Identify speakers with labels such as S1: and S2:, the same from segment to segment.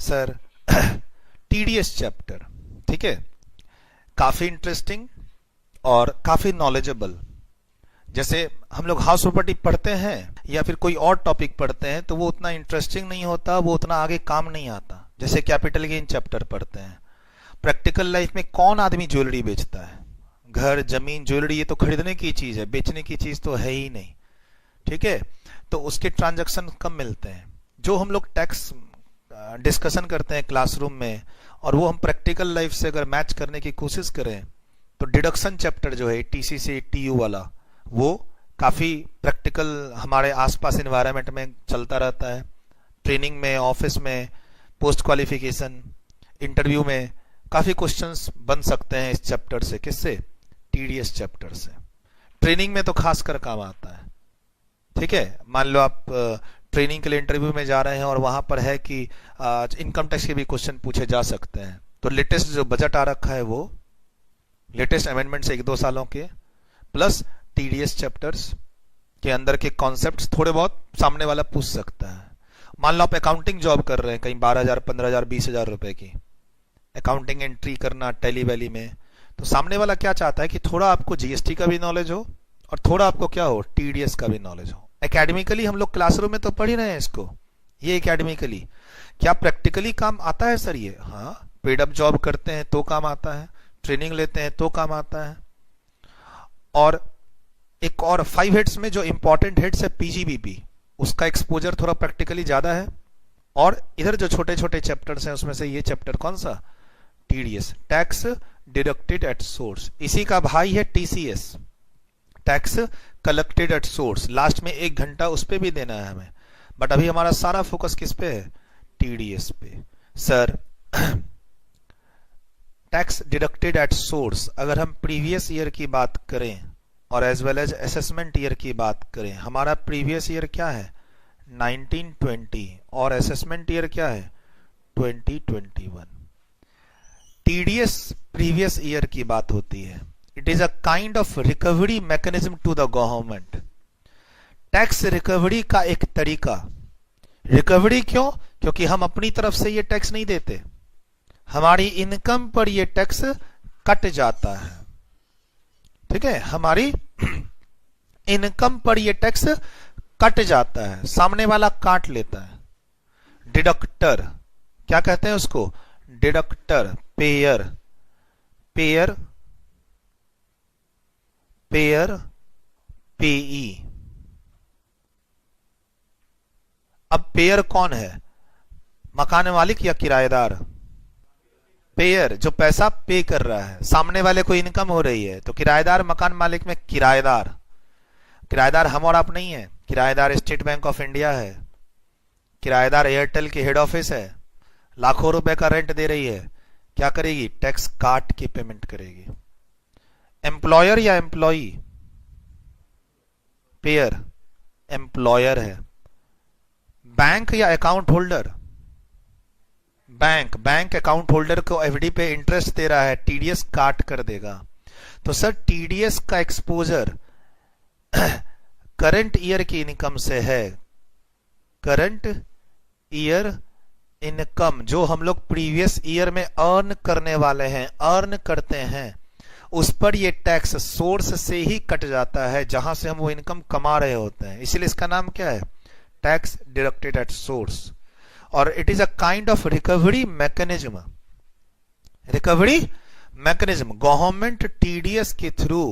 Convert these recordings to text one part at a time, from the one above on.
S1: Sir TDS chapter, ठीक है, काफी इंटरेस्टिंग और काफी नॉलेजेबल। जैसे हम लोग हाउस प्रॉपर्टी पढ़ते हैं या फिर कोई और टॉपिक पढ़ते हैं तो वो उतना इंटरेस्टिंग नहीं होता, वो उतना आगे काम नहीं आता। जैसे कैपिटल गेन चैप्टर पढ़ते हैं। प्रैक्टिकल लाइफ में कौन आदमी ज्वेलरी बेचता है? घर, जमीन, ज्वेलरी ये तो खरीदने की चीज है, बेचने की चीज तो है ही नहीं, ठीक है। तो उसके ट्रांजैक्शन कम मिलते हैं। जो हम लोग टैक्स डिस्कशन करते हैं क्लासरूम में और वो हम प्रैक्टिकल लाइफ से अगर मैच करने की कोशिश करें तो डिडक्शन चैप्टर जो है टीसी से टीयू वाला, वो काफी प्रैक्टिकल हमारे आसपास एनवायरनमेंट में चलता रहता है। ट्रेनिंग में, ऑफिस में, पोस्ट क्वालिफिकेशन, इंटरव्यू में काफी क्वेश्चंस बन सकते हैं इस चैप्टर से। किससे? टीडीएस चैप्टर से। ट्रेनिंग में तो खासकर काम आता है, ठीक है। मान लो आप ट्रेनिंग के लिए इंटरव्यू में जा रहे हैं और वहां पर है कि इनकम टैक्स के भी क्वेश्चन पूछे जा सकते हैं। तो लेटेस्ट जो बजट आ रखा है वो लेटेस्ट अमेंडमेंट से 1-2 सालों के प्लस टीडीएस चैप्टर्स के अंदर के कॉन्सेप्ट्स थोड़े बहुत सामने वाला पूछ सकता है। मान लो आप अकाउंटिंग जॉब कर रहे हैं कहीं 12,000, 15,000, 20,000 रुपए की अकाउंटिंग एंट्री करना टैली वैली में, तो सामने वाला क्या चाहता है कि थोड़ा आपको जीएसटी का भी नॉलेज हो और थोड़ा आपको क्या हो, टीडीएस का भी नॉलेज हो। एकेडमिकली हम लोग क्लासरूम में तो पढ़ ही रहे हैं इसको, ये एकेडमिकली। क्या प्रैक्टिकली काम आता है सर ये? हाँ, पेड अप जॉब करते हैं तो काम आता है, ट्रेनिंग लेते हैं तो काम आता है। और एक और 5 हेड्स में जो इंपॉर्टेंट हेड्स है पीजीबीपी, उसका एक्सपोजर थोड़ा प्रैक्टिकली ज्यादा है। और इधर जो छोटे छोटे चैप्टर्स हैं उसमें से ये चैप्टर कौन सा? TDS, tax deducted at source. इसी का भाई है TCS, tax collected at source. Last में 1 घंटा उस पे भी देना है हमें, बट अभी हमारा सारा फोकस किस पे है? टीडीएस पे। Sir tax deducted at source, अगर हम प्रीवियस ईयर की बात करें और as well as assessment year की बात करें, हमारा प्रीवियस ईयर क्या है? 1920 और असेसमेंट ईयर क्या है? 2021। टीडीएस प्रीवियस ईयर की बात होती है। It is a kind of recovery mechanism to the government. Tax recovery का एक तरीका। रिकवरी क्यों? क्योंकि हम अपनी तरफ से ये टैक्स नहीं देते, हमारी इनकम पर ये टैक्स कट जाता है, ठीक है। हमारी इनकम पर ये टैक्स कट जाता है, सामने वाला काट लेता है। डिडक्टर, क्या कहते हैं उसको? डिडक्टर। पेयर, पेयर, पेयर, पेई। अब पेयर कौन है? मकान मालिक या किराएदार? पेयर, जो पैसा पे कर रहा है, सामने वाले को इनकम हो रही है। तो किराएदार मकान मालिक में किराएदार। किराएदार हम और आप नहीं है, किराएदार स्टेट बैंक ऑफ इंडिया है, किराएदार एयरटेल की हेड ऑफिस है, लाखों रुपए का रेंट दे रही है। क्या करेगी? टैक्स काट के पेमेंट करेगी। एम्प्लॉयर या एम्प्लॉई? पेयर, एम्प्लॉयर है। बैंक या account holder? Bank, bank account holder को एफडी पे इंटरेस्ट दे रहा है, टीडीएस काट कर देगा। तो सर टीडीएस का एक्सपोजर करंट ईयर की इनकम से है। करंट ईयर इनकम जो हम लोग प्रीवियस ईयर में अर्न करने वाले हैं, अर्न करते हैं, उस पर ये टैक्स सोर्स से ही कट जाता है जहां से हम वो इनकम कमा रहे होते हैं। इसीलिए इसका नाम क्या है? Tax deducted at source. और it is a kind of recovery mechanism. Recovery mechanism, government TDS के थ्रू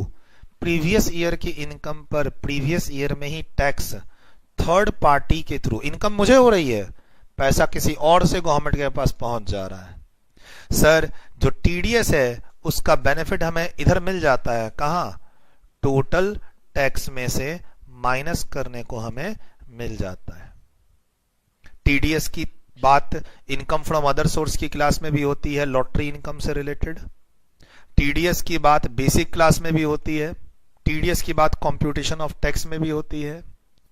S1: प्रीवियस ईयर की इनकम पर प्रीवियस ईयर में ही टैक्स थर्ड पार्टी के थ्रू, इनकम मुझे हो रही है, पैसा किसी और से गवर्नमेंट के पास पहुंच जा रहा है। सर जो टीडीएस है उसका बेनिफिट हमें इधर मिल जाता है, कहां? टोटल टैक्स में से माइनस करने को हमें मिल जाता है। टीडीएस की बात इनकम फ्रॉम अदर सोर्स की क्लास में भी होती है, लॉटरी इनकम से रिलेटेड। टीडीएस की बात बेसिक क्लास में भी होती है। टीडीएस की बात कंप्यूटेशन ऑफ टैक्स में भी होती है।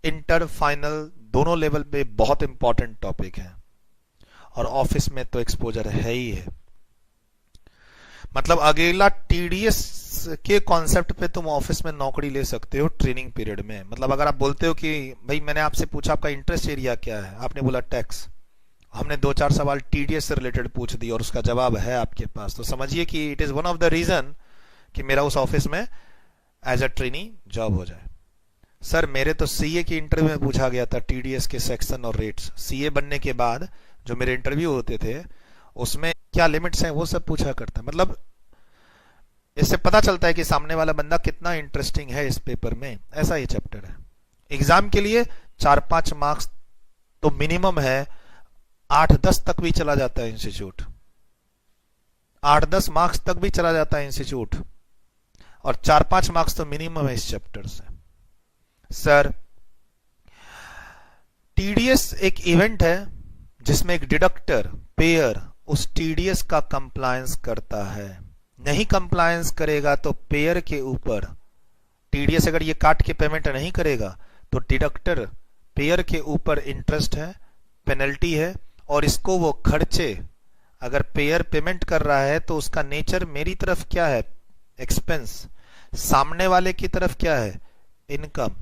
S1: इंटर, फाइनल दोनों लेवल पे बहुत इंपॉर्टेंट टॉपिक है और ऑफिस में तो एक्सपोजर है ही है। मतलब अगला टीडीएस के कॉन्सेप्ट पे तुम ऑफिस में नौकरी ले सकते हो ट्रेनिंग पीरियड में। मतलब अगर आप बोलते हो कि भाई मैंने आपसे पूछा आपका इंटरेस्ट एरिया क्या है, आपने बोला टैक्स, हमने 2-4 सवाल टीडीएस से रिलेटेड पूछ दिए और उसका जवाब है आपके पास, तो समझिए कि it is one of the reason कि मेरा उस ऑफिस में एज अ ट्रेनी जॉब हो जाए। सर मेरे तो सीए की इंटरव्यू में पूछा गया था टीडीएस के सेक्शन और रेट्स, सीए बनने के बाद जो मेरे इंटरव्यू होते थे उसमें क्या लिमिट्स हैं वो सब पूछा करता है। मतलब इससे पता चलता है कि सामने वाला बंदा कितना इंटरेस्टिंग है इस पेपर में, ऐसा ये चैप्टर है। एग्जाम के लिए 4-5 मार्क्स तो मिनिमम है, 8-10 तक भी चला जाता है इंस्टीट्यूट, 8-10 मार्क्स तक भी चला जाता है इंस्टीट्यूट, और 4-5 मार्क्स तो मिनिमम है इस चैप्टर से। सर टीडीएस एक इवेंट है जिसमें एक डिडक्टर पेयर उस टीडीएस का कंप्लायंस करता है, नहीं कंप्लायंस करेगा तो पेयर के ऊपर, टीडीएस अगर ये काट के पेमेंट नहीं करेगा तो डिडक्टर पेयर के ऊपर इंटरेस्ट है, पेनल्टी है, और इसको वो खर्चे, अगर पेयर पेमेंट कर रहा है तो उसका नेचर मेरी तरफ क्या है, एक्सपेंस, सामने वाले की तरफ क्या है, इनकम।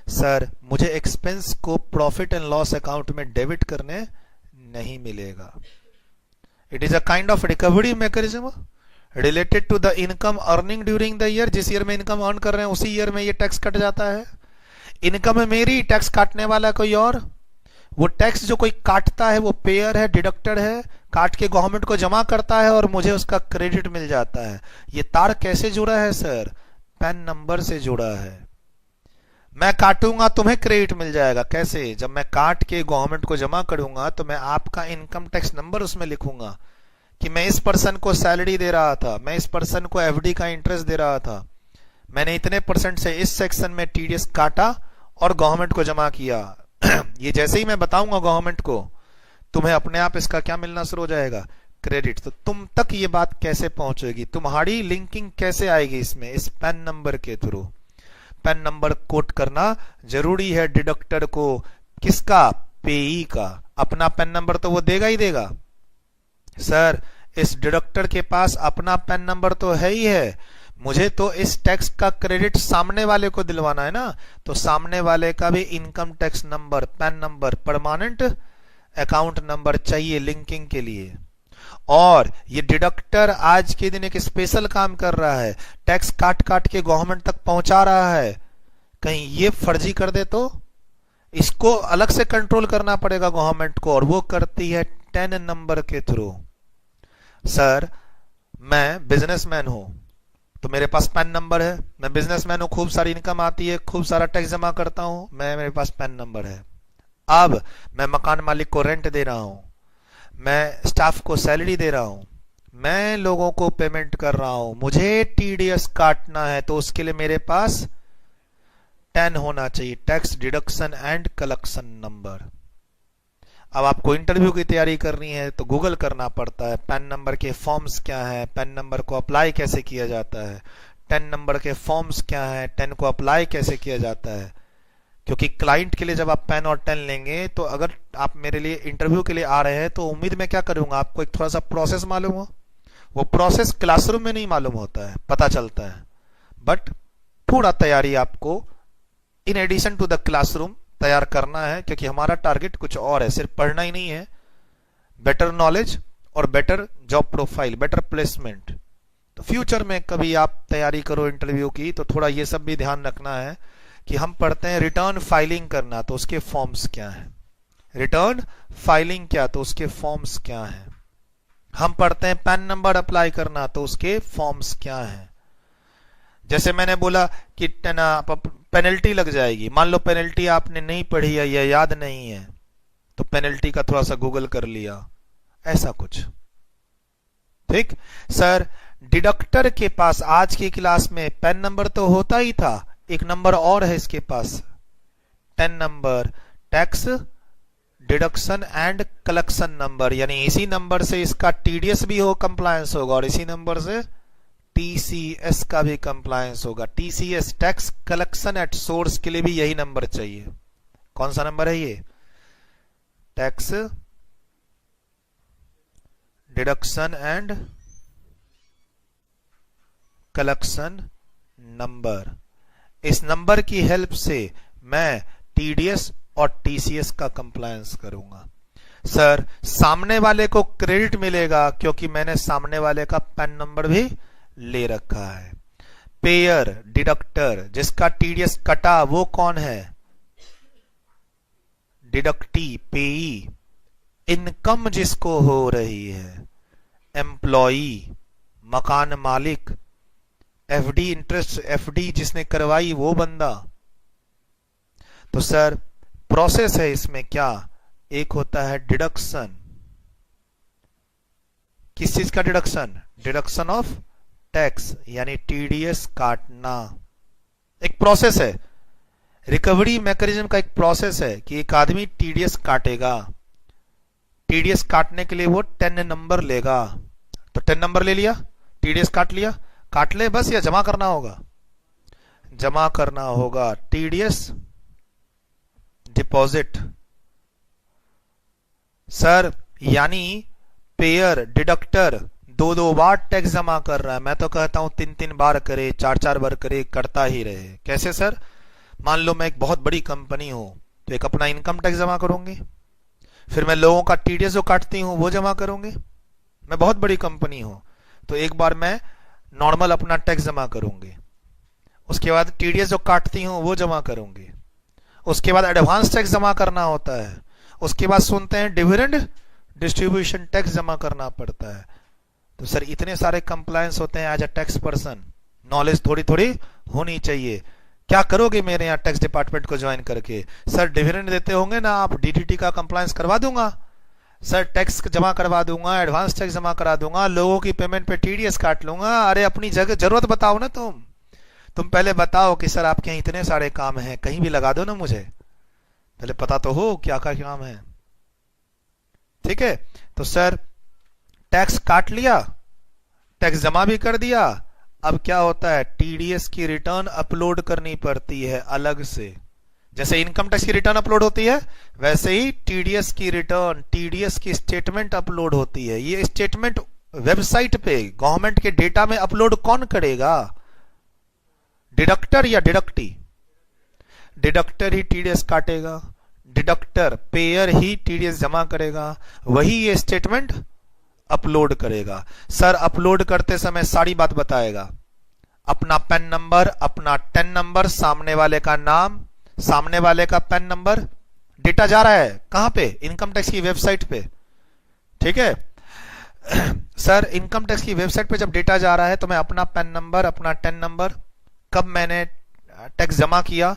S1: सर मुझे एक्सपेंस को प्रॉफिट एंड लॉस अकाउंट में डेबिट करने नहीं मिलेगा। It is a kind of recovery mechanism related to the income earning during the year. जिस ईयर में इनकम अर्न कर रहे हैं उसी ईयर में ये टैक्स कट जाता है। इनकम है मेरी, टैक्स काटने वाला कोई और, वो टैक्स जो कोई काटता है वो पेयर है, डिडक्टर है, काट के गवर्नमेंट को जमा करता है और मुझे उसका क्रेडिट मिल जाता है। ये तार कैसे जुड़ा है सर, पैन नंबर से जुड़ा है। मैं काटूंगा तुम्हें क्रेडिट मिल जाएगा, कैसे, जब मैं काट के गवर्नमेंट को जमा करूंगा तो मैं आपका इनकम टैक्स नंबर उसमें लिखूंगा कि मैं इस पर्सन को सैलरी दे रहा था, मैं इस पर्सन को एफडी का इंटरेस्ट दे रहा था, मैंने इतने परसेंट से इस सेक्शन में टीडीएस काटा और गवर्नमेंट को जमा किया। ये जैसे ही मैं बताऊंगा गवर्नमेंट को, तुम्हें अपने आप इसका क्या मिलना शुरू हो जाएगा, क्रेडिट। तो तुम तक ये बात कैसे पहुंचेगी, तुम्हारी लिंकिंग कैसे आएगी इसमें, इस पैन नंबर के थ्रू। पैन नंबर कोट करना जरूरी है डिडक्टर को, किसका, पेई का। अपना पैन नंबर तो वो देगा ही देगा। सर इस डिडक्टर के पास अपना पैन नंबर तो है ही है, मुझे तो इस टैक्स का क्रेडिट सामने वाले को दिलवाना है ना, तो सामने वाले का भी income tax number, pan number, permanent account number चाहिए लिंकिंग के लिए। और ये डिडक्टर आज के दिन एक स्पेशल काम कर रहा है, टैक्स काट काट के गवर्नमेंट तक पहुंचा रहा है। कहीं ये फर्जी कर दे तो इसको अलग से कंट्रोल करना पड़ेगा गवर्नमेंट को, और वो करती है 10 नंबर के थ्रू। सर मैं बिजनेसमैन हूं तो मेरे पास पैन नंबर है, मैं बिजनेसमैन हूं, खूब सारी इनकम आती है, खूब सारा टैक्स जमा करता हूं, मेरे पास पैन नंबर है। अब मैं मकान मालिक को रेंट दे रहा हूं, मैं स्टाफ को सैलरी दे रहा हूं, मैं लोगों को पेमेंट कर रहा हूं, मुझे टीडीएस काटना है, तो उसके लिए मेरे पास 10 होना चाहिए, tax deduction and collection number. अब आपको इंटरव्यू की तैयारी करनी है तो गूगल करना पड़ता है, पैन नंबर के फॉर्म्स क्या है, पैन नंबर को अप्लाई कैसे किया जाता है, 10 नंबर के फॉर्म्स क्या है, 10 को अप्लाई कैसे किया जाता है। क्योंकि क्लाइंट के लिए जब आप पेन और 10 लेंगे, तो अगर आप मेरे लिए इंटरव्यू के लिए आ रहे हैं तो उम्मीद मैं क्या करूंगा, आपको एक थोड़ा सा प्रोसेस मालूम हो। वो प्रोसेस क्लासरूम में नहीं मालूम होता है, पता चलता है, बट पूरा तैयारी आपको in addition to the classroom तैयार करना है, क्योंकि हमारा टारगेट कुछ और है, सिर्फ पढ़ना ही नहीं है, बेटर नॉलेज और better job profile, better placement. तो फ्यूचर में कभी आप तैयारी करो इंटरव्यू की तो थोड़ा ये सब भी ध्यान रखना है कि हम पढ़ते हैं रिटर्न फाइलिंग करना, तो उसके फॉर्म्स क्या है, रिटर्न फाइलिंग क्या, तो उसके फॉर्म्स क्या है। हम पढ़ते हैं पैन नंबर अप्लाई करना, तो उसके फॉर्म्स क्या है। जैसे मैंने बोला कि पेनल्टी लग जाएगी, मान लो पेनल्टी आपने नहीं पढ़ी है या याद नहीं है, तो पेनल्टी का थोड़ा सा गूगल कर लिया, ऐसा कुछ। ठीक सर, डिडक्टर के पास आज की क्लास में पैन नंबर तो होता ही था, एक नंबर और है इसके पास, 10 number, tax deduction and collection number, यानी इसी नंबर से इसका टीडीएस भी हो कंप्लायंस होगा और इसी नंबर से टीसीएस का भी कंप्लायंस होगा। TCS tax collection at source के लिए भी यही नंबर चाहिए। कौन सा नंबर है ये, tax deduction and collection number. इस नंबर की हेल्प से मैं टीडीएस और टीसीएस का कंप्लायंस करूंगा। सर सामने वाले को क्रेडिट मिलेगा क्योंकि मैंने सामने वाले का पैन नंबर भी ले रखा है। पेयर, डिडक्टर, जिसका टीडीएस कटा वो कौन है? डिडक्टी, पेई। इनकम जिसको हो रही है, एम्प्लॉई, मकान मालिक, एफडी, इंटरेस्ट एफडी जिसने करवाई वो बंदा। तो सर प्रोसेस है इसमें क्या? एक होता है डिडक्शन। किस चीज का डिडक्शन? डिडक्शन ऑफ टैक्स, यानी टीडीएस काटना। एक प्रोसेस है, रिकवरी मैकेनिज्म का एक प्रोसेस है कि एक आदमी टीडीएस काटेगा। टीडीएस काटने के लिए वो 10 नंबर लेगा। तो 10 नंबर ले लिया, टीडीएस काट लिया, काट ले बस, या जमा करना होगा? जमा करना होगा। TDS deposit. सर यानी पेयर, डिडक्टर दो बार टैक्स जमा कर रहा है। मैं तो कहता हूं 3 बार करे, 4 बार करे, करता ही रहे। कैसे सर? मान लो मैं एक बहुत बड़ी कंपनी हूं तो एक अपना इनकम टैक्स जमा करूंगी, फिर मैं लोगों का टीडीएस जो काटती हूं वो जमा करूंगी। मैं बहुत बड़ी कंपनी हूं तो एक बार मैं नॉर्मल अपना टैक्स जमा करूंगी, उसके बाद टीडीएस जो काटती हूं वो जमा करूंगी, उसके बाद एडवांस टैक्स जमा करना होता है, उसके बाद सुनते हैं डिविडेंड डिस्ट्रीब्यूशन टैक्स जमा करना पड़ता है। तो सर इतने सारे कंप्लायंस होते हैं। As a tax person knowledge थोड़ी थोड़ी होनी चाहिए। क्या करोगे मेरे यहाँ टैक्स डिपार्टमेंट को ज्वाइन करके? सर डिविडेंड देते होंगे ना आप, डीडीटी का कंप्लायंस करवा दूंगा सर, टैक्स जमा करवा दूंगा, एडवांस टैक्स जमा करा दूंगा, लोगों की पेमेंट पे टीडीएस काट लूंगा। अरे अपनी जगह जरूरत बताओ ना तुम पहले बताओ कि सर आपके यहाँ इतने सारे काम हैं, कहीं भी लगा दो ना, मुझे पहले पता तो हो क्या क्या काम है। ठीक है, तो सर टैक्स काट लिया, टैक्स जमा भी कर दिया। अब क्या होता है? टीडीएस की रिटर्न अपलोड करनी पड़ती है अलग से। जैसे इनकम टैक्स की रिटर्न अपलोड होती है वैसे ही टीडीएस की रिटर्न, टीडीएस की स्टेटमेंट अपलोड होती है। ये स्टेटमेंट वेबसाइट पे गवर्नमेंट के डेटा में अपलोड कौन करेगा? डिडक्टर या डिडक्टी? डिडक्टर ही टीडीएस काटेगा, डिडक्टर पेयर ही टीडीएस जमा करेगा, वही ये स्टेटमेंट अपलोड करेगा। सर अपलोड करते समय सारी बात बताएगा, अपना पैन नंबर, अपना 10 नंबर, सामने वाले का नाम, सामने वाले का पैन नंबर। डेटा जा रहा है कहां पे? इनकम टैक्स की वेबसाइट पे। ठीक है सर इनकम टैक्स की वेबसाइट पे जब डेटा जा रहा है तो मैं अपना पैन नंबर, अपना 10 नंबर, कब मैंने टैक्स जमा किया,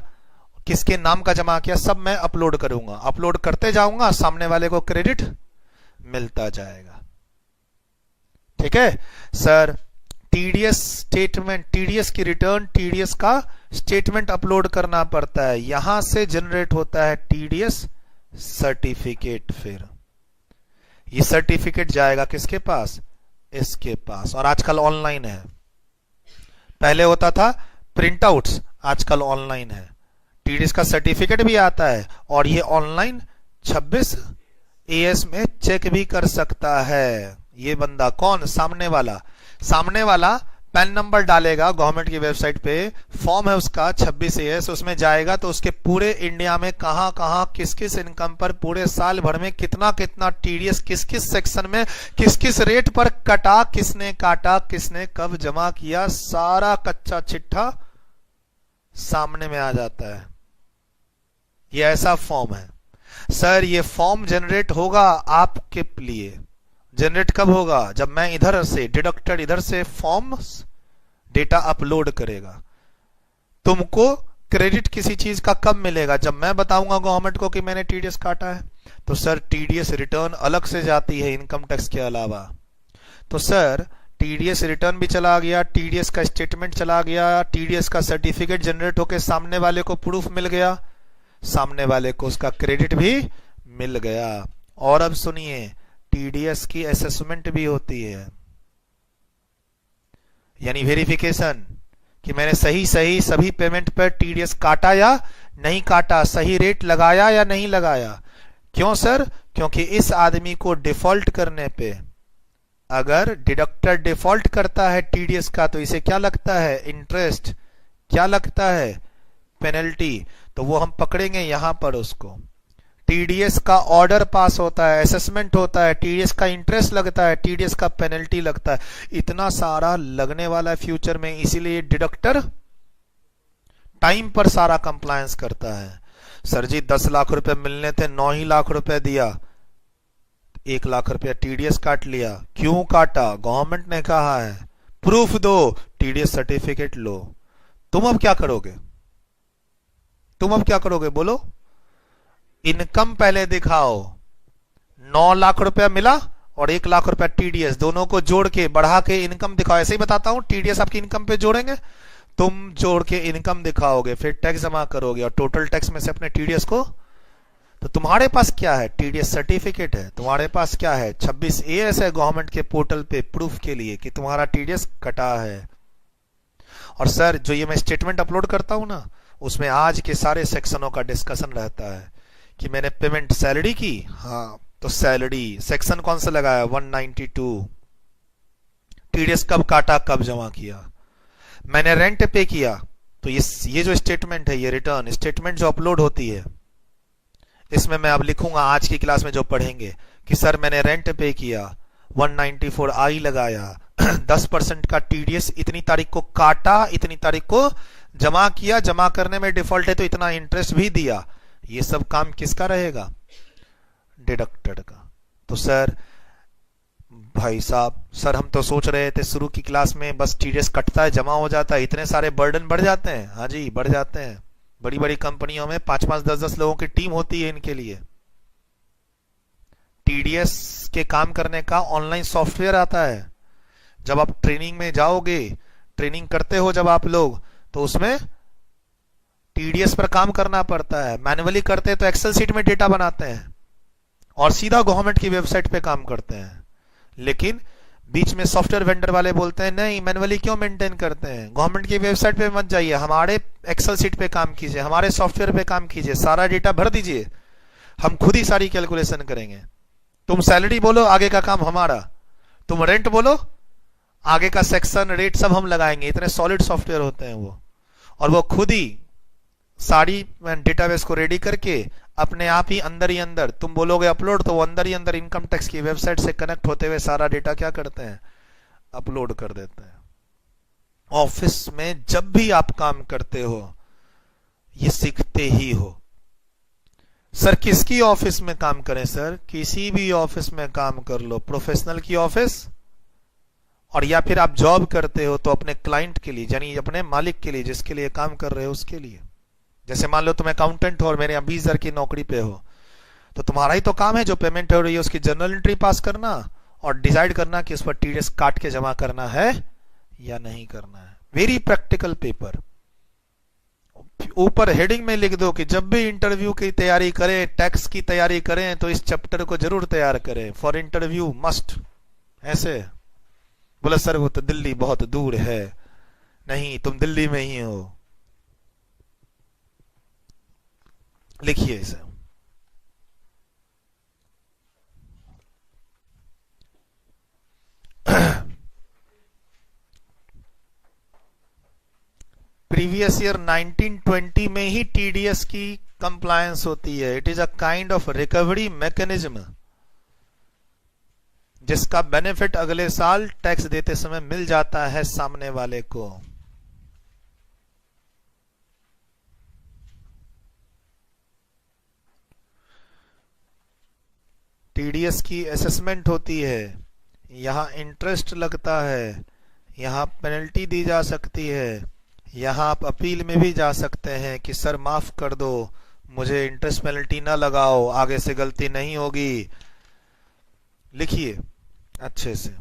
S1: किसके नाम का जमा किया, सब मैं अपलोड करूंगा। अपलोड करते जाऊंगा, सामने वाले को क्रेडिट मिलता जाएगा। ठीक है सर, टीडीएस स्टेटमेंट, टीडीएस की रिटर्न, टीडीएस का स्टेटमेंट अपलोड करना पड़ता है। यहां से जनरेट होता है टीडीएस सर्टिफिकेट। फिर ये सर्टिफिकेट जाएगा किसके पास? इसके पास। और आजकल ऑनलाइन है, पहले होता था प्रिंट आउट्स, आजकल ऑनलाइन है। टीडीएस का सर्टिफिकेट भी आता है और ये ऑनलाइन 26 एएस में चेक भी कर सकता है। ये बंदा कौन? सामने वाला। सामने वाला पैन नंबर डालेगा गवर्नमेंट की वेबसाइट पे, फॉर्म है उसका 26 एएस, उसमें जाएगा तो उसके पूरे इंडिया में कहां कहां किस किस इनकम पर पूरे साल भर में कितना कितना टीडीएस किस किस सेक्शन में किस किस रेट पर कटा, किसने काटा, किसने कब जमा किया, सारा कच्चा चिट्ठा सामने में आ जाता है। ये ऐसा फॉर्म है सर। ये फॉर्म जनरेट होगा आपके लिए। जनरेट कब होगा? जब मैं इधर से डिडक्टेड, इधर से फॉर्म डेटा अपलोड करेगा। तुमको क्रेडिट किसी चीज का कब मिलेगा? जब मैं बताऊंगा गवर्नमेंट को कि मैंने टीडीएस काटा है। तो सर टीडीएस रिटर्न अलग से जाती है इनकम टैक्स के अलावा। तो सर टीडीएस रिटर्न भी चला गया, टीडीएस का स्टेटमेंट चला गया, टीडीएस का सर्टिफिकेट जनरेट होकर सामने वाले को प्रूफ मिल गया, सामने वाले को उसका क्रेडिट भी मिल गया। और अब सुनिए, टीडीएस की असेसमेंट भी होती है, यानी वेरिफिकेशन कि मैंने सही सही सभी पेमेंट पर टीडीएस काटा या नहीं काटा, सही रेट लगाया या नहीं लगाया। क्यों सर? क्योंकि इस आदमी को डिफॉल्ट करने पे, अगर डिडक्टर डिफॉल्ट करता है टीडीएस का, तो इसे क्या लगता है? इंटरेस्ट। क्या लगता है? पेनल्टी। तो वो हम पकड़ेंगे यहां पर उसको। टीडीएस का ऑर्डर पास होता है, असेसमेंट होता है, टीडीएस का इंटरेस्ट लगता है, टीडीएस का पेनल्टी लगता है, इतना सारा लगने वाला है फ्यूचर में, इसीलिए डिडक्टर टाइम पर सारा कंप्लायंस करता है। सर जी 10 लाख रुपए मिलने थे, 9 ही लाख रुपए दिया, 1 लाख रुपया टीडीएस काट लिया। क्यों काटा? गवर्नमेंट ने कहा है, प्रूफ दो, टीडीएस सर्टिफिकेट लो। तुम अब क्या करोगे? तुम अब क्या करोगे बोलो? इनकम पहले दिखाओ, 9 लाख रुपया मिला और 1 लाख रुपया टीडीएस, दोनों को जोड़ के बढ़ा के इनकम दिखाओ। ऐसे ही बताता हूं, टीडीएस आपकी इनकम पे जोड़ेंगे, तुम जोड़ के इनकम दिखाओगे, फिर टैक्स जमा करोगे और टोटल टैक्स में से अपने टीडीएस को, तो तुम्हारे पास क्या है? टीडीएस सर्टिफिकेट है। तुम्हारे पास क्या है? 26 है गवर्नमेंट के पोर्टल पे प्रूफ के लिए कि तुम्हारा टीडीएस कटा है। और सर जो ये मैं स्टेटमेंट अपलोड करता हूं ना, उसमें आज के सारे सेक्शनों का डिस्कशन रहता है कि मैंने पेमेंट सैलरी की, हाँ तो सैलरी सेक्शन कौन सा लगाया? 192। टीडीएस कब काटा, कब जमा किया। मैंने रेंट पे किया, तो ये जो स्टेटमेंट है, ये रिटर्न स्टेटमेंट जो अपलोड होती है, इसमें मैं अब लिखूंगा आज की क्लास में जो पढ़ेंगे कि सर मैंने रेंट पे किया, 194 आई लगाया, 10% का टीडीएस इतनी तारीख को काटा, इतनी तारीख को जमा किया, जमा करने में डिफॉल्ट है तो इतना इंटरेस्ट भी दिया। ये सब काम किसका रहेगा? डिडक्टेड का। तो सर भाई साहब, सर हम तो सोच रहे थे शुरू की क्लास में बस टीडीएस कटता है, जमा हो जाता है, इतने सारे बर्डन बढ़ जाते हैं। हाँ जी बढ़ जाते हैं। बड़ी बड़ी कंपनियों में 5-5, 10-10 लोगों की टीम होती है इनके लिए। टीडीएस के काम करने का ऑनलाइन सॉफ्टवेयर आता है। जब आप ट्रेनिंग में जाओगे, ट्रेनिंग करते हो जब आप लोग, तो उसमें टीडीएस पर काम करना पड़ता है। मैन्युअली करते हैं तो एक्सेल सीट में डेटा बनाते हैं और सीधा गवर्नमेंट की वेबसाइट पे काम करते हैं। लेकिन बीच में सॉफ्टवेयर वेंडर वाले बोलते हैं नहीं, मैन्युअली क्यों मेंटेन करते हैं, गवर्नमेंट की वेबसाइट पे मत जाइए, हमारे एक्सेल सीट पे काम कीजिए, हमारे सॉफ्टवेयर पे काम कीजिए, सारा डेटा भर दीजिए, हम खुद ही सारी कैलकुलेशन करेंगे। तुम सैलरी बोलो, आगे का काम हमारा। तुम रेंट बोलो, आगे का सेक्शन रेट सब हम लगाएंगे। इतने सॉलिड सॉफ्टवेयर होते हैं वो, और वो खुद ही सारी डेटाबेस को रेडी करके अपने आप ही अंदर तुम बोलोगे अपलोड, तो वो अंदर ही अंदर इनकम टैक्स की वेबसाइट से कनेक्ट होते हुए सारा डेटा क्या करते हैं? अपलोड कर देते हैं। ऑफिस में जब भी आप काम करते हो ये सीखते ही हो। सर किसकी ऑफिस में काम करें? सर किसी भी ऑफिस में काम कर लो, प्रोफेशनल की ऑफिस, और या फिर आप जॉब करते हो तो अपने क्लाइंट के लिए, यानी अपने मालिक के लिए, जिसके लिए काम कर रहे हो उसके लिए। जैसे मान लो तुम अकाउंटेंट हो और मेरे यहाँ 20,000 की नौकरी पे हो, तो तुम्हारा ही तो काम है जो पेमेंट हो रही है उसकी जर्नल एंट्री पास करना और डिसाइड करना कि उस पर टीडीएस काट के जमा करना है या नहीं करना है। Very practical paper. ऊपर हेडिंग में लिख दो कि जब भी इंटरव्यू की तैयारी करें, टैक्स की तैयारी करें, तो इस चैप्टर को जरूर तैयार करें, फॉर इंटरव्यू मस्ट। ऐसे बोला सर वो तो दिल्ली बहुत दूर है। नहीं, तुम दिल्ली में ही हो। लिखिए इसे। प्रीवियस ईयर 1920 में ही टीडीएस की कंप्लायंस होती है। It is a kind of recovery mechanism जिसका बेनिफिट अगले साल टैक्स देते समय मिल जाता है सामने वाले को। टीडीएस की असेसमेंट होती है, यहां इंटरेस्ट लगता है, यहां पेनल्टी दी जा सकती है, यहां आप अपील में भी जा सकते हैं कि सर माफ कर दो, मुझे इंटरेस्ट पेनल्टी ना लगाओ, आगे से गलती नहीं होगी। लिखिए अच्छे से।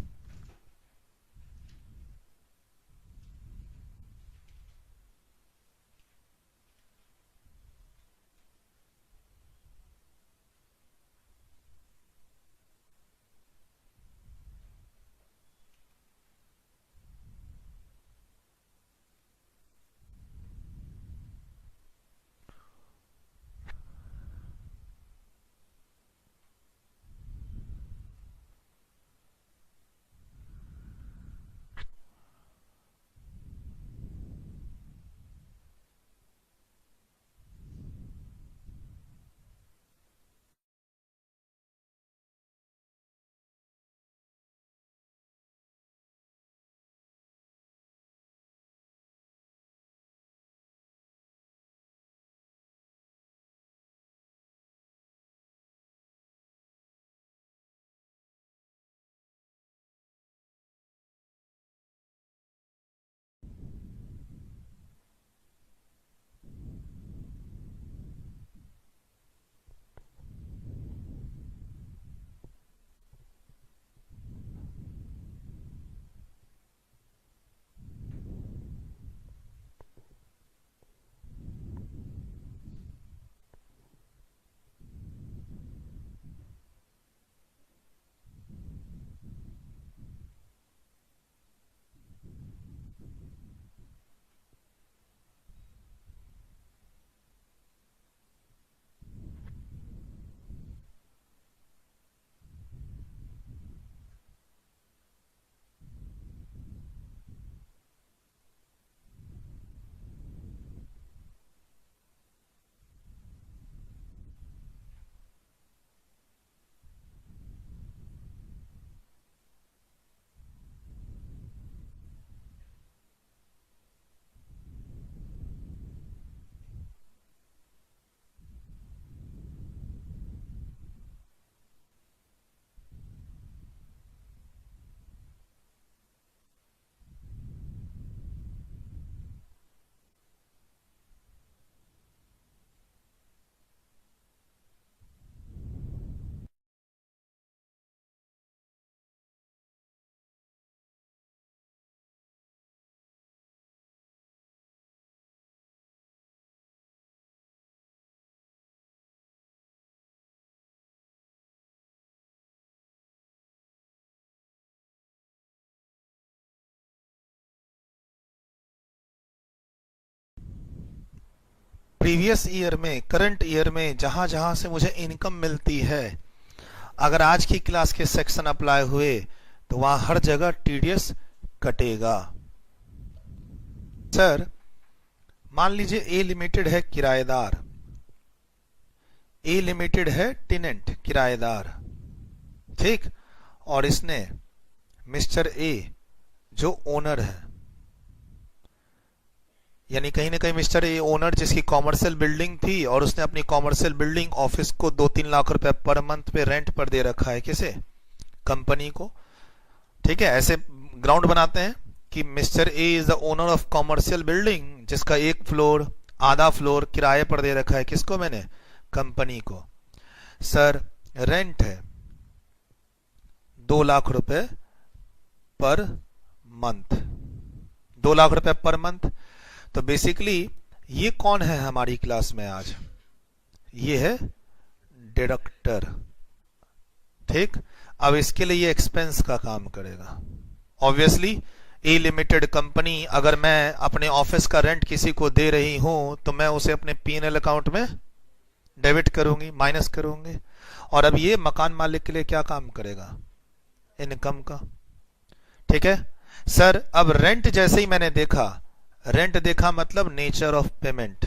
S1: प्रीवियस ईयर में, करंट ईयर में जहां जहां से मुझे इनकम मिलती है, अगर आज की क्लास के सेक्शन अप्लाई हुए तो वहां हर जगह टीडीएस कटेगा। सर मान लीजिए ए लिमिटेड है किराएदार, ए लिमिटेड है टेनेंट किराएदार, ठीक, और इसने मिस्टर ए जो ओनर है, यानी कहीं ना कहीं मिस्टर ए ओनर जिसकी कॉमर्शियल बिल्डिंग थी और उसने अपनी कॉमर्शियल बिल्डिंग ऑफिस को 2-3 लाख रुपए पर मंथ पे रेंट पर दे रखा है, किसे, कंपनी को, ठीक है। ऐसे ग्राउंड बनाते हैं कि mister A is the owner of commercial building जिसका एक फ्लोर आधा फ्लोर किराए पर दे रखा है, किसको, मैंने, कंपनी को। सर रेंट है 2 लाख रुपए पर मंथ, 2 लाख रुपए पर मंथ। तो बेसिकली ये कौन है हमारी क्लास में आज, ये है डिडक्टर, ठीक। अब इसके लिए ये एक्सपेंस का काम करेगा। ऑब्वियसली ए लिमिटेड कंपनी, अगर मैं अपने ऑफिस का रेंट किसी को दे रही हूं तो मैं उसे अपने पीएनएल अकाउंट में डेबिट करूंगी, माइनस करूंगी। और अब ये मकान मालिक के लिए क्या काम करेगा, इनकम का, ठीक है। सर अब रेंट जैसे ही मैंने देखा, रेंट देखा मतलब nature of payment,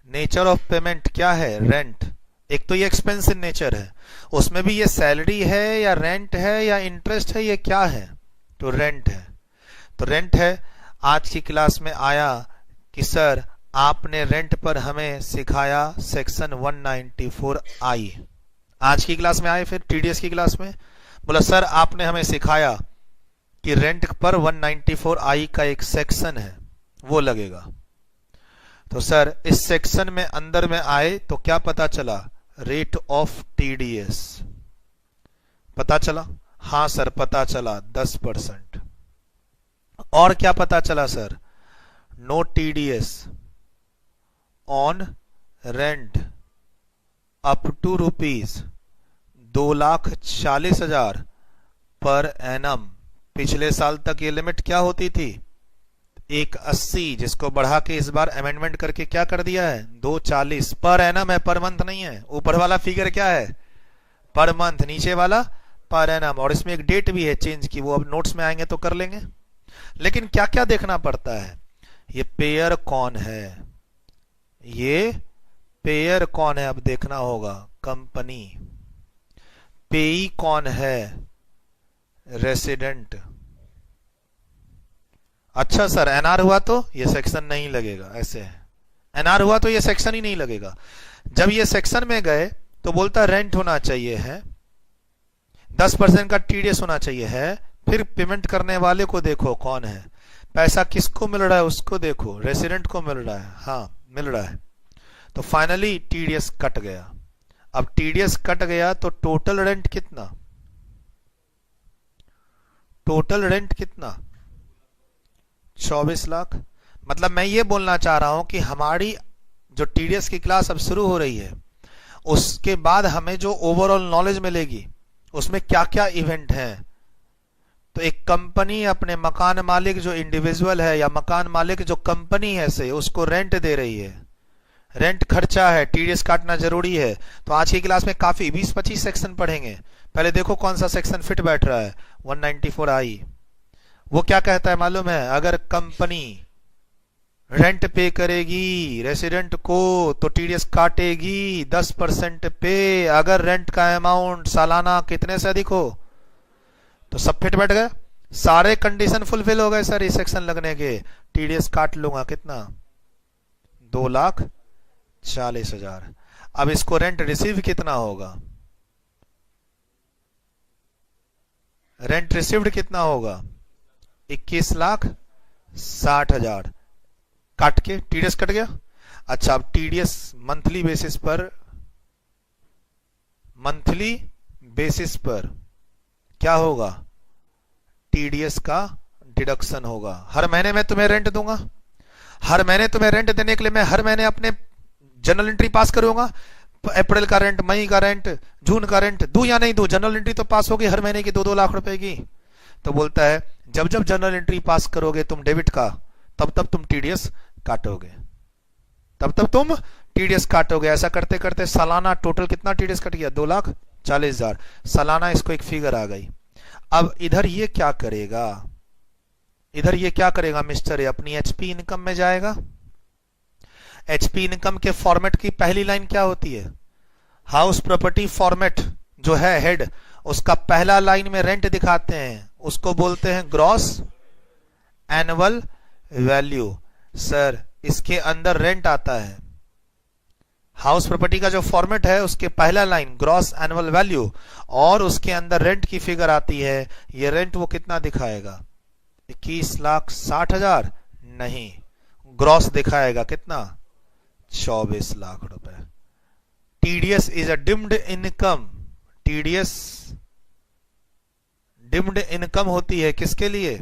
S1: nature of payment क्या है, रेंट। एक तो ये एक्सपेंस इन नेचर है, उसमें भी ये सैलरी है या रेंट है या इंटरेस्ट है, ये क्या है, तो रेंट है। तो रेंट है। आज की क्लास में आया कि सर आपने रेंट पर हमें सिखाया सेक्शन 194I। आज की क्लास में आए, फिर टीडीएस की क्लास में बोला सर आपने हमें सिखाया कि रेंट पर 194I का एक सेक्शन है वो लगेगा। तो सर इस सेक्शन में अंदर में आए तो क्या पता चला, रेट ऑफ टीडीएस पता चला, हाँ सर पता चला 10%। और क्या पता चला sir, no TDS on rent up to ₹2,40,000 per annum. पिछले साल तक ये लिमिट क्या होती थी, 180, जिसको बढ़ा के इस बार अमेंडमेंट करके क्या कर दिया है, 240 पर एनम है, पर मंथ नहीं है। ऊपर वाला फिगर क्या है, पर मंथ, नीचे वाला पर एनम। और इसमें एक डेट भी है चेंज की, वो अब नोट्स में आएंगे तो कर लेंगे। लेकिन क्या क्या देखना पड़ता है, ये पेयर कौन है, ये पेयर कौन है अब देखना होगा, कंपनी। पेई कौन है, रेसिडेंट। अच्छा सर एनआर हुआ तो ये सेक्शन नहीं लगेगा, ऐसे है, एनआर हुआ तो ये सेक्शन ही नहीं लगेगा। जब ये सेक्शन में गए तो बोलता रेंट होना चाहिए है, 10% का टीडीएस होना चाहिए है, फिर पेमेंट करने वाले को देखो कौन है, पैसा किसको मिल रहा है उसको देखो, रेसिडेंट को मिल रहा है, हाँ मिल रहा है। तो फाइनली टीडीएस कट गया। अब टीडीएस कट गया तो टोटल रेंट कितना, टोटल रेंट कितना, 24 लाख। मतलब मैं ये बोलना चाह रहा हूं कि हमारी जो टीडीएस की क्लास अब शुरू हो रही है उसके बाद हमें जो ओवरऑल नॉलेज मिलेगी उसमें क्या क्या इवेंट हैं। तो एक कंपनी अपने मकान मालिक जो इंडिविजुअल है या मकान मालिक जो कंपनी है से उसको रेंट दे रही है, रेंट खर्चा है, टीडीएस काटना जरूरी है। तो आज की क्लास में काफी 20-25 सेक्शन पढ़ेंगे। पहले देखो कौन सा सेक्शन फिट बैठ रहा है, 194I। वो क्या कहता है मालूम है, अगर कंपनी रेंट पे करेगी रेसिडेंट को तो टीडीएस काटेगी 10% पे, अगर रेंट का अमाउंट सालाना कितने से अधिक हो। तो सब फिट बैठ गए, सारे कंडीशन फुलफिल हो गए सर इस सेक्शन लगने के, टीडीएस काट लूंगा कितना, 2,40,000। अब इसको रेंट रिसीव कितना होगा, रेंट रिसीव्ड कितना होगा, 21,60,000 काट के टीडीएस कट गया। अच्छा अब टीडीएस मंथली बेसिस पर क्या होगा, टीडीएस का डिडक्शन होगा। हर महीने मैं तुम्हें रेंट दूंगा, हर महीने तुम्हें रेंट देने के लिए मैं हर महीने अपने जनरल एंट्री पास करूंगा, अप्रैल का रेंट, मई का रेंट, जून का रेंट दूं या नहीं दूं, जनरल एंट्री तो पास होगी हर महीने की 2-2 लाख रुपए की। तो बोलता है जब जब जनरल एंट्री पास करोगे तुम डेबिट का, तब तब तुम टीडीएस काटोगे। तब तब तुम टीडीएस काटोगे। ऐसा करते करते सालाना टोटल कितना टीडीएस कट गया, 2,40,000 सालाना, इसको एक फिगर आ गई। अब इधर ये क्या करेगा, इधर ये क्या करेगा मिस्टर, ये अपनी एचपी इनकम में जाएगा। एचपी इनकम के फॉर्मेट की पहली लाइन क्या होती है, हाउस प्रॉपर्टी फॉर्मेट जो है हेड, उसका पहला लाइन में रेंट दिखाते हैं, उसको बोलते हैं ग्रॉस एनुअल वैल्यू। सर इसके अंदर रेंट आता है, हाउस प्रॉपर्टी का जो फॉर्मेट है उसके पहला लाइन ग्रॉस एनुअल वैल्यू, और उसके अंदर रेंट की फिगर आती है। ये रेंट वो कितना दिखाएगा, 21,60,000 नहीं, ग्रॉस दिखाएगा कितना, 24 लाख रुपए। TDS is a deemed income, TDS deemed income होती है किसके लिए,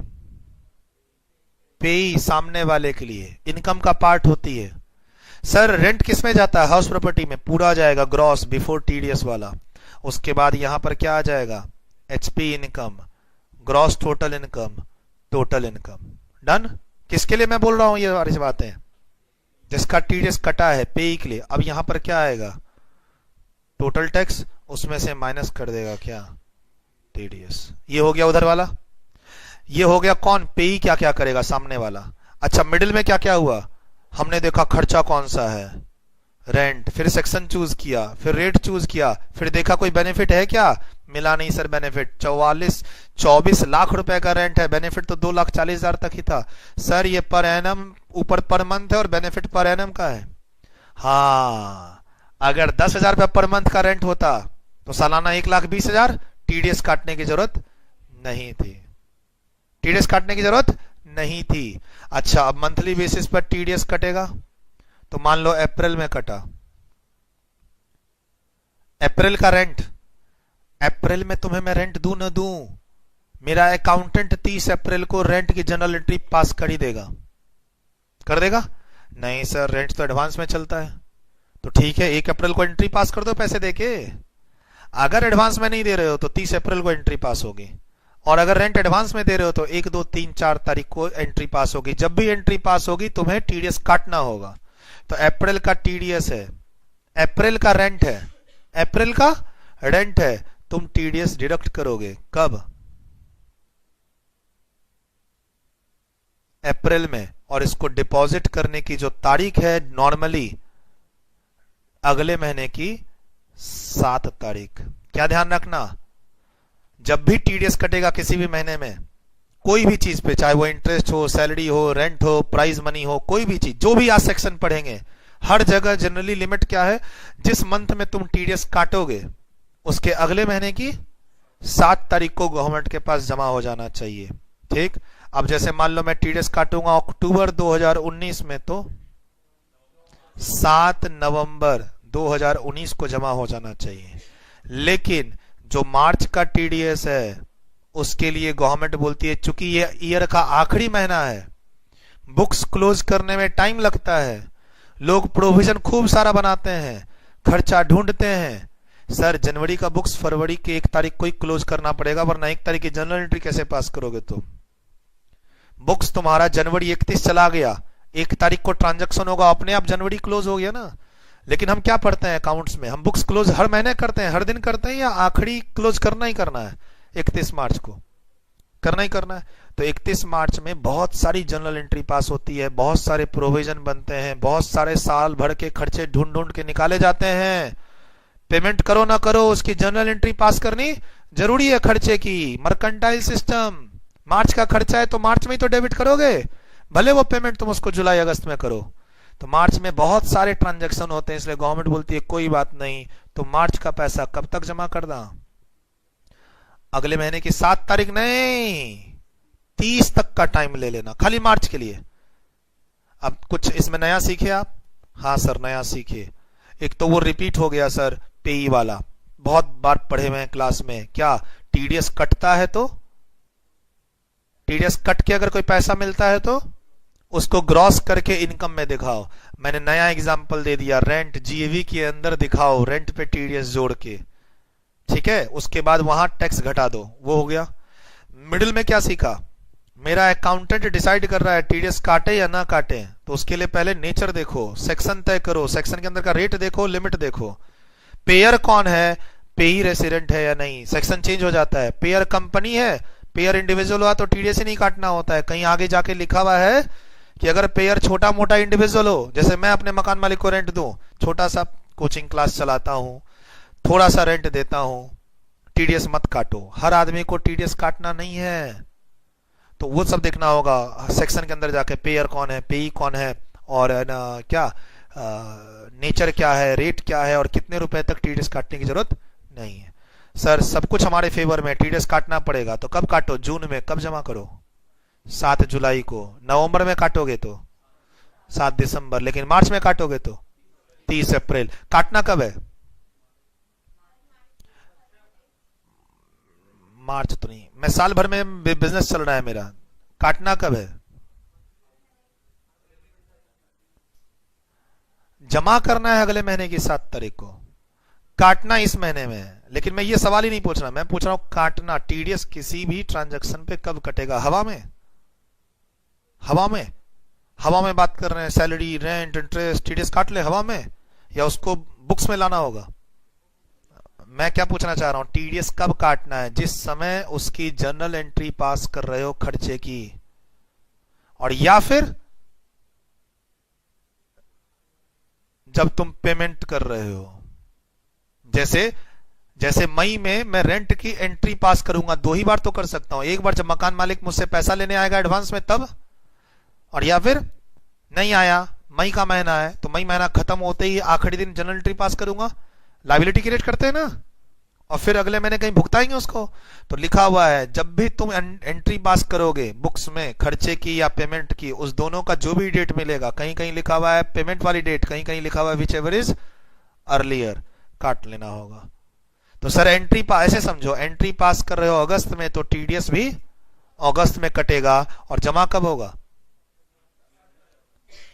S1: पेई सामने वाले के लिए, इनकम का पार्ट होती है। सर रेंट किस में जाता है, हाउस प्रॉपर्टी में, पूरा जाएगा ग्रॉस बिफोर टीडीएस वाला। उसके बाद यहां पर क्या आ जाएगा, HP income, gross total income, total income. Done. किसके लिए मैं बोल रहा हूं ये सारी बातें, जिसका टीडीएस कटा है पेई के लिए। अब यहां पर क्या आएगा, टोटल टैक्स, उसमें से माइनस कर देगा क्या, टीडीएस। ये हो गया उधर वाला, ये हो गया कौन, पेई क्या क्या करेगा सामने वाला। अच्छा मिडिल में क्या क्या हुआ, हमने देखा खर्चा कौन सा है, रेंट, फिर सेक्शन चूज किया, फिर रेट चूज किया, फिर देखा कोई बेनिफिट है क्या, मिला नहीं सर बेनिफिट। 24 लाख रुपए का रेंट है, बेनिफिट तो 2,40,000 तक ही था। सर ये पर एनम ऊपर पर मंथ है और बेनिफिट पर एनम का है। हाँ अगर 10,000 रुपए पर मंथ का रेंट होता तो सालाना 1,20,000, टीडीएस काटने की जरूरत नहीं थी, टीडीएस काटने की जरूरत नहीं थी। अच्छा अब मंथली बेसिस पर टीडीएस कटेगा, तो मान लो अप्रैल में कटा, अप्रैल का रेंट, अप्रैल में तुम्हें मैं रेंट दूं न दूं, मेरा अकाउंटेंट 30 अप्रैल को रेंट की जनरल एंट्री पास कर ही देगा, कर देगा। नहीं सर रेंट तो एडवांस में चलता है, तो ठीक है 1 अप्रैल को एंट्री पास कर दो पैसे देके। अगर एडवांस में नहीं दे रहे हो तो 30 अप्रैल को एंट्री पास होगी, और अगर रेंट एडवांस में दे रहे हो तो 1, 2, 3, 4 तारीख को एंट्री पास होगी। जब भी एंट्री पास होगी तुम्हें टीडीएस काटना होगा। तो अप्रैल का टीडीएस है, अप्रैल का रेंट है, अप्रैल का रेंट है, तुम टीडीएस डिडक्ट करोगे कब, अप्रैल में। और इसको डिपॉजिट करने की जो तारीख है नॉर्मली अगले महीने की 7 तारीख। क्या ध्यान रखना, जब भी टीडीएस कटेगा किसी भी महीने में, कोई भी चीज पे, चाहे वो इंटरेस्ट हो, सैलरी हो, रेंट हो, प्राइज मनी हो, कोई भी चीज, जो भी आज सेक्शन पढ़ेंगे हर जगह जनरली लिमिट क्या है, जिस मंथ में तुम टीडीएस काटोगे उसके अगले महीने की 7 तारीख को गवर्नमेंट के पास जमा हो जाना चाहिए। ठीक। अब जैसे मान लो मैं टीडीएस काटूंगा अक्टूबर 2019 में, तो 7 नवंबर 2019 को जमा हो जाना चाहिए। लेकिन जो मार्च का टीडीएस है उसके लिए गवर्नमेंट बोलती है चूंकि ये ईयर का आखिरी महीना है, बुक्स क्लोज करने में टाइम लगता है, लोग प्रोविजन खूब सारा बनाते हैं, खर्चा ढूंढते हैं। सर जनवरी का बुक्स फरवरी के 1 तारीख को ही क्लोज करना पड़ेगा, वरना 1 तारीख की जनरल एंट्री कैसे पास करोगे तुम। बुक्स तुम्हारा जनवरी 31 चला गया, 1 तारीख को ट्रांजैक्शन होगा, अपने आप जनवरी क्लोज हो गया ना। लेकिन हम क्या पढ़ते हैं अकाउंट्स में, हम बुक्स क्लोज हर महीने करते हैं, हर दिन करते हैं, या आखिरी क्लोज करना ही करना है, 31 मार्च को करना ही करना है। तो 31 मार्च में बहुत सारी जनरल एंट्री पास होती है, बहुत सारे प्रोविजन बनते हैं, बहुत सारे साल भर के खर्चे ढूंढ ढूंढ के निकाले जाते हैं। पेमेंट करो ना करो उसकी जनरल एंट्री पास करनी जरूरी है खर्चे की। मर्केंटाइल सिस्टम, मार्च का खर्चा है तो मार्च में ही तो डेबिट करोगे, भले वो पेमेंट तुम उसको जुलाई अगस्त में करो। तो मार्च में बहुत सारे ट्रांजैक्शन होते हैं, इसलिए गवर्नमेंट बोलती है कोई बात नहीं, तो मार्च का पैसा कब तक जमा कर दा, अगले महीने की 7 तारीख नहीं, 30 तक का टाइम ले लेना खाली मार्च के लिए। अब कुछ इसमें नया सीखे आप, हाँ सर नया सीखे। एक तो वो रिपीट हो गया सर पेई वाला, बहुत बार पढ़े हुए हैं क्लास में, क्या टीडीएस कटता है तो, टीडीएस कट के अगर कोई पैसा मिलता है तो उसको ग्रॉस करके इनकम में दिखाओ। मैंने नया एग्जांपल दे दिया, रेंट जीएवी के अंदर दिखाओ, रेंट पे टीडीएस जोड़ के, ठीक है। उसके बाद वहां टैक्स घटा दो, वो हो गया। मिडिल में क्या सीखा, मेरा अकाउंटेंट डिसाइड कर रहा है टीडीएस काटे या ना काटे, तो उसके लिए पहले नेचर देखो, सेक्शन तय करो, सेक्शन के अंदर का रेट देखो, लिमिट देखो, पेयर कौन है, पेई रेसिडेंट है या नहीं, सेक्शन चेंज हो जाता है। पेयर कंपनी है, पेयर इंडिविजुअल हुआ तो टीडीएस ही नहीं काटना होता है। कहीं आगे जाके लिखा हुआ है कि अगर पेयर छोटा मोटा इंडिविजुअल हो, जैसे मैं अपने मकान मालिक को रेंट दूं, छोटा सा कोचिंग क्लास चलाता हूं, थोड़ा सा रेंट देता हूं, टीडीएस मत काटो। हर आदमी को टीडीएस काटना नहीं है, तो वो सब देखना होगा सेक्शन के अंदर जाके, पेयर कौन है, पेई कौन है, और है ना क्या नेचर क्या है, रेट क्या है, और कितने रुपए तक टीडीएस काटने की जरूरत नहीं है। सर सब कुछ हमारे फेवर में, टीडीएस काटना पड़ेगा तो कब काटो, जून में। कब जमा करो, 7 जुलाई को। नवंबर में काटोगे तो 7 दिसंबर, लेकिन मार्च में काटोगे तो 30 अप्रैल। काटना कब है, मार्च तो नहीं, मैं साल भर में बिजनेस चल रहा है मेरा। काटना कब है, जमा करना है अगले महीने की 7 तारीख को, काटना इस महीने में है। लेकिन मैं ये सवाल ही नहीं पूछ रहा, मैं पूछ रहा हूं काटना, टीडीएस किसी भी ट्रांजैक्शन पे कब कटेगा, हवा में, हवा में, हवा में बात कर रहे हैं, सैलरी, रेंट, इंटरेस्ट, टीडीएस काट ले हवा में, या उसको बुक्स में लाना होगा। मैं क्या पूछना चाह रहा हूं, टीडीएस कब काटना है, जिस समय उसकी जर्नल एंट्री पास कर रहे हो खर्चे की, और या फिर जब तुम पेमेंट कर रहे हो। जैसे जैसे मई में मैं रेंट की एंट्री पास करूंगा, 2 ही बार तो कर सकता हूं, एक बार जब मकान मालिक मुझसे पैसा लेने आएगा एडवांस में तब, और या फिर नहीं आया, मई का महीना है तो मई महीना खत्म होते ही आखिरी दिन जनरल एंट्री पास करूंगा। लाइबिलिटी क्रिएट करते हैं ना, और फिर अगले महीने कहीं भुगताएंगे उसको। तो लिखा हुआ है जब भी तुम एंट्री पास करोगे बुक्स में खर्चे की या पेमेंट की, उस दोनों का जो भी डेट मिलेगा, कहीं कहीं लिखा हुआ है पेमेंट वाली डेट, कहीं कहीं लिखा हुआ है विच एवर इज अर्लियर, काट लेना होगा। तो सर एंट्री पास ऐसे समझो, एंट्री पास कर रहे हो अगस्त में तो टीडीएस भी अगस्त में कटेगा, और जमा कब होगा,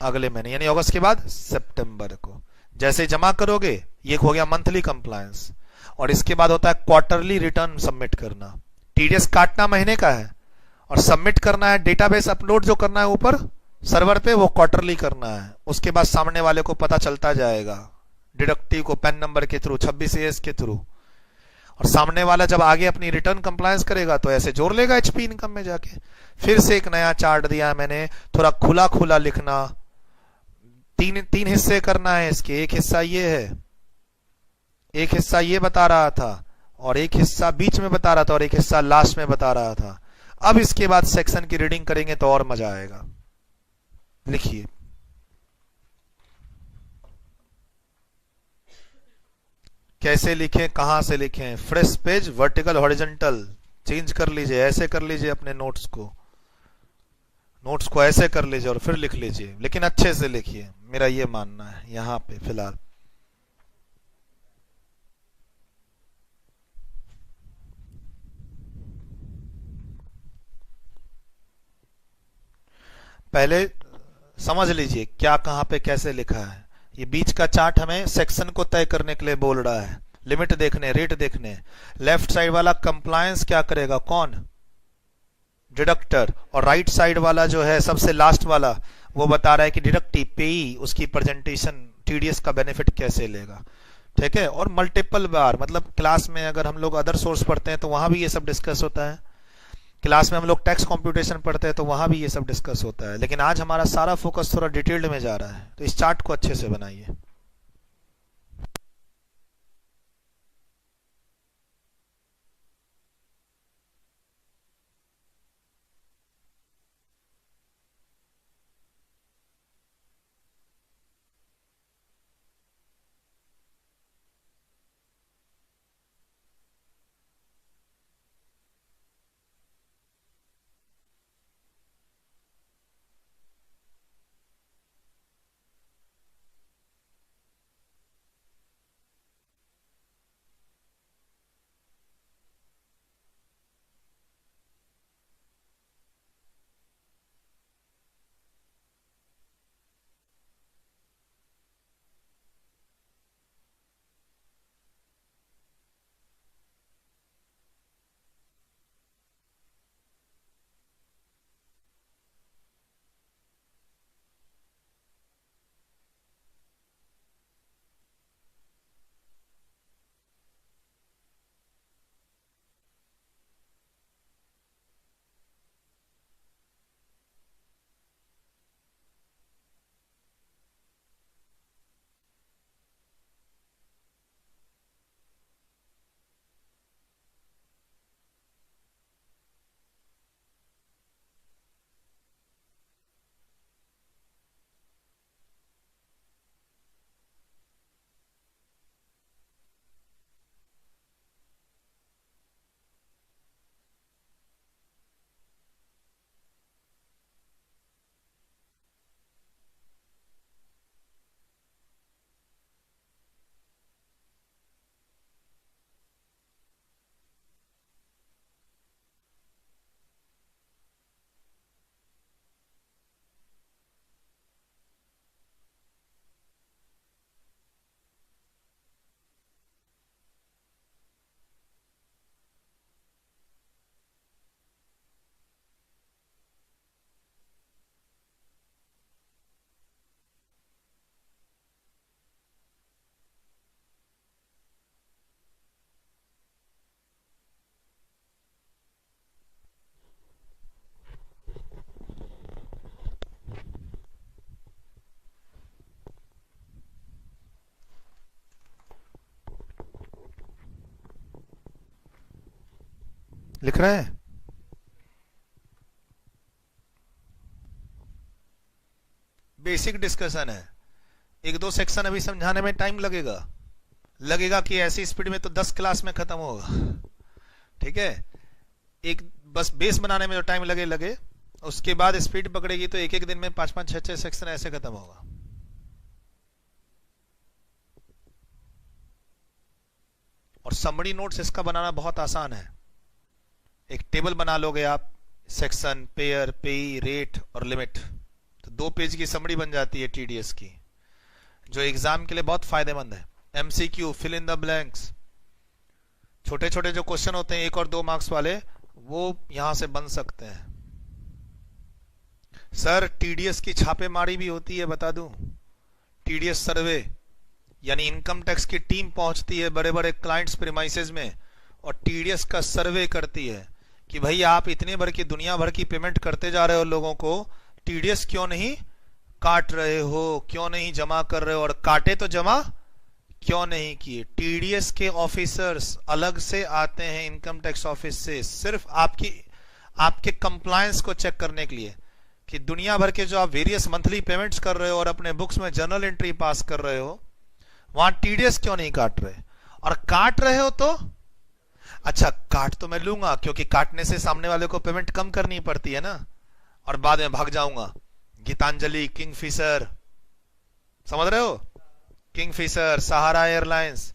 S1: अगले महीने, यानी अगस्त के बाद सितंबर को। जैसे जमा करोगे, ये हो गया मंथली कंप्लायंस, और इसके बाद होता है क्वार्टरली रिटर्न सबमिट करना। टीडीएस काटना महीने का है, और सबमिट करना है, डेटाबेस अपलोड जो करना है ऊपर सर्वर पे, वो क्वार्टरली करना है। उसके बाद सामने वाले को पता चलता जाएगा, डिडक्टिव को पैन नंबर के थ्रू, 26 के थ्रू, और सामने वाला जब आगे अपनी रिटर्न कंप्लायंस करेगा तो ऐसे जोड़ लेगा एचपी इनकम में जाके। फिर से एक नया चार्ट दिया है मैंने, थोड़ा खुला खुला लिखना, तीन तीन हिस्से करना है इसके, एक हिस्सा ये है, एक हिस्सा ये बता रहा था, और एक हिस्सा बीच में बता रहा था, और एक हिस्सा लास्ट में बता रहा था। अब इसके बाद सेक्शन की रीडिंग करेंगे तो और मजा आएगा। लिखिए, कैसे लिखें, कहां से लिखें, fresh page, vertical, horizontal, change कर लीजिए, ऐसे कर लीजिए अपने नोट्स को, नोट्स को ऐसे कर लीजिए और फिर लिख लीजिए, लेकिन अच्छे से लिखिए, मेरा ये मानना है यहां पे फिलहाल। पहले समझ लीजिए क्या कहां पे कैसे लिखा है। ये बीच का चार्ट हमें सेक्शन को तय करने के लिए बोल रहा है, लिमिट देखने, रेट देखने। लेफ्ट साइड वाला कंप्लायंस क्या करेगा, कौन, डिडक्टर, और राइट साइड वाला जो है सबसे लास्ट वाला, वो बता रहा है कि डिडक्टिव पेई उसकी प्रेजेंटेशन टीडीएस का बेनिफिट कैसे लेगा। ठीक है, और मल्टीपल बार, मतलब क्लास में अगर हम लोग अदर सोर्स पढ़ते हैं तो वहां भी ये सब डिस्कस होता है, क्लास में हम लोग टैक्स कंप्यूटेशन पढ़ते हैं तो वहां भी ये सब डिस्कस होता है। लेकिन आज हमारा सारा फोकस थोड़ा डिटेल्ड में जा रहा है, तो इस चार्ट को अच्छे से बनाइए। लिख रहे हैं? बेसिक डिस्कशन है, एक दो सेक्शन अभी समझाने में टाइम लगेगा कि ऐसी स्पीड में तो 10 क्लास में खत्म होगा। ठीक है, एक बस बेस बनाने में जो टाइम लगे, उसके बाद स्पीड पकड़ेगी तो एक एक दिन में 5-5 6-6 सेक्शन ऐसे खत्म होगा। और समरी नोट्स इसका बनाना बहुत आसान है। एक टेबल बना लोगे आप, सेक्शन, पेयर, पेई, रेट और लिमिट, तो 2 पेज की समरी बन जाती है टीडीएस की, जो एग्जाम के लिए बहुत फायदेमंद है। MCQ, fill in the blanks, छोटे छोटे जो क्वेश्चन होते हैं 1 और 2 मार्क्स वाले, वो यहां से बन सकते हैं। सर टीडीएस की छापेमारी भी होती है, बता दूं। टीडीएस सर्वे यानी इनकम टैक्स की टीम पहुंचती है बड़े बड़े क्लाइंट्स प्रीमाइसेस में और टीडीएस का सर्वे करती है कि भाई आप इतने भर की दुनिया भर की पेमेंट करते जा रहे हो लोगों को, टीडीएस क्यों नहीं काट रहे हो, क्यों नहीं जमा कर रहे हो, और काटे तो जमा क्यों नहीं किए। टीडीएस के ऑफिसर्स अलग से आते हैं इनकम टैक्स ऑफिस से, सिर्फ आपके कंप्लायंस को चेक करने के लिए कि दुनिया भर के जो आप वेरियस मंथली पेमेंट्स कर रहे हो और अपने बुक्स में जर्नल एंट्री पास कर रहे हो, वहां टीडीएस क्यों नहीं काट रहे। और काट रहे हो तो अच्छा, काट तो मैं लूंगा क्योंकि काटने से सामने वाले को पेमेंट कम करनी पड़ती है ना, और बाद में भाग जाऊंगा। गीतांजलि, किंगफिशर, समझ रहे हो, किंगफिशर, सहारा एयरलाइंस,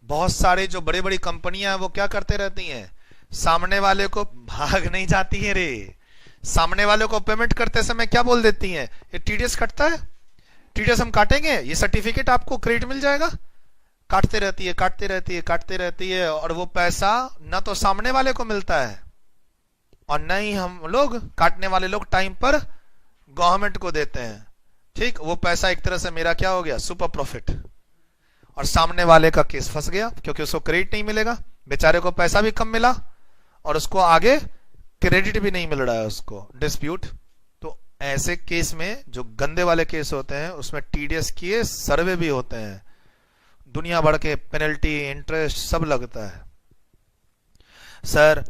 S1: बहुत सारे जो बड़ी बड़ी कंपनियां हैं वो क्या करते रहती हैं, सामने वाले को भाग नहीं जाती है रे, सामने वाले को पेमेंट करते समय क्या बोल देती हैं, ये टीडीएस कटता है, टीडीएस हम काटेंगे, ये सर्टिफिकेट आपको क्रेडिट मिल जाएगा। काटते रहती है, काटते रहती है, काटते रहती है, और वो पैसा ना तो सामने वाले को मिलता है और न ही हम लोग, काटने वाले लोग टाइम पर गवर्नमेंट को देते हैं। ठीक, वो पैसा एक तरह से मेरा क्या हो गया, सुपर प्रॉफिट, और सामने वाले का केस फंस गया क्योंकि उसको क्रेडिट नहीं मिलेगा, बेचारे को पैसा भी कम मिला और उसको आगे क्रेडिट भी नहीं मिल रहा है, उसको डिस्प्यूट। तो ऐसे केस में जो गंदे वाले केस होते हैं उसमें टीडीएस के सर्वे भी होते हैं, दुनिया भर के पेनल्टी, इंटरेस्ट सब लगता है। सर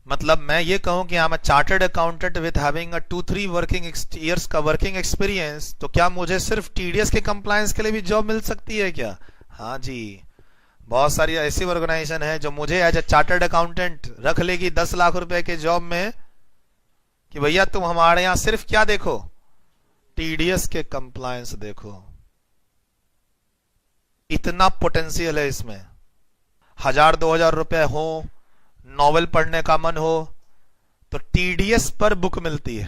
S1: मतलब मैं ये कहूं कि I am a chartered accountant with having a 2-3 working years का वर्किंग एक्सपीरियंस, तो क्या मुझे सिर्फ टीडीएस के कंप्लायंस के लिए भी जॉब मिल सकती है क्या? हाँ जी, बहुत सारी ऐसी ऑर्गेनाइजेशन है जो मुझे एज ए चार्टर्ड अकाउंटेंट रख लेगी 10 लाख रुपए के जॉब में कि भैया तुम हमारे यहां सिर्फ क्या देखो, टीडीएस के कंप्लायंस देखो। इतना पोटेंशियल है इसमें। 1000-2000 रुपए हो, नॉवेल पढ़ने का मन हो तो टीडीएस पर बुक मिलती है।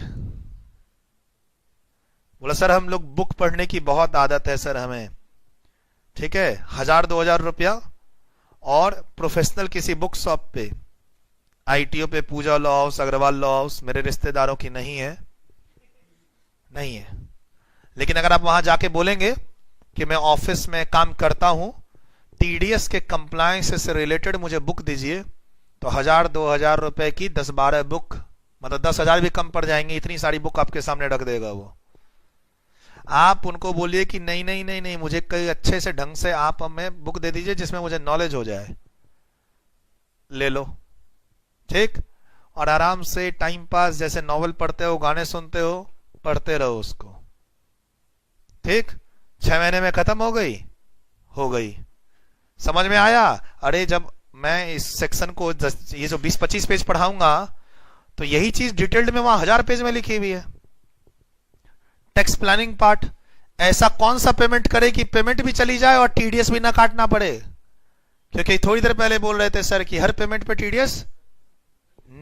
S1: बोला सर हम लोग बुक पढ़ने की बहुत आदत है सर हमें, ठीक है, 1000-2000 रुपया और प्रोफेशनल किसी बुक शॉप पे, आईटीओ पे, Pooja law house, Agarwal law house, मेरे रिश्तेदारों की नहीं है, लेकिन अगर आप वहां जाके बोलेंगे कि मैं ऑफिस में काम करता हूं, टीडीएस के कंप्लायंस से रिलेटेड मुझे बुक दीजिए, तो 1000-2000 रुपए की 10-12 बुक, मतलब 10,000 भी कम पड़ जाएंगे, इतनी सारी बुक आपके सामने रख देगा वो। आप उनको बोलिए कि नहीं नहीं नहीं नहीं, मुझे कई अच्छे से ढंग से आप हमें बुक दे दीजिए जिसमें मुझे नॉलेज हो जाए, ले लो, ठीक, और आराम से टाइम पास, जैसे नॉवेल पढ़ते हो, गाने सुनते हो, पढ़ते रहो उसको, ठीक। 6 महीने में खत्म हो गई। समझ में आया? अरे जब मैं इस सेक्शन को ये जो 20-25 पेज पढ़ाऊंगा तो यही चीज डिटेल्ड में वहां 1000 पेज में लिखी हुई है। टैक्स प्लानिंग पार्ट, ऐसा कौन सा पेमेंट करे कि पेमेंट भी चली जाए और टीडीएस भी ना काटना पड़े, क्योंकि थोड़ी देर पहले बोल रहे थे सर कि हर पेमेंट पे टीडीएस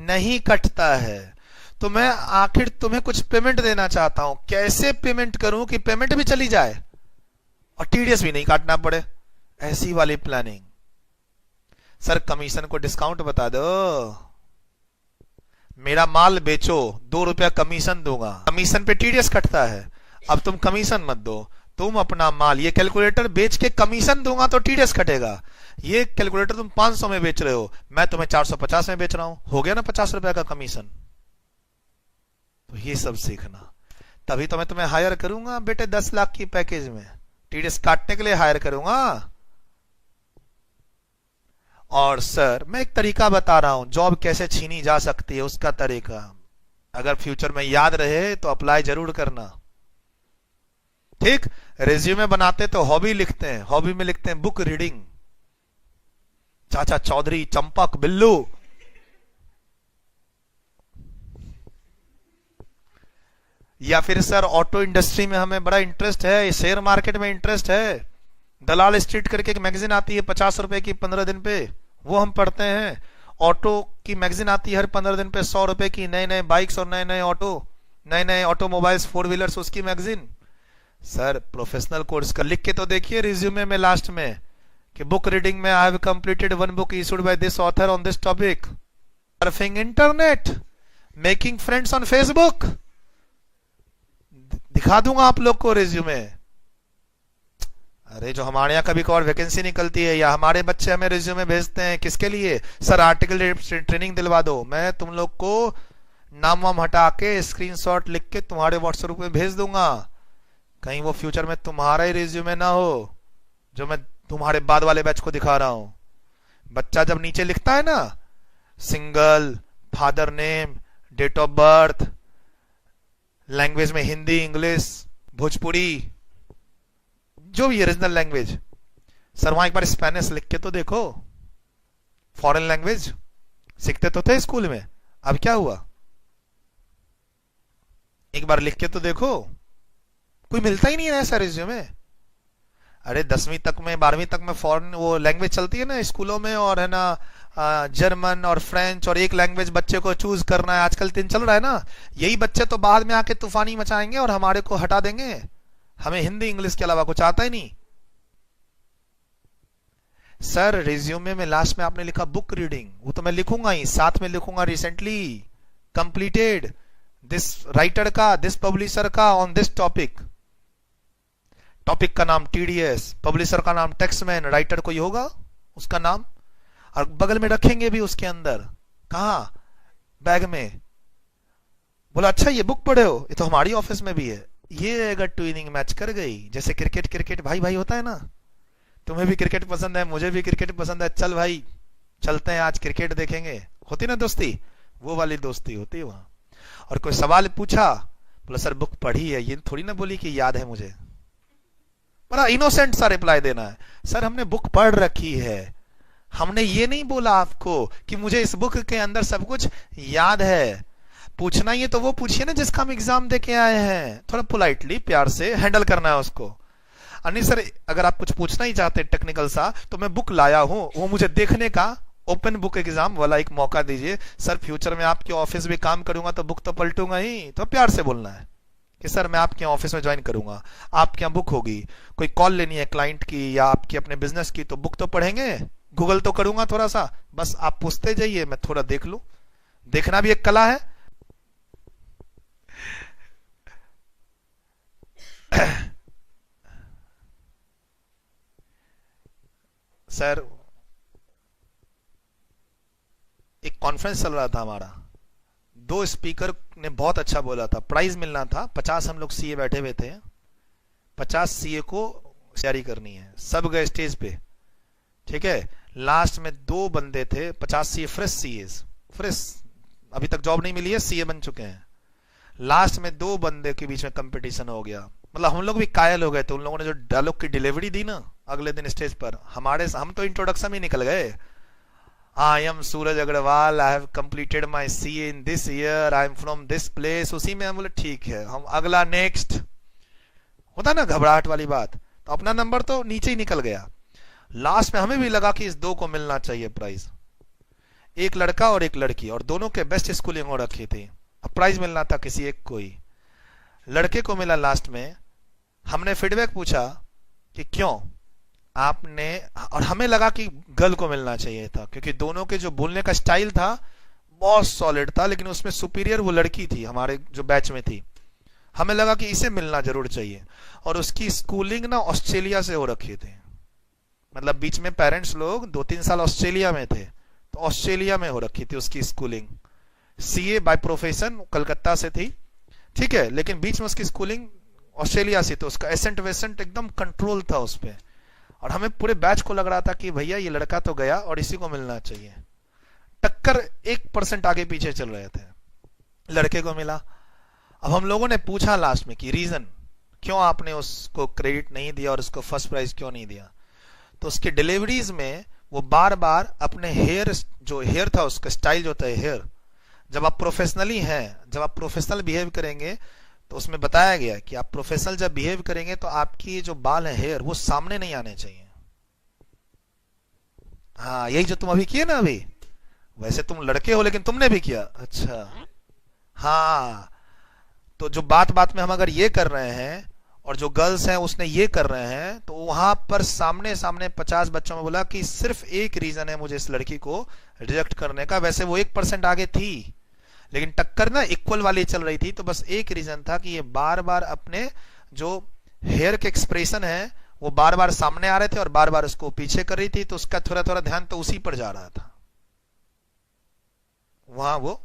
S1: नहीं कटता है। तो मैं आखिर तुम्हें कुछ पेमेंट देना चाहता हूं, कैसे पेमेंट करूं कि पेमेंट भी चली जाए और टीडीएस भी नहीं काटना पड़े, ऐसी वाली प्लानिंग। सर कमीशन को डिस्काउंट बता दो, मेरा माल बेचो, 2 रुपया कमीशन दूंगा, कमीशन पे टीडीएस कटता है, अब तुम कमीशन मत दो, तुम अपना माल, ये कैलकुलेटर बेच के कमीशन दूंगा तो टीडीएस कटेगा, ये कैलकुलेटर तुम 500 में बेच रहे हो, मैं तुम्हें 450 में बेच रहा हूं, हो गया ना 50 रुपया का कमीशन। तो ये सब सीखना, तभी तो मैं तुम्हें हायर करूंगा बेटे 10 लाख की पैकेज में, टीडीएस काटने के लिए हायर करूंगा। और सर मैं एक तरीका बता रहा हूं जॉब कैसे छीनी जा सकती है, उसका तरीका अगर फ्यूचर में याद रहे तो अप्लाई जरूर करना। ठीक, रिज्यूमे बनाते तो हॉबी लिखते हैं, हॉबी में लिखते हैं बुक रीडिंग, चाचा चौधरी, चंपक, बिल्लू। या फिर सर ऑटो इंडस्ट्री में हमें बड़ा इंटरेस्ट है, शेयर मार्केट में इंटरेस्ट है, दलाल स्ट्रीट करके एक मैगजीन आती है 50 रुपए की 15 दिन पे, वो हम पढ़ते हैं। ऑटो की मैगजीन आती है हर 15 दिन पे 100 रुपए की, नए नए बाइक्स और नए नए ऑटो, नए नए ऑटोमोबाइल्स, 4 व्हीलर्स, उसकी मैगजीन। सर प्रोफेशनल कोर्स का लिख के तो देखिए रिज्यूमे में लास्ट में कि बुक रीडिंग में आई have completed 1 book issued by this author on this topic, surfing internet, making friends on Facebook. दिखा दूंगा आप लोग को रिज्यूमे। अरे जो हमारे यहाँ कभी और वैकेंसी निकलती है या हमारे बच्चे हमें रिज्यूमे भेजते हैं, किसके लिए? सर आर्टिकल ट्रेनिंग दिलवा दो, मैं तुम लोग को नाम वाम हटा के स्क्रीनशॉट लिख के तुम्हारे व्हाट्सएप पे भेज दूंगा, कहीं वो फ्यूचर में तुम्हारा ही रिज्यूमे ना हो जो मैं तुम्हारे बाद वाले बैच को दिखा रहा हूं। बच्चा जब नीचे लिखता है ना single, father name, date of birth, language में हिंदी, इंग्लिश, भोजपुरी, जो भी रीजनल लैंग्वेज, सर वहां एक बार स्पेनिश लिख के तो देखो, फॉरेन लैंग्वेज सीखते तो थे स्कूल में, अब क्या हुआ? एक बार लिख के तो देखो, कोई मिलता ही नहीं है ऐसा रिज्यूमे। अरे 10वीं तक में 12वीं तक में फॉरेन वो लैंग्वेज चलती है ना स्कूलों में, और है ना जर्मन और फ्रेंच, और एक लैंग्वेज बच्चे को चूज करना है, आजकल 3 चल रहा है ना। यही बच्चे तो बाद में आके तूफानी मचाएंगे और हमारे को हटा देंगे, हमें हिंदी इंग्लिश के अलावा कुछ आता ही नहीं। सर रिज्यूमे में लास्ट में आपने लिखा बुक रीडिंग, वो तो मैं लिखूंगा ही, साथ में लिखूंगा रिसेंटली कंप्लीटेड दिस राइटर का, दिस पब्लिशर का ऑन दिस टॉपिक। टॉपिक का नाम टीडीएस, पब्लिशर का नाम टेक्समैन, राइटर कोई होगा उसका नाम, और बगल में रखेंगे भी उसके अंदर, कहा? बैग में। बोला अच्छा ये बुक पढ़े हो, ये तो हमारी ऑफिस में भी है। ये अगर ट्विनिंग मैच कर गई, जैसे क्रिकेट क्रिकेट भाई भाई होता है ना, तुम्हें भी क्रिकेट पसंद है, मुझे भी क्रिकेट पसंद है, चल भाई चलते हैं आज क्रिकेट देखेंगे, होती ना दोस्ती, वो वाली दोस्ती होती है वहां। और कोई सवाल पूछा, बोला सर बुक पढ़ी है, ये थोड़ी ना बोली कि याद है मुझे, बड़ा इनोसेंट सा रिप्लाई देना है, सर हमने बुक पढ़ रखी है, हमने ये नहीं बोला आपको कि मुझे इस बुक के अंदर सब कुछ याद है। पूछना ही है तो वो पूछिए ना जिसका हम एग्जाम दे के आए हैं, थोड़ा पोलाइटली प्यार से हैंडल करना है उसको। नहीं सर अगर आप कुछ पूछना ही चाहते हैं टेक्निकल सा, तो मैं बुक लाया हूं, वो मुझे देखने का ओपन बुक एग्जाम वाला एक मौका दीजिए। सर फ्यूचर में आपके ऑफिस भी काम करूंगा तो बुक तो पलटूंगा ही, तो प्यार से बोलना है कि सर मैं आपके ऑफिस में ज्वाइन करूंगा, आपके यहाँ बुक होगी, कोई कॉल लेनी है क्लाइंट की या आपके अपने बिजनेस की, तो बुक तो पढ़ेंगे, गूगल तो करूंगा थोड़ा सा, बस आप पूछते जाइए, मैं थोड़ा देख लूं, देखना भी एक कला है। सर एक कॉन्फ्रेंस चल रहा था हमारा, 2 स्पीकर ने बहुत अच्छा बोला था, प्राइज मिलना था, 50 हम लोग सीए बैठे हुए थे, 50 सीए को तैयारी करनी है, सब गए स्टेज पे, ठीक है। लास्ट में 2 बंदे थे, 50 सीए फ्रेश सीए, फ्रेश अभी तक जॉब नहीं मिली है, सीए बन चुके हैं। लास्ट में 2 बंदे के बीच में कंपटीशन हो गया, मतलब हम लोग भी कायल हो गए थे, उन लोगों ने जो डायलॉग की डिलीवरी दी ना अगले दिन स्टेज पर, हम तो इंट्रोडक्शन ही निकल गए। I am Suraj Agarwal, I have completed my CA in this year, I am from this place. उसी में हम बोले ठीक है, हम अगला नेक्स्ट, होता ना घबराहट वाली बात, तो अपना नंबर तो नीचे ही निकल गया। लास्ट में हमें भी लगा कि इस 2 को मिलना चाहिए प्राइज, एक लड़का और एक लड़की, और दोनों के बेस्ट स्कूलिंग हो रखी थी, अब प्राइज मिलना था किसी एक को ही। लड़के को मिला लास्ट में, हमने फीडबैक पूछा कि क्यों आपने, और हमें लगा कि गर्ल को मिलना चाहिए था क्योंकि दोनों के जो बोलने का स्टाइल था बहुत सॉलिड था, लेकिन उसमें सुपीरियर वो लड़की थी हमारे जो बैच में थी, हमें लगा कि इसे मिलना जरूर चाहिए। और उसकी स्कूलिंग ना ऑस्ट्रेलिया से हो रखी थी, मतलब बीच में पेरेंट्स लोग 2-3 साल ऑस्ट्रेलिया में थे, तो ऑस्ट्रेलिया में हो रखी थी उसकी schooling. CA by profession Calcutta से थी, ठीक है, लेकिन बीच में उसकी स्कूलिंग ऑस्ट्रेलिया से, तो उसका एसेंट वेसेंट एकदम कंट्रोल था उस पर, और हमें पूरे बैच को लग रहा था कि भैया ये लड़का तो गया और इसी को मिलना चाहिए। टक्कर 1% आगे पीछे चल रहे थे, लड़के को मिला। अब हम लोगों ने पूछा लास्ट में कि रीजन क्यों आपने उसको क्रेडिट नहीं दिया और उसको फर्स्ट प्राइज क्यों नहीं दिया। तो उसके डिलीवरीज में वो बार बार अपने हेयर, जो हेयर था उसका स्टाइल जो था हेयर, जब आप प्रोफेशनली हैं, जब आप प्रोफेशनल बिहेव करेंगे तो उसमें बताया गया कि आप प्रोफेशनल जब बिहेव करेंगे तो आपकी जो बाल है हेयर वो सामने नहीं आने चाहिए। हाँ यही जो तुम अभी किए ना, अभी वैसे तुम लड़के हो लेकिन तुमने भी किया। अच्छा हाँ, तो जो बात बात में हम अगर ये कर रहे हैं और जो गर्ल्स हैं उसने ये कर रहे हैं, तो वहां पर सामने सामने 50 बच्चों में बोला कि सिर्फ एक रीजन है मुझे इस लड़की को रिजेक्ट करने का। वैसे वो 1% आगे थी लेकिन टक्कर ना इक्वल वाली चल रही थी, तो बस एक रीजन था कि ये बार बार अपने जो हेयर के एक्सप्रेशन है वो बार बार सामने आ रहे थे और बार बार उसको पीछे कर रही थी, तो उसका थोड़ा थोड़ा ध्यान तो उसी पर जा रहा था। वहां वो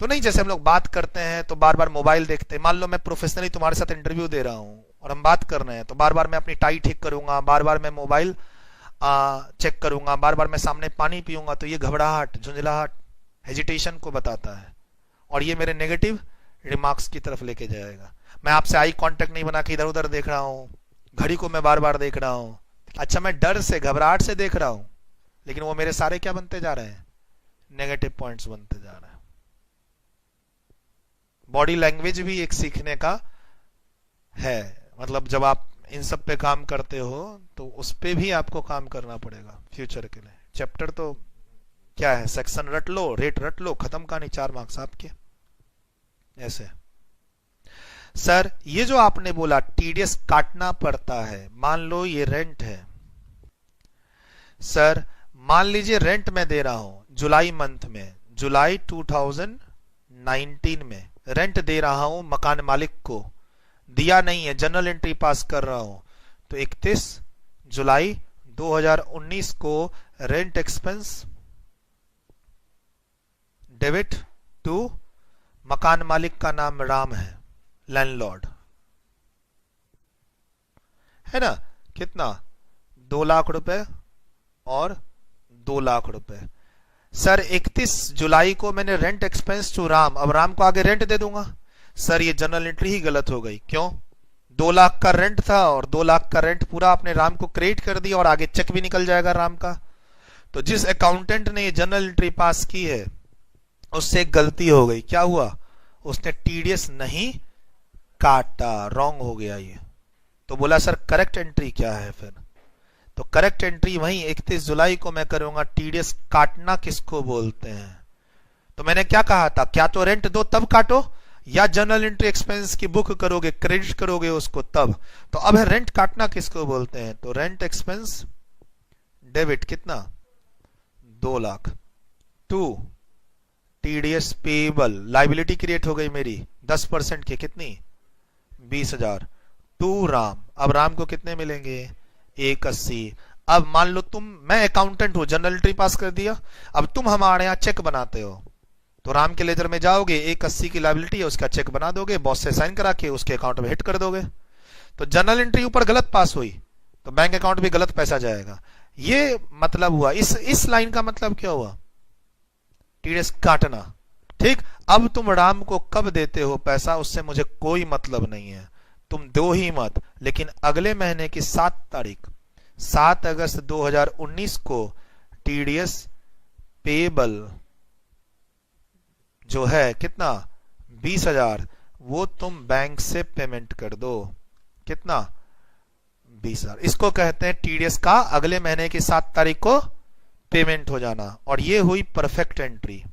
S1: तो नहीं, जैसे हम लोग बात करते हैं तो बार बार मोबाइल देखते हैं। मान लो मैं प्रोफेशनली तुम्हारे साथ इंटरव्यू दे रहा हूं और हम बात कर रहे हैं, तो बार बार मैं अपनी टाई ठीक करूंगा, बार बार मैं मोबाइल चेक करूंगा, बार बार मैं सामने पानी पीऊंगा, तो ये घबराहट, झुंझलाहट, हेजिटेशन को बताता है और ये मेरे नेगेटिव रिमार्क्स की तरफ लेके जाएगा। मैं आपसे आई कांटेक्ट नहीं बना के इधर उधर देख रहा हूं, घड़ी को मैं बार बार देख रहा हूं। अच्छा मैं डर से, घबराहट से देख रहा हूं, लेकिन वो मेरे सारे क्या बनते जा रहे हैं, नेगेटिव पॉइंट्स बनते जा रहे हैं। बॉडी लैंग्वेज भी एक सीखने का है, मतलब जब आप इन सब पे काम करते हो तो उस पे भी आपको काम करना पड़ेगा फ्यूचर के लिए। चैप्टर तो क्या है, सेक्शन रट लो, रेट रट लो, खत्म कहानी, 4 मार्क्स आपके। ऐसे सर ये जो आपने बोला टीडीएस काटना पड़ता है, मान लो ये रेंट है सर, मान लीजिए रेंट मैं दे रहा हूं जुलाई मंथ में, जुलाई 2019 में रेंट दे रहा हूं मकान मालिक को, दिया नहीं है, जनरल एंट्री पास कर रहा हूं, तो 31 जुलाई 2019 को रेंट एक्सपेंस डेबिट टू, मकान मालिक का नाम राम है, लैंडलॉर्ड है ना, कितना 2 लाख रुपए और 2 लाख रुपए। सर 31 जुलाई को मैंने रेंट एक्सपेंस टू राम, अब राम को आगे रेंट दे दूंगा। सर ये जनरल एंट्री ही गलत हो गई, क्यों, 2 लाख का रेंट था और 2 लाख का रेंट पूरा आपने राम को क्रेडिट कर दिया और आगे चेक भी निकल जाएगा राम का। तो जिस अकाउंटेंट ने ये जनरल एंट्री पास की है उससे एक गलती हो गई, क्या हुआ, उसने टीडीएस नहीं काटा, रॉन्ग हो गया ये। तो बोला सर करेक्ट एंट्री क्या है फिर, तो करेक्ट एंट्री वही 31 जुलाई को मैं करूंगा। टीडीएस काटना किसको बोलते हैं, तो मैंने क्या कहा था, क्या तो रेंट दो तब काटो, या जनरल एंट्री एक्सपेंस की बुक करोगे, क्रेडिट करोगे उसको तब। तो अब है रेंट काटना किसको बोलते हैं, तो रेंट एक्सपेंस डेबिट कितना 2 lakh to TDS payable, liability create हो गई मेरी 10% की, कितनी 20,000 टू राम। अब राम को कितने मिलेंगे 180। अब मान लो मैं अकाउंटेंट हूं, जनरल एंट्री पास कर दिया, अब तुम हमारे यहां चेक बनाते हो, तो राम के लेजर में जाओगे, 180 की लायबिलिटी है उसका चेक बना दोगे, बॉस से साइन करा के उसके अकाउंट में हिट कर दोगे। तो जनरल एंट्री ऊपर गलत पास हुई तो बैंक अकाउंट भी गलत पैसा जाएगा, ये मतलब हुआ। इस लाइन का मतलब क्या हुआ, टीडीएस काटना। ठीक, अब तुम राम को कब देते हो पैसा उससे मुझे कोई मतलब नहीं है, तुम दो ही मत, लेकिन अगले महीने की 7 तारीख 7 अगस्त 2019 को टीडीएस पेबल जो है कितना 20,000, वो तुम बैंक से पेमेंट कर दो, कितना 20,000। इसको कहते हैं टीडीएस का अगले महीने की 7 तारीख को पेमेंट हो जाना। और ये हुई परफेक्ट एंट्री,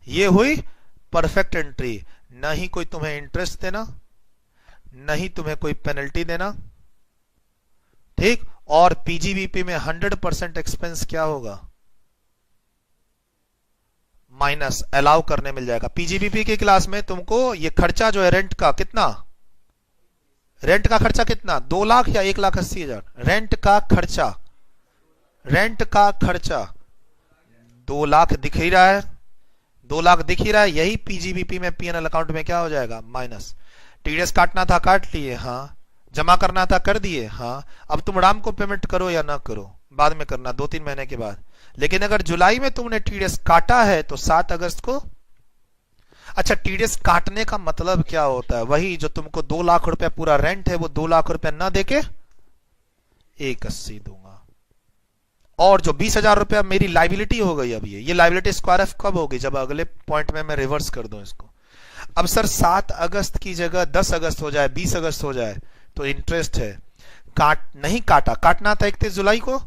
S1: ये हुई परफेक्ट एंट्री। न ही कोई तुम्हें इंटरेस्ट देना, न ही तुम्हें कोई पेनल्टी देना, ठीक। और पीजीबीपी में 100% एक्सपेंस क्या होगा, माइनस, अलाउ करने मिल जाएगा। पीजीबीपी की क्लास में तुमको ये खर्चा जो है रेंट का, कितना रेंट का खर्चा कितना 2 लाख या 1,80,000, रेंट का खर्चा, रेंट का खर्चा 2 लाख दिख ही रहा है, 2 लाख दिख ही रहा है, यही पीजीबीपी में पीएनएल अकाउंट में क्या हो जाएगा माइनस। टीडीएस काटना था काट लिए, हाँ। जमा करना था कर दिए, हाँ। अब तुम राम को पेमेंट करो या ना करो, बाद में करना 2-3 महीने के बाद। लेकिन अगर जुलाई में तुमने टीडीएस काटा है तो 7 अगस्त को। अच्छा, टीडीएस काटने का मतलब क्या होता है? वही जो तुमको 2 लाख रुपया पूरा रेंट है वो 2 लाख रुपया ना देके 180 दूंगा, और जो 20,000 रुपया मेरी लाइबिलिटी हो गई, अब ये लाइबिलिटी स्क्वायर ऑफ कब होगी? जब अगले पॉइंट में मैं रिवर्स कर दूं इसको। अब सर 7 अगस्त की जगह 10 अगस्त हो जाए, 20 अगस्त हो जाए तो इंटरेस्ट है। नहीं काटा, काटना था 31 जुलाई को,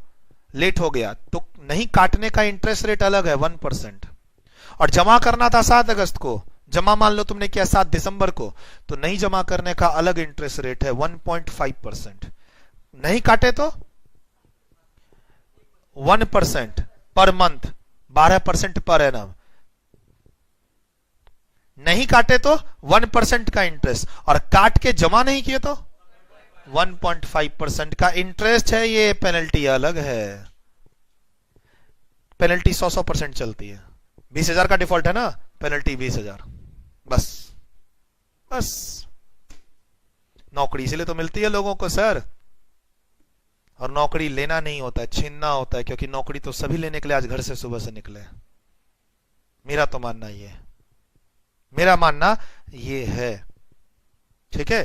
S1: लेट हो गया तो नहीं काटने का इंटरेस्ट रेट अलग है 1%। और जमा करना था 7 अगस्त को, जमा मान लो तुमने किया 7 दिसंबर को, तो नहीं जमा करने का अलग इंटरेस्ट रेट है 1.5%। नहीं काटे तो 1% पर मंथ, 12% पर एनम। नहीं काटे तो 1% का इंटरेस्ट, और काट के जमा नहीं किए तो 1.5% का इंटरेस्ट है। ये पेनल्टी अलग है, पेनल्टी 100% चलती है। 20,000 का डिफॉल्ट है ना, पेनल्टी 20,000, बस बस। नौकरी इसलिए तो मिलती है लोगों को सर, और नौकरी लेना नहीं होता है, छीनना होता है, क्योंकि नौकरी तो सभी लेने के लिए आज घर से सुबह से निकले। मेरा तो मानना ये है, मेरा मानना ये है, ठीक है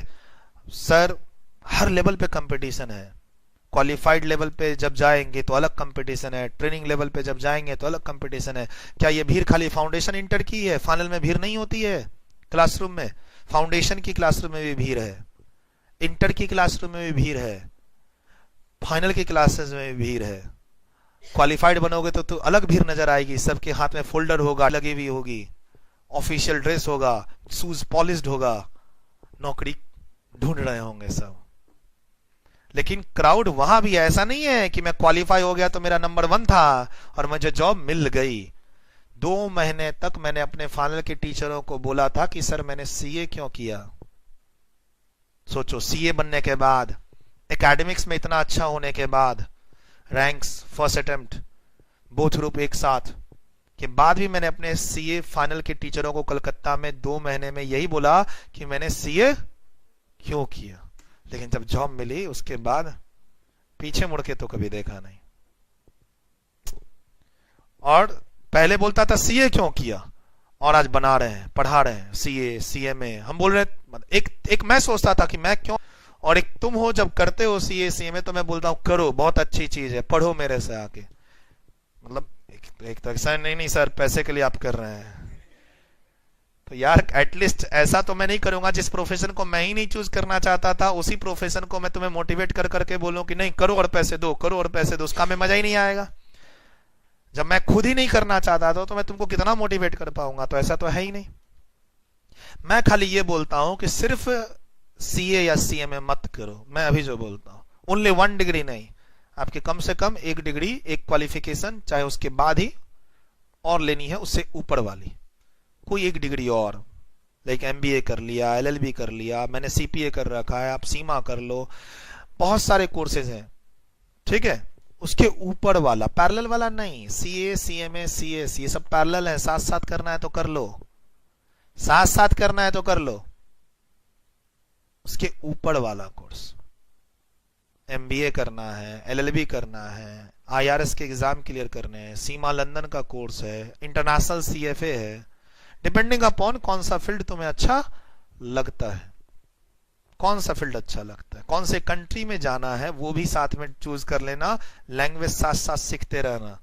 S1: सर। हर लेवल पे कंपटीशन है। क्वालिफाइड लेवल पे जब जाएंगे तो अलग कंपटीशन है, ट्रेनिंग लेवल पे जब जाएंगे तो अलग कंपटीशन है। क्या ये भीड़ खाली फाउंडेशन इंटर की है? फाइनल में भीड़ नहीं होती है क्लासरूम में? फाउंडेशन की क्लासरूम में भी भीड़ है, इंटर की क्लासरूम में भी भीड़ है, फाइनल की क्लासेस में भी भीड़ है। क्वालिफाइड बनोगे तो अलग भीड़ नजर आएगी, सबके हाथ में फोल्डर होगा, लगी हुई होगी, ऑफिशियल ड्रेस होगा, शूज पॉलिश्ड होगा, नौकरी ढूंढ रहे होंगे सब। लेकिन क्राउड वहां भी ऐसा नहीं है कि मैं क्वालिफाई हो गया तो मेरा नंबर 1 था और मुझे जॉब मिल गई। 2 महीने तक मैंने अपने फाइनल के टीचरों को बोला था कि सर मैंने सीए क्यों किया। सोचो, सीए बनने के बाद, एकेडमिक्स में इतना अच्छा होने के बाद, ranks first attempt both group एक साथ के बाद भी मैंने अपने सीए फाइनल के टीचरों को कलकत्ता में 2 महीने में यही बोला कि मैंने सीए क्यों किया। लेकिन जब जॉब मिली उसके बाद पीछे मुड़ के तो कभी देखा नहीं। और पहले बोलता था सीए क्यों किया, और आज बना रहे हैं, पढ़ा रहे हैं सीए, सीएमए। हम बोल रहे एक मैं सोचता था कि मैं क्यों, और एक तुम हो जब करते हो सीए सीएमए तो मैं बोलता हूं करो, बहुत अच्छी चीज है, पढ़ो मेरे से आके। मतलब एक तो ऐसा नहीं सर पैसे के लिए आप कर रहे हैं, तो यार एटलीस्ट ऐसा तो मैं नहीं करूंगा जिस प्रोफेशन को मैं ही नहीं चूज करना चाहता था, उसी प्रोफेशन को मैं तुम्हें मोटिवेट कर करके बोलूं कि नहीं करो और पैसे दो, करो और पैसे दो, उसका में मजा ही नहीं आएगा। जब मैं खुद ही नहीं करना चाहता था तो मैं तुमको कितना मोटिवेट कर पाऊंगा? तो ऐसा तो है ही नहीं। मैं खाली ये बोलता हूं कि सिर्फ सीए या सीएमए मत करो। मैं अभी जो बोलता हूं, ओनली 1 डिग्री नहीं, आपके कम से कम 1 डिग्री, एक क्वालिफिकेशन, चाहे उसके बाद ही और लेनी है, उससे ऊपर वाली कोई 1 डिग्री और, लाइक एमबीए कर लिया, एलएलबी कर लिया, मैंने सीपीए कर रखा है, आप सीमा कर लो, बहुत सारे कोर्सेज हैं, ठीक है। उसके ऊपर वाला, पैरेलल वाला नहीं। सीए सीएमए सीएस ये सब पैरेलल है, साथ साथ करना है तो कर लो, साथ साथ करना है तो कर लो। उसके ऊपर वाला कोर्स, एमबीए करना है, एलएलबी करना है, आईआरएस के एग्जाम क्लियर करने हैं, सीमा लंदन का कोर्स है, इंटरनेशनल सीएफए है, डिपेंडिंग अपॉन कौन सा फील्ड तुम्हें अच्छा लगता है, कौन सा फील्ड अच्छा लगता है, कौन से कंट्री में जाना है वो भी साथ में चूज कर लेना। लैंग्वेज साथ साथ सीखते रहना,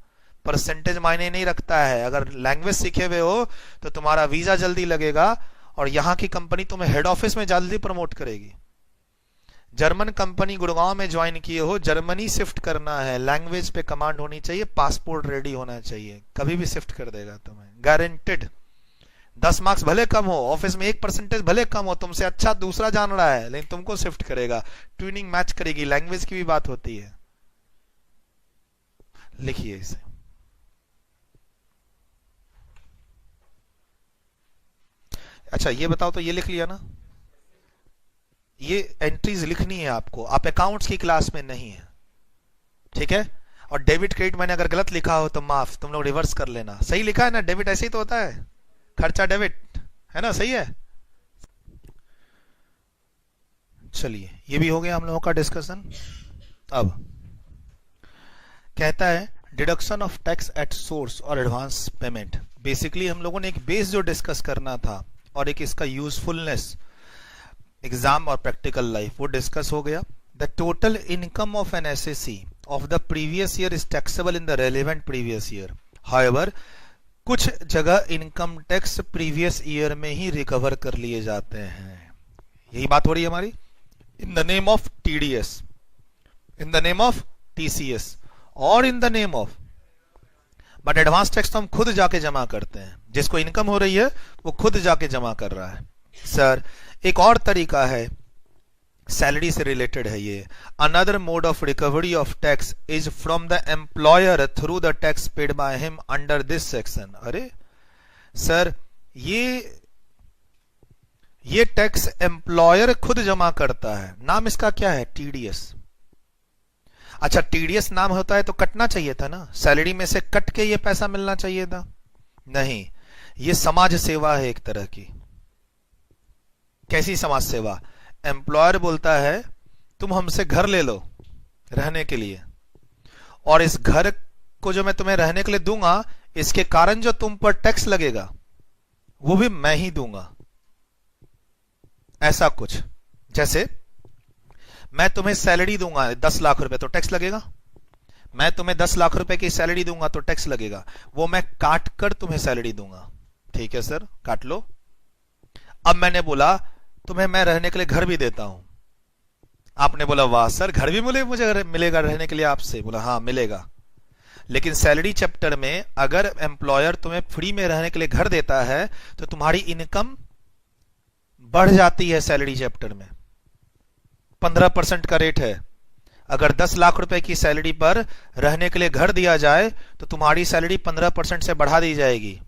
S1: परसेंटेज मायने नहीं रखता है। अगर लैंग्वेज सीखे हुए हो तो तुम्हारा वीजा जल्दी लगेगा और यहां की कंपनी तुम्हें हेड ऑफिस में जल्दी प्रमोट करेगी। जर्मन कंपनी गुड़गांव में ज्वाइन किए हो, जर्मनी शिफ्ट करना है, लैंग्वेज पे कमांड होनी चाहिए, पासपोर्ट रेडी होना चाहिए, कभी भी शिफ्ट कर देगा तुम्हें, गारंटेड। 10 मार्क्स भले कम हो, ऑफिस में 1% भले कम हो, तुमसे अच्छा दूसरा जान रहा है लेकिन तुमको शिफ्ट करेगा, ट्यूनिंग मैच करेगी। लैंग्वेज की भी बात होती है, लिखिए इसे। अच्छा ये बताओ, तो ये लिख लिया ना, ये एंट्रीज लिखनी है आपको, आप अकाउंट्स की क्लास में नहीं है, ठीक है। और डेबिट क्रेडिट मैंने अगर गलत लिखा हो तो माफ, तुम लोग रिवर्स कर लेना। सही लिखा है ना, डेबिट ऐसे ही तो होता है, खर्चा डेबिट है ना, सही है। चलिए ये भी हो गया हम लोगों का डिस्कशन। अब कहता है deduction of tax at source और एडवांस पेमेंट। बेसिकली हम लोगों ने एक बेस जो डिस्कस करना था और एक इसका यूजफुलनेस एग्जाम और प्रैक्टिकल लाइफ वो डिस्कस हो गया। The total income of an assessee of the previous year is taxable in the relevant previous year. However कुछ जगह इनकम टैक्स प्रीवियस ईयर में ही रिकवर कर लिए जाते हैं। यही बात हो रही है हमारी। In the name of TDS, in the name of TCS और in the name of, but advance tax तो हम खुद जाके जमा करते हैं। जिसको इनकम हो रही है वो खुद जाके जमा कर रहा है। सर एक और तरीका है, सैलरी से रिलेटेड है ये। Another mode of recovery of tax is from the employer through the tax paid by him under this section. अरे सर ये टैक्स एम्प्लॉयर खुद जमा करता है। नाम इसका क्या है? टीडीएस। अच्छा टीडीएस नाम होता है तो कटना चाहिए था ना, सैलरी में से कट के ये पैसा मिलना चाहिए था। नहीं, ये समाज सेवा है एक तरह की। कैसी समाज सेवा? एम्प्लॉयर बोलता है तुम हमसे घर ले लो रहने के लिए, और इस घर को जो मैं तुम्हें रहने के लिए दूंगा इसके कारण जो तुम पर टैक्स लगेगा वो भी मैं ही दूंगा। ऐसा कुछ, जैसे मैं तुम्हें सैलरी दूंगा 10 लाख रुपए तो टैक्स लगेगा, मैं तुम्हें 10 लाख रुपए की सैलरी दूंगा तो टैक्स लगेगा, वो मैं काट कर तुम्हें सैलरी दूंगा। ठीक है सर, काट लो। अब मैंने बोला तुम्हें मैं रहने के लिए घर भी देता हूं। आपने बोला वाह सर, घर भी मुझे मिलेगा रहने के लिए आपसे? बोला हाँ मिलेगा। लेकिन सैलरी चैप्टर में अगर एम्प्लॉयर तुम्हें फ्री में रहने के लिए घर देता है तो तुम्हारी इनकम बढ़ जाती है। सैलरी चैप्टर में 15% का रेट है। अगर 10 लाख रुपए की सैलरी पर रहने के लिए घर दिया जाए तो तुम्हारी सैलरी 15% से बढ़ा दी जाएगी,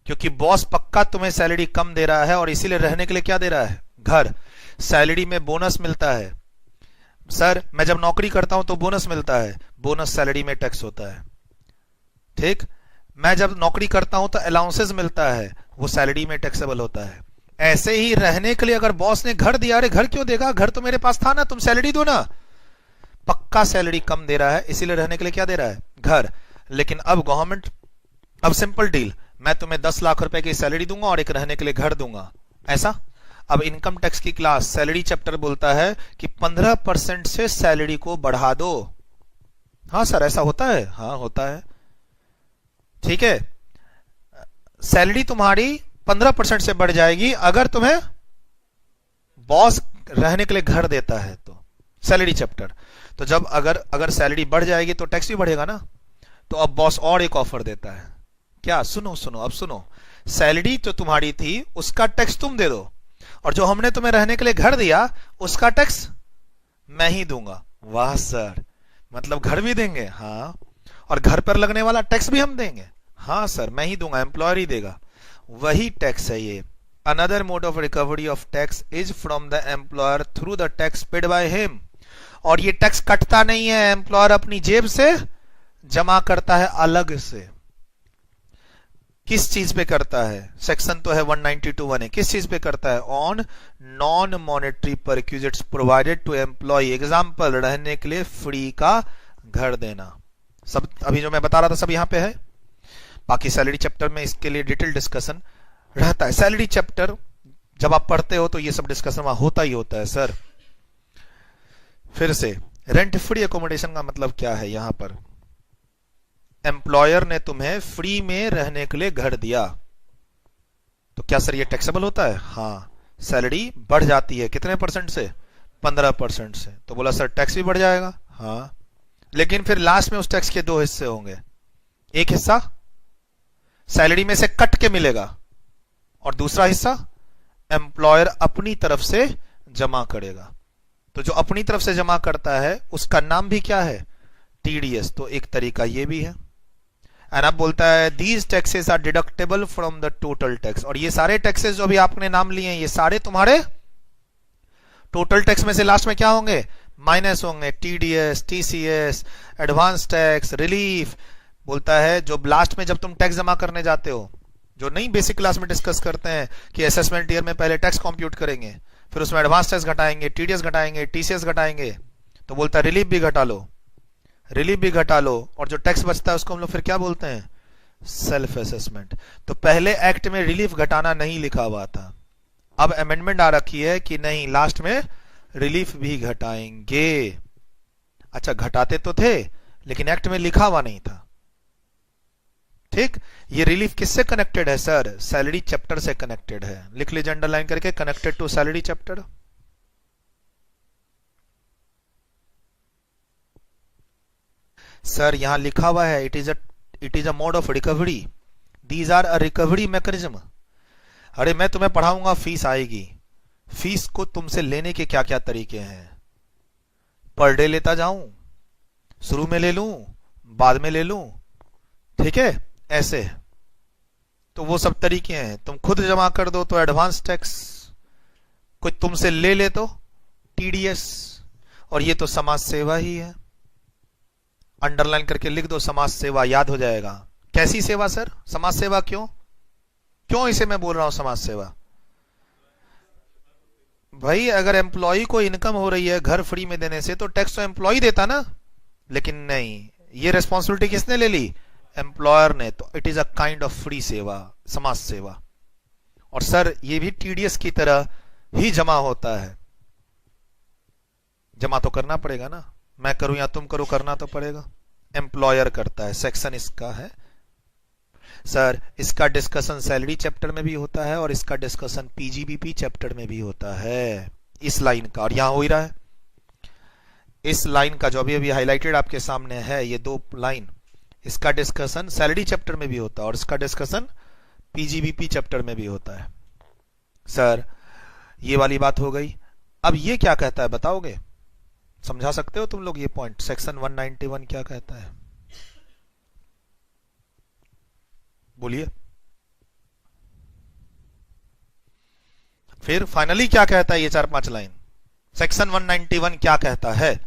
S1: क्योंकि बॉस पक्का तुम्हें सैलरी कम दे रहा है और इसीलिए रहने के लिए क्या दे रहा है? घर। सैलरी में बोनस मिलता है। सर मैं जब नौकरी करता हूं तो बोनस मिलता है, बोनस सैलरी में टैक्स होता है। ठीक, मैं जब नौकरी करता हूं तो अलाउंसेस मिलता है, वो सैलरी में टैक्सेबल होता है। ऐसे ही रहने के लिए अगर बॉस ने घर दिया, अरे घर क्यों देगा, घर तो मेरे पास था ना, तुम सैलरी दो ना। पक्का सैलरी कम दे रहा है इसीलिए रहने के लिए क्या दे रहा है? घर। लेकिन अब गवर्नमेंट, अब सिंपल डील, मैं तुम्हें 10 लाख रुपए की सैलरी दूंगा और एक रहने के लिए घर दूंगा, ऐसा। अब इनकम टैक्स की क्लास सैलरी चैप्टर बोलता है कि 15% से सैलरी को बढ़ा दो। हाँ सर ऐसा होता है? हाँ होता है। ठीक है, सैलरी तुम्हारी 15% से बढ़ जाएगी अगर तुम्हें बॉस रहने के लिए घर देता है तो। सैलरी चैप्टर तो जब अगर सैलरी बढ़ जाएगी तो टैक्स भी बढ़ेगा ना। तो अब बॉस और एक ऑफर देता है, क्या? सुनो अब सुनो, सैलरी तो तुम्हारी थी उसका टैक्स तुम दे दो, और जो हमने तुम्हें रहने के लिए घर दिया उसका टैक्स मैं ही दूंगा। वाह सर, मतलब घर भी देंगे? हाँ। और घर पर लगने वाला टैक्स भी हम देंगे? हाँ सर मैं ही दूंगा, एम्प्लॉयर ही देगा। वही टैक्स है ये। Another mode of recovery of tax is from the employer through the tax paid by him. और ये टैक्स कटता नहीं है, एम्प्लॉयर अपनी जेब से जमा करता है अलग से। किस चीज पे करता है? सेक्शन तो है 192(1) है। किस चीज पे करता है? On non monetary perquisites provided to employ. Example, रहने के लिए फ्री का घर देना। सब अभी जो मैं बता रहा था सब यहां पे है। बाकी सैलरी चैप्टर में इसके लिए डिटेल डिस्कशन रहता है। सैलरी चैप्टर जब आप पढ़ते हो तो ये सब डिस्कशन वहां होता ही होता है सर। फिर से, रेंट फ्री एकोमोडेशन का मतलब क्या है? यहां पर एम्प्लॉयर ने तुम्हें फ्री में रहने के लिए घर दिया तो क्या सर ये टैक्सेबल होता है? हाँ। सैलरी बढ़ जाती है कितने परसेंट से? 15% से। तो बोला सर टैक्स भी बढ़ जाएगा? हाँ। लेकिन फिर लास्ट में उस टैक्स के 2 हिस्से होंगे। एक हिस्सा सैलरी में से कट के मिलेगा और दूसरा हिस्सा एम्प्लॉयर अपनी तरफ से जमा करेगा। तो जो अपनी तरफ से जमा करता है उसका नाम भी क्या है? टीडीएस। तो एक तरीका ये भी है। एंड अब बोलता है these taxes are deductible from the total tax. और ये सारे टैक्सेस जो अभी आपने नाम लिए हैं ये सारे तुम्हारे टोटल टैक्स में से लास्ट में क्या होंगे? माइनस होंगे। TDS, TCS, advance tax, relief. बोलता है जो लास्ट में जब तुम टैक्स जमा करने जाते हो, जो नहीं बेसिक क्लास में डिस्कस करते हैं कि असेसमेंट ईयर में पहले टैक्स कंप्यूट करेंगे, फिर उसमें एडवांस टैक्स घटाएंगे, टीडीएस घटाएंगे, टीसीएस घटाएंगे, तो बोलता है रिलीफ भी घटा लो, रिलीफ भी घटा लो, और जो टैक्स बचता है उसको हम लोग फिर क्या बोलते हैं, सेल्फ असेसमेंट। तो पहले एक्ट में रिलीफ घटाना नहीं लिखा हुआ था, अब अमेंडमेंट आ रखी है कि नहीं, लास्ट में रिलीफ भी घटाएंगे। अच्छा, घटाते तो थे लेकिन एक्ट में लिखा हुआ नहीं था। ठीक, ये रिलीफ किससे कनेक्टेड है सर, सैलरी चैप्टर से कनेक्टेड है। लिख लीजिए अंडरलाइन करके, connected to salary chapter. Sir यहां लिखा हुआ है it is a mode of recovery, these are a recovery mechanism. अरे मैं तुम्हें पढ़ाऊंगा, फीस आएगी, फीस को तुमसे लेने के क्या क्या तरीके हैं, पर डे लेता जाऊं, शुरू में ले लूं, बाद में ले लूं, ठीक है, ऐसे। तो वो सब तरीके हैं, तुम खुद जमा कर दो तो एडवांस टैक्स, कोई तुमसे ले ले तो टीडीएस, और ये तो समाज सेवा ही है। अंडरलाइन करके लिख दो समाज सेवा, याद हो जाएगा। कैसी सेवा सर, समाज सेवा क्यों, क्यों इसे मैं बोल रहा हूं समाज सेवा? भाई अगर एम्प्लॉय को इनकम हो रही है घर फ्री में देने से, तो टैक्स तो एम्प्लॉय देता ना, लेकिन नहीं, ये रिस्पॉन्सिबिलिटी किसने ले ली, एम्प्लॉयर ने। तो it is a kind of free सेवा, समाज सेवा। और सर ये भी टीडीएस की तरह ही जमा होता है, जमा तो करना पड़ेगा ना, मैं करूं या तुम करो, करना तो पड़ेगा, एम्प्लॉयर करता है। सेक्शन इसका है सर, इसका डिस्कशन सैलरी चैप्टर में भी होता है और इसका डिस्कशन पीजीबीपी चैप्टर में भी होता है, इस लाइन का, और यहां हो ही रहा है। इस लाइन का जो अभी अभी हाईलाइटेड आपके सामने है, ये दो लाइन, इसका डिस्कशन सैलरी चैप्टर में भी होता है और इसका डिस्कशन पीजीबीपी चैप्टर में भी होता है। सर ये वाली बात हो गई। अब ये क्या कहता है बताओगे, समझा सकते हो तुम लोग ये पॉइंट, सेक्शन 191 क्या कहता है, बोलिए। फिर फाइनली क्या कहता है ये 4-5 लाइन, सेक्शन 191 क्या कहता है?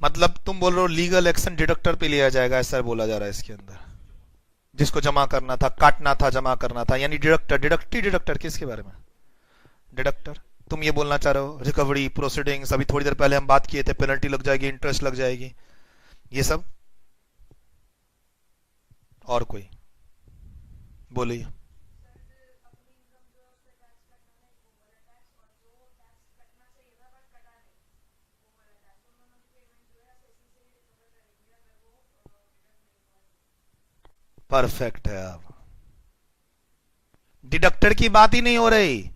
S1: मतलब तुम बोल रहे हो लीगल एक्शन डिडक्टर पे लिया जाएगा, ऐसा बोला जा रहा है इसके अंदर, जिसको जमा करना था, काटना था, जमा करना था, यानी डिडक्टर, डिडक्टर किसके बारे में, डिडक्टर। तुम ये बोलना चाह रहे हो रिकवरी प्रोसीडिंग्स, अभी थोड़ी देर पहले हम बात किए थे, पेनल्टी लग जाएगी, इंटरेस्ट लग जाएगी, ये सब। और कोई बोलिए। परफेक्ट है। आप डिडक्टर की बात ही नहीं हो रही,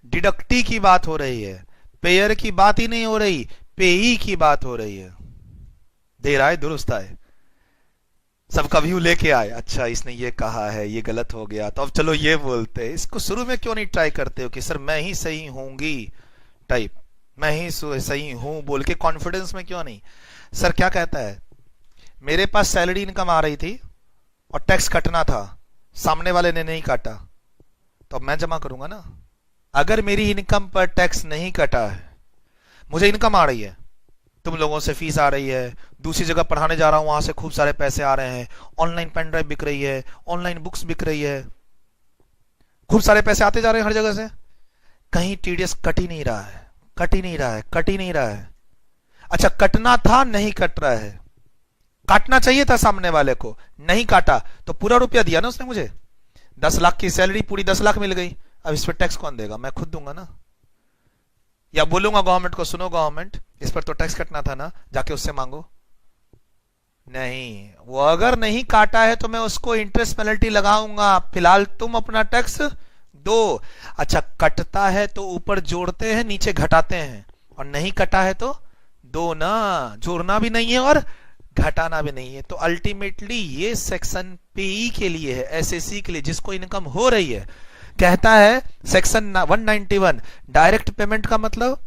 S1: डिडक्टी की बात हो रही है, पेयर की बात ही नहीं हो रही, पेई की बात हो रही है। देर आए दुरुस्त आए, सबका व्यू लेके आए, अच्छा इसने ये कहा है, ये गलत हो गया, तो अब चलो ये बोलते हैं। इसको शुरू में क्यों नहीं ट्राई करते हो कि सर मैं ही सही होंगी टाइप, मैं ही सही हूं बोल के, कॉन्फिडेंस में क्यों नहीं? सर क्या कहता है, मेरे पास सैलरी इनकम आ रही थी और टैक्स कटना था, सामने वाले ने नहीं काटा, तो अब मैं जमा करूंगा ना। अगर मेरी इनकम पर टैक्स नहीं कटा है, मुझे इनकम आ रही है, तुम लोगों से फीस आ रही है, दूसरी जगह पढ़ाने जा रहा हूं, वहां से खूब सारे पैसे आ रहे हैं, ऑनलाइन पेन ड्राइव बिक रही है, ऑनलाइन बुक्स बिक रही है, खूब सारे पैसे आते जा रहे हैं हर जगह से, कहीं टीडीएस कट ही नहीं रहा है, कट ही नहीं रहा है, कट ही नहीं रहा है। अच्छा कटना था, नहीं कट रहा है, काटना चाहिए था सामने वाले को, नहीं काटा, तो पूरा रुपया दिया ना उसने मुझे, 10 लाख की सैलरी पूरी 10 लाख मिल गई, अब इस पर टैक्स कौन देगा, मैं खुद दूंगा ना, या बोलूंगा गवर्नमेंट को, सुनो गवर्नमेंट इस पर तो टैक्स कटना था ना, जाके उससे मांगो। नहीं, वो अगर नहीं काटा है तो मैं उसको इंटरेस्ट पेनल्टी लगाऊंगा, फिलहाल तुम अपना टैक्स दो। अच्छा कटता है तो ऊपर जोड़ते हैं, नीचे घटाते हैं, और नहीं कटा है तो दो ना, जोड़ना भी नहीं है और घटाना भी नहीं है। तो अल्टीमेटली ये सेक्शन पेई के लिए है, एसएससी के लिए, जिसको इनकम हो रही है। कहता है सेक्शन 191 डायरेक्ट पेमेंट का मतलब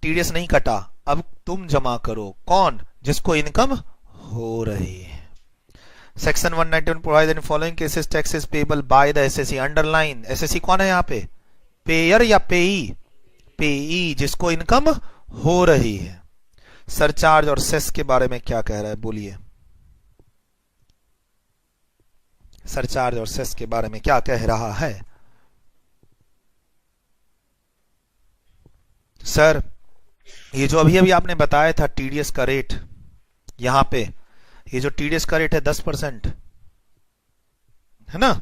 S1: टीडीएस नहीं कटा, अब तुम जमा करो, कौन, जिसको इनकम हो रही है। Section 191 provide in following cases taxes payable by the assessee, underline, SSC कौन है यहाँ पे, पेयर या पेई, पेई, जिसको इनकम हो रही है। सरचार्ज और सेस के बारे में क्या कह रहा है, बोलिए। सरचार्ज और सेस के बारे में क्या कह रहा है? सर, ये जो अभी अभी आपने बताया था टीडीएस का रेट, यहां पे ये जो टीडीएस का रेट है 10%, है ना?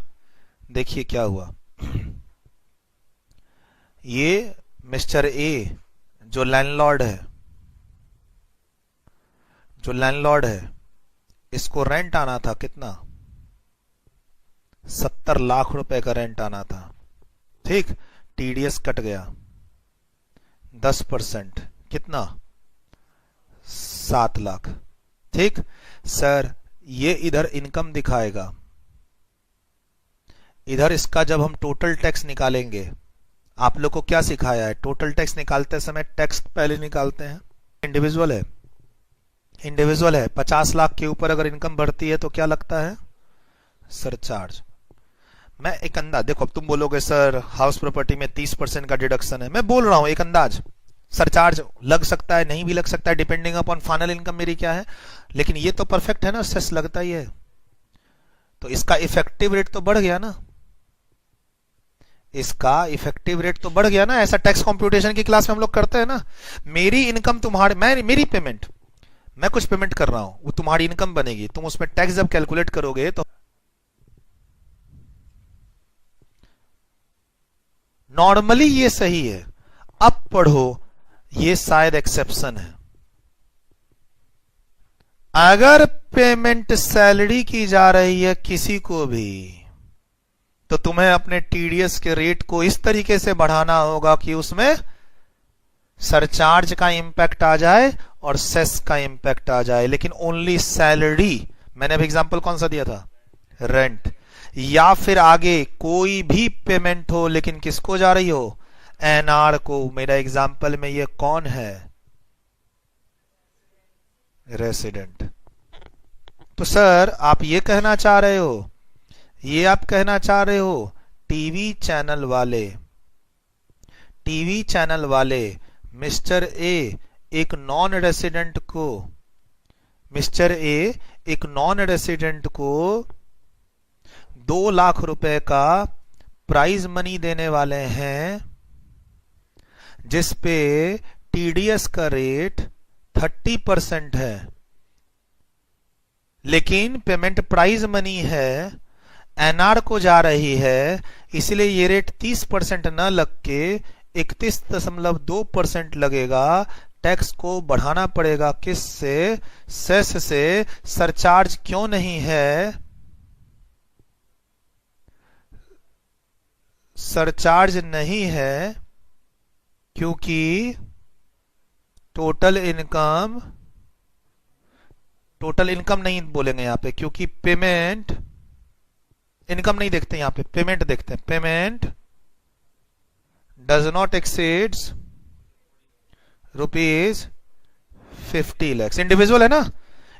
S1: देखिए क्या हुआ। ये मिस्टर ए जो लैंडलॉर्ड है, इसको रेंट आना था कितना? 70 लाख रुपए का रेंट आना था। ठीक, टीडीएस कट गया 10%, कितना? 7 लाख। ठीक सर, ये इधर इनकम दिखाएगा, इधर इसका जब हम टोटल टैक्स निकालेंगे, आप लोग को क्या सिखाया है? टोटल टैक्स निकालते समय टैक्स पहले निकालते हैं। इंडिविजुअल है 50 लाख के ऊपर अगर इनकम बढ़ती है तो क्या लगता है? सरचार्ज। मैं एक अंदाज, देखो अब तुम बोलोगे सर हाउस प्रॉपर्टी में 30% का डिडक्शन है, मैं बोल रहा हूं एक अंदाज, सरचार्ज लग सकता है, नहीं भी लग सकता है, डिपेंडिंग अपॉन फाइनल इनकम मेरी क्या है, लेकिन ये तो परफेक्ट है ना, सेस लगता ही है, तो इसका इफेक्टिव रेट तो बढ़ गया ना, इसका इफेक्टिव रेट तो बढ़ गया ना। ऐसा टैक्स कंप्यूटेशन की क्लास में हम लोग करते हैं ना, मेरी इनकम तुम्हारे, मेरी पेमेंट, मैं कुछ पेमेंट कर रहा हूं, वो तुम्हारी इनकम बनेगी, तुम उसमें टैक्स जब कैलकुलेट करोगे तो नॉर्मली ये सही है। अब पढ़ो, ये शायद एक्सेप्शन है। अगर पेमेंट सैलरी की जा रही है किसी को भी, तो तुम्हें अपने टीडीएस के रेट को इस तरीके से बढ़ाना होगा कि उसमें सरचार्ज का इंपैक्ट आ जाए और सेस का इंपैक्ट आ जाए, लेकिन ओनली सैलरी। मैंने अभी एग्जांपल कौन सा दिया था? रेंट। या फिर आगे कोई भी पेमेंट हो लेकिन किसको जा रही हो? एनआर को। मेरा एग्जांपल में ये कौन है? रेसिडेंट। तो सर आप ये कहना चाह रहे हो, टीवी चैनल वाले मिस्टर ए एक नॉन रेसिडेंट को 2 लाख रुपए का प्राइज मनी देने वाले हैं, जिस पे टीडीएस का रेट 30% है, लेकिन पेमेंट प्राइज मनी है, एनआर को जा रही है, इसलिए ये रेट 30% न लग के 31.2% लगेगा। टैक्स को बढ़ाना पड़ेगा किससे? सेस से। सरचार्ज क्यों नहीं है? सरचार्ज नहीं है क्योंकि टोटल इनकम नहीं बोलेंगे यहां पे, क्योंकि पेमेंट इनकम नहीं देखते, यहां पे पेमेंट देखते हैं। Payment does not exceeds ₹50 lakhs। Individual है ना,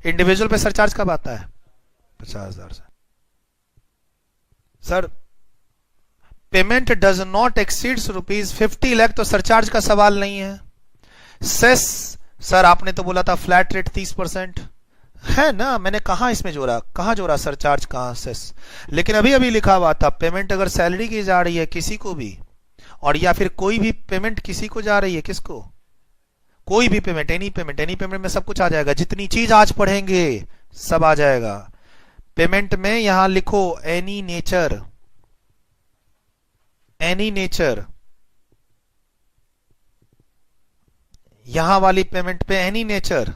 S1: इंडिविजुअल पे सरचार्ज कब आता है? 50,000 से। Sir payment does not exceeds ₹50 lakh, तो सरचार्ज का सवाल नहीं है। सेस सर आपने तो बोला था फ्लैट रेट 30% है ना, मैंने कहा इसमें जोड़ा, कहां जोड़ा सरचार्ज, कहां सेस? लेकिन अभी अभी लिखा हुआ था पेमेंट अगर सैलरी की जा रही है किसी को भी, और या फिर कोई भी पेमेंट किसी को जा रही है, किसको? कोई भी पेमेंट, एनी पेमेंट में सब कुछ आ जाएगा, जितनी चीज आज पढ़ेंगे सब आ जाएगा। पेमेंट में यहां लिखो एनी नेचर, यहां वाली पेमेंट पे एनी नेचर,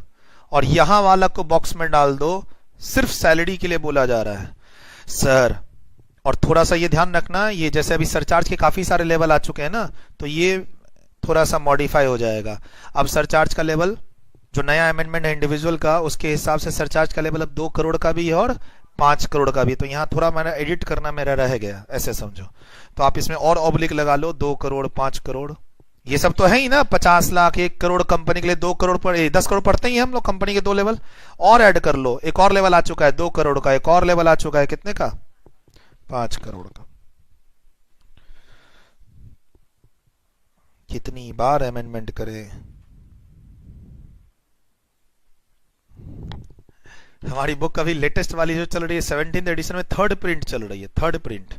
S1: और यहां वाला को बॉक्स में डाल दो, सिर्फ सैलरी के लिए बोला जा रहा है सर। और थोड़ा सा ये ध्यान रखना, ये जैसे अभी सरचार्ज के काफी सारे लेवल आ चुके हैं ना, तो ये थोड़ा सा मॉडिफाई हो जाएगा। अब सरचार्ज का लेवल जो नया अमेंडमेंट है इंडिविजुअल का, उसके हिसाब से सरचार्ज का लेवल अब 2 करोड़ का भी है और 5 करोड़ का भी। तो यहां थोड़ा मैंने एडिट करना मेरा रह गया, ऐसे समझो। तो आप इसमें और ऑब्लिक लगा लो, 2 करोड़ 5 करोड़, ये सब तो है ही ना। 50 लाख 1 करोड़ कंपनी के लिए 2 करोड़ पर 10 करोड़ पढ़ते ही हम लोग, कंपनी के 2 लेवल और ऐड कर लो। एक और लेवल आ चुका है 2 करोड़ का, एक और लेवल आ चुका है कितने का? 5 करोड़ का। कितनी बार अमेंडमेंट करे। हमारी बुक अभी लेटेस्ट वाली जो चल रही है 17th एडिशन में थर्ड प्रिंट चल रही है। थर्ड प्रिंट,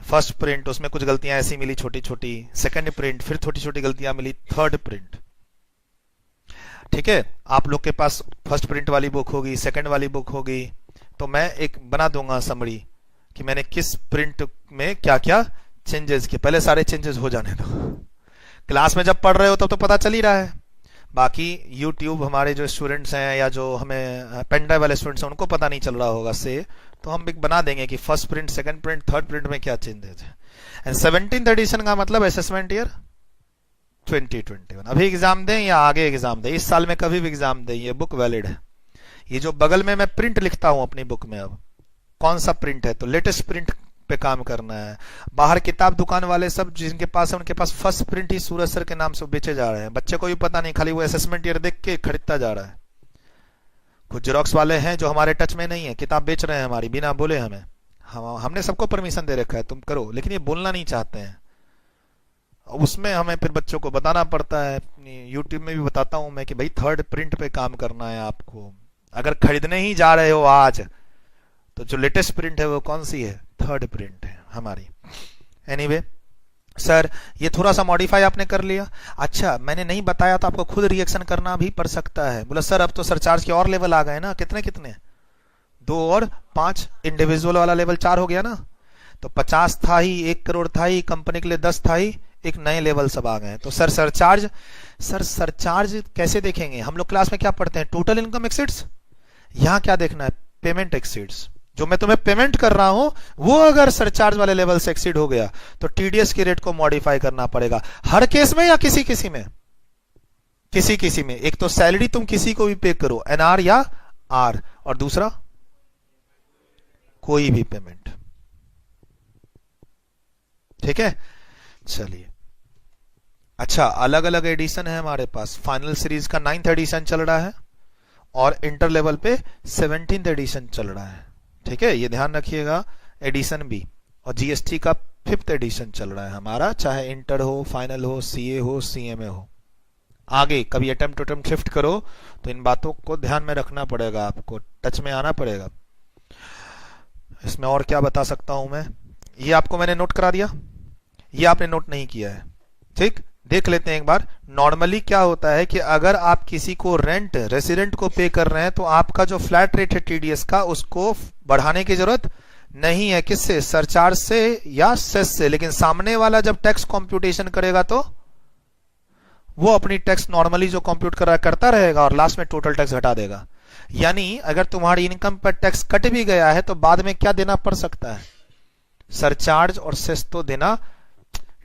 S1: फर्स्ट प्रिंट उसमें कुछ गलतियां ऐसी मिली छोटी छोटी, सेकंड प्रिंट फिर छोटी छोटी गलतियां मिली, थर्ड प्रिंट। ठीक है, आप लोग के पास फर्स्ट प्रिंट वाली बुक होगी, सेकंड वाली बुक होगी, तो मैं एक बना दूंगा समरी कि मैंने किस प्रिंट में क्या क्या चेंजेस किए। पहले सारे चेंजेस हो जाने दो, क्लास में जब पढ़ रहे हो तब तो पता चल ही रहा है। बाकी यूट्यूब हमारे जो स्टूडेंट्स हैं या जो हमें पेन ड्राइव वाले स्टूडेंट्स हैं उनको पता नहीं चल रहा होगा से, तो हम एक बना देंगे कि first print, second print, third print में क्या चेंजेस है। एंड 17th एडिशन का मतलब असेसमेंट ईयर 2021। अभी एग्जाम दें या आगे एग्जाम दें, इस साल में कभी भी एग्जाम दें, ये बुक वैलिड है। ये जो बगल में मैं प्रिंट लिखता हूं अपनी बुक में, अब कौन सा प्रिंट है, तो लेटेस्ट प्रिंट पे काम करना है। बाहर किताब दुकान वाले सब जिनके पास है उनके पास फर्स्ट प्रिंट ही सूरज सर के नाम से बेचे जा रहे हैं। बच्चे को भी पता नहीं, खाली वो असेसमेंट ईयर देख के खरीदता जा रहा है। कुछ जेरोक्स वाले हैं जो हमारे टच में नहीं है, किताब बेच रहे हैं हमारी बिना बोले हमें। हमने सबको परमिशन दे रखा है तुम करो, लेकिन ये बोलना नहीं चाहते हैं। उसमें हमें फिर बच्चों को बताना पड़ता है। यूट्यूब में भी बताता हूं मैं कि भाई थर्ड प्रिंट पे काम करना है आपको। अगर खरीदने ही जा रहे हो आज, तो जो लेटेस्ट प्रिंट है वो कौन सी है, थर्ड प्रिंट है हमारी। एनीवे सर ये थोड़ा सा मॉडिफाई आपने कर लिया, अच्छा मैंने नहीं बताया तो आपको खुद रिएक्शन करना भी पड़ सकता है। बोला सर अब तो सरचार्ज के और लेवल आ गए ना, कितने कितने, 2 और 5, इंडिविजुअल वाला लेवल 4 हो गया ना। तो 50 था ही, 1 करोड़ था ही, कंपनी के लिए 10 था ही, एक नए लेवल सब आ गए। तो सर सरचार्ज, सर सरचार्ज कैसे देखेंगे, हम लोग क्लास में क्या पढ़ते हैं, टोटल इनकम एक्सीड्स। यहां क्या देखना है, पेमेंट एक्सीड्स। जो मैं तुम्हें पेमेंट कर रहा हूं वो अगर सरचार्ज वाले लेवल से एक्सीड हो गया तो टीडीएस के रेट को मॉडिफाई करना पड़ेगा। हर केस में या किसी किसी में, किसी किसी में। एक तो सैलरी तुम किसी को भी पे करो, एनआर या आर, और दूसरा कोई भी पेमेंट। ठीक है, चलिए। अच्छा अलग अलग एडिशन है हमारे पास। फाइनल सीरीज का 9th एडिशन चल रहा है और इंटर लेवल पे 17th एडिशन चल रहा है। ठीक है, ये ध्यान रखिएगा, एडिशन भी। और जीएसटी का 5th एडिशन चल रहा है हमारा, चाहे इंटर हो, फाइनल हो, सीए हो, सीएमए हो। आगे कभी अटेम्प्ट शिफ्ट करो तो इन बातों को ध्यान में रखना पड़ेगा, आपको टच में आना पड़ेगा। इसमें और क्या बता सकता हूं मैं, ये आपको मैंने नोट करा दिया, ये आपने नोट नहीं किया है। ठीक, देख लेते हैं एक बार। नॉर्मली क्या होता है कि अगर आप किसी को रेंट, रेसिडेंट को पे कर रहे हैं तो आपका जो फ्लैट रेट है टीडीएस का उसको बढ़ाने की जरूरत नहीं है। किससे, सरचार्ज से या सेस से। लेकिन सामने वाला जब टैक्स कंप्यूटेशन करेगा तो वो अपनी टैक्स नॉर्मली जो कंप्यूट कर रहा है करता रहेगा और लास्ट में टोटल टैक्स घटा देगा। यानी अगर तुम्हारी इनकम पर टैक्स कट भी गया है तो बाद में क्या देना पड़ सकता है, सरचार्ज और सेस तो देना।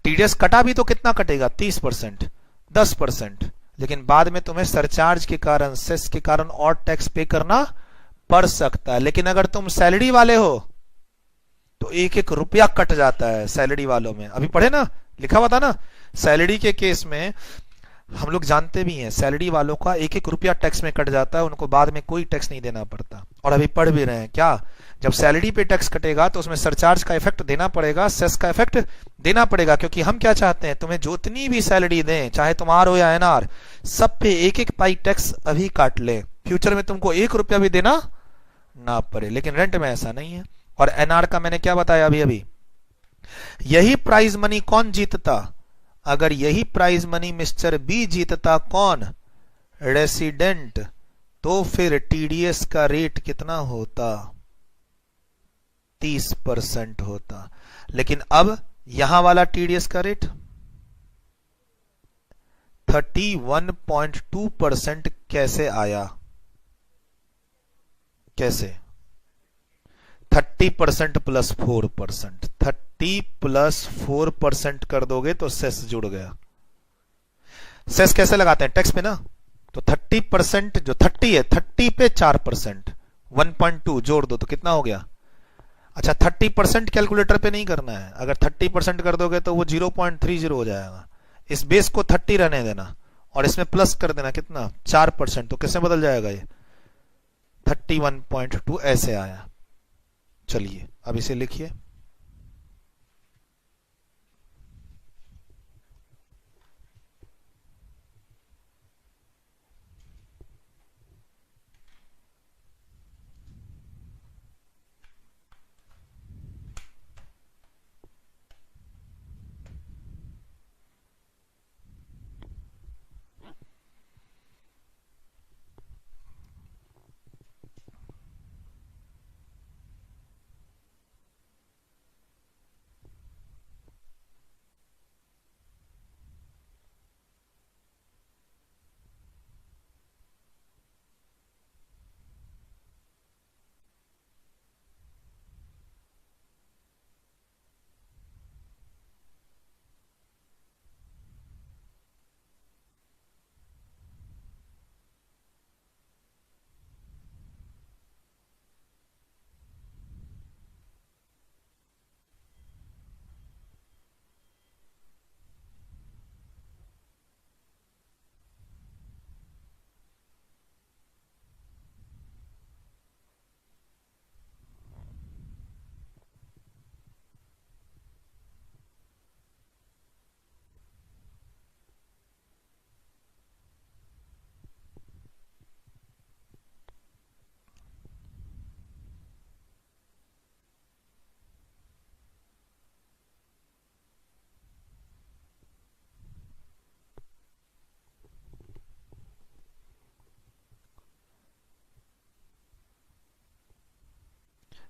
S1: टीडीएस कटा भी तो कितना कटेगा, 30%, 10%, लेकिन बाद में तुम्हें सरचार्ज के कारण, सेस के कारण और टैक्स पे करना पड़ सकता है। लेकिन अगर तुम सैलरी वाले हो तो 1-1 रुपया कट जाता है सैलरी वालों में। अभी पढ़े ना, लिखा हुआ था ना, सैलरी के केस में हम लोग जानते भी हैं सैलरी वालों का 1-1 रुपया टैक्स में कट जाता है, उनको बाद में कोई टैक्स नहीं देना पड़ता। और अभी पढ़ भी रहे हैं क्या, जब सैलरी पे टैक्स कटेगा तो उसमें सरचार्ज का इफेक्ट देना पड़ेगा, सेस का इफेक्ट देना पड़ेगा। क्योंकि हम क्या चाहते हैं, तुम्हें जितनी भी सैलरी दें, चाहे तुम आर हो या एनआर, सब पे 1-1 पाई टैक्स अभी काट ले, फ्यूचर में तुमको 1 रुपया भी देना ना पड़े। लेकिन रेंट में ऐसा नहीं है। और एनआर का मैंने क्या बताया अभी, यही प्राइज मनी कौन जीतता, अगर यही प्राइज मनी मिस्टर बी जीतता, कौन, रेसिडेंट, तो फिर टीडीएस का रेट कितना होता, 30% होता। लेकिन अब यहां वाला टीडीएस का रेट 31.2% कैसे आया, कैसे, 30% प्लस 4%, 30 प्लस 4% कर दोगे तो सेस जुड़ गया। सेस कैसे लगाते हैं, टैक्स पे ना, तो 30% जो 30 है, 30 पे 4%, 1.2 जोड़ दो तो कितना हो गया। अच्छा 30% कैलकुलेटर पे नहीं करना है, अगर 30% कर दोगे तो वो 0.30 हो जाएगा। इस बेस को 30 रहने देना और इसमें प्लस कर देना कितना, 4%, तो किसमें बदल जाएगा ये, 31.2 ऐसे आया। चलिए अब इसे लिखिए,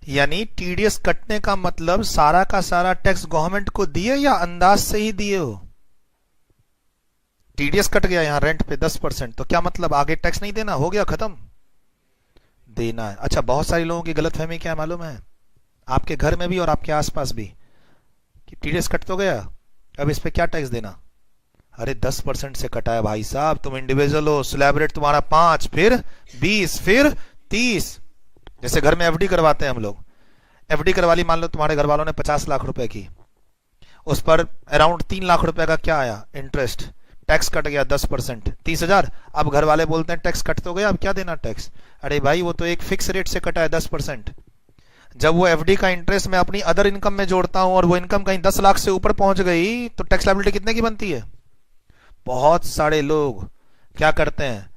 S1: यानी टीडीएस कटने का मतलब सारा का सारा टैक्स गवर्नमेंट को दिए या अंदाज से ही दिए हो? टीडीएस कट गया यहां रेंट पे 10%, तो क्या मतलब आगे टैक्स नहीं देना, हो गया खत्म? देना है। अच्छा, बहुत सारे लोगों की गलतफहमी क्या है मालूम है, आपके घर में भी और आपके आसपास भी, कि टीडीएस कट तो गया, अब इस पे क्या टैक्स देना? अरे 10% से कटा है भाई साहब, तुम इंडिविजुअल हो, स्लैब रेट तुम्हारा 5, फिर 20, फिर 30। जैसे घर में एफडी करवाते हैं हम लोग, एफडी करवा ली, मान लो तुम्हारे घर वालों ने 50 लाख रुपए की, उस पर अराउंड 3 लाख रुपए का क्या आया, इंटरेस्ट, टैक्स कट गया 10%, 30,000। अब घर वाले बोलते हैं टैक्स कट तो गया, अब क्या देना टैक्स? अरे भाई वो तो एक फिक्स रेट से कटा है 10%। जब वो एफडी का इंटरेस्ट मैं अपनी अदर इनकम में जोड़ता हूं और वो इनकम कहीं 10 लाख से ऊपर पहुंच गई, तो टैक्स लायबिलिटी कितने की बनती है? बहुत सारे लोग क्या करते हैं,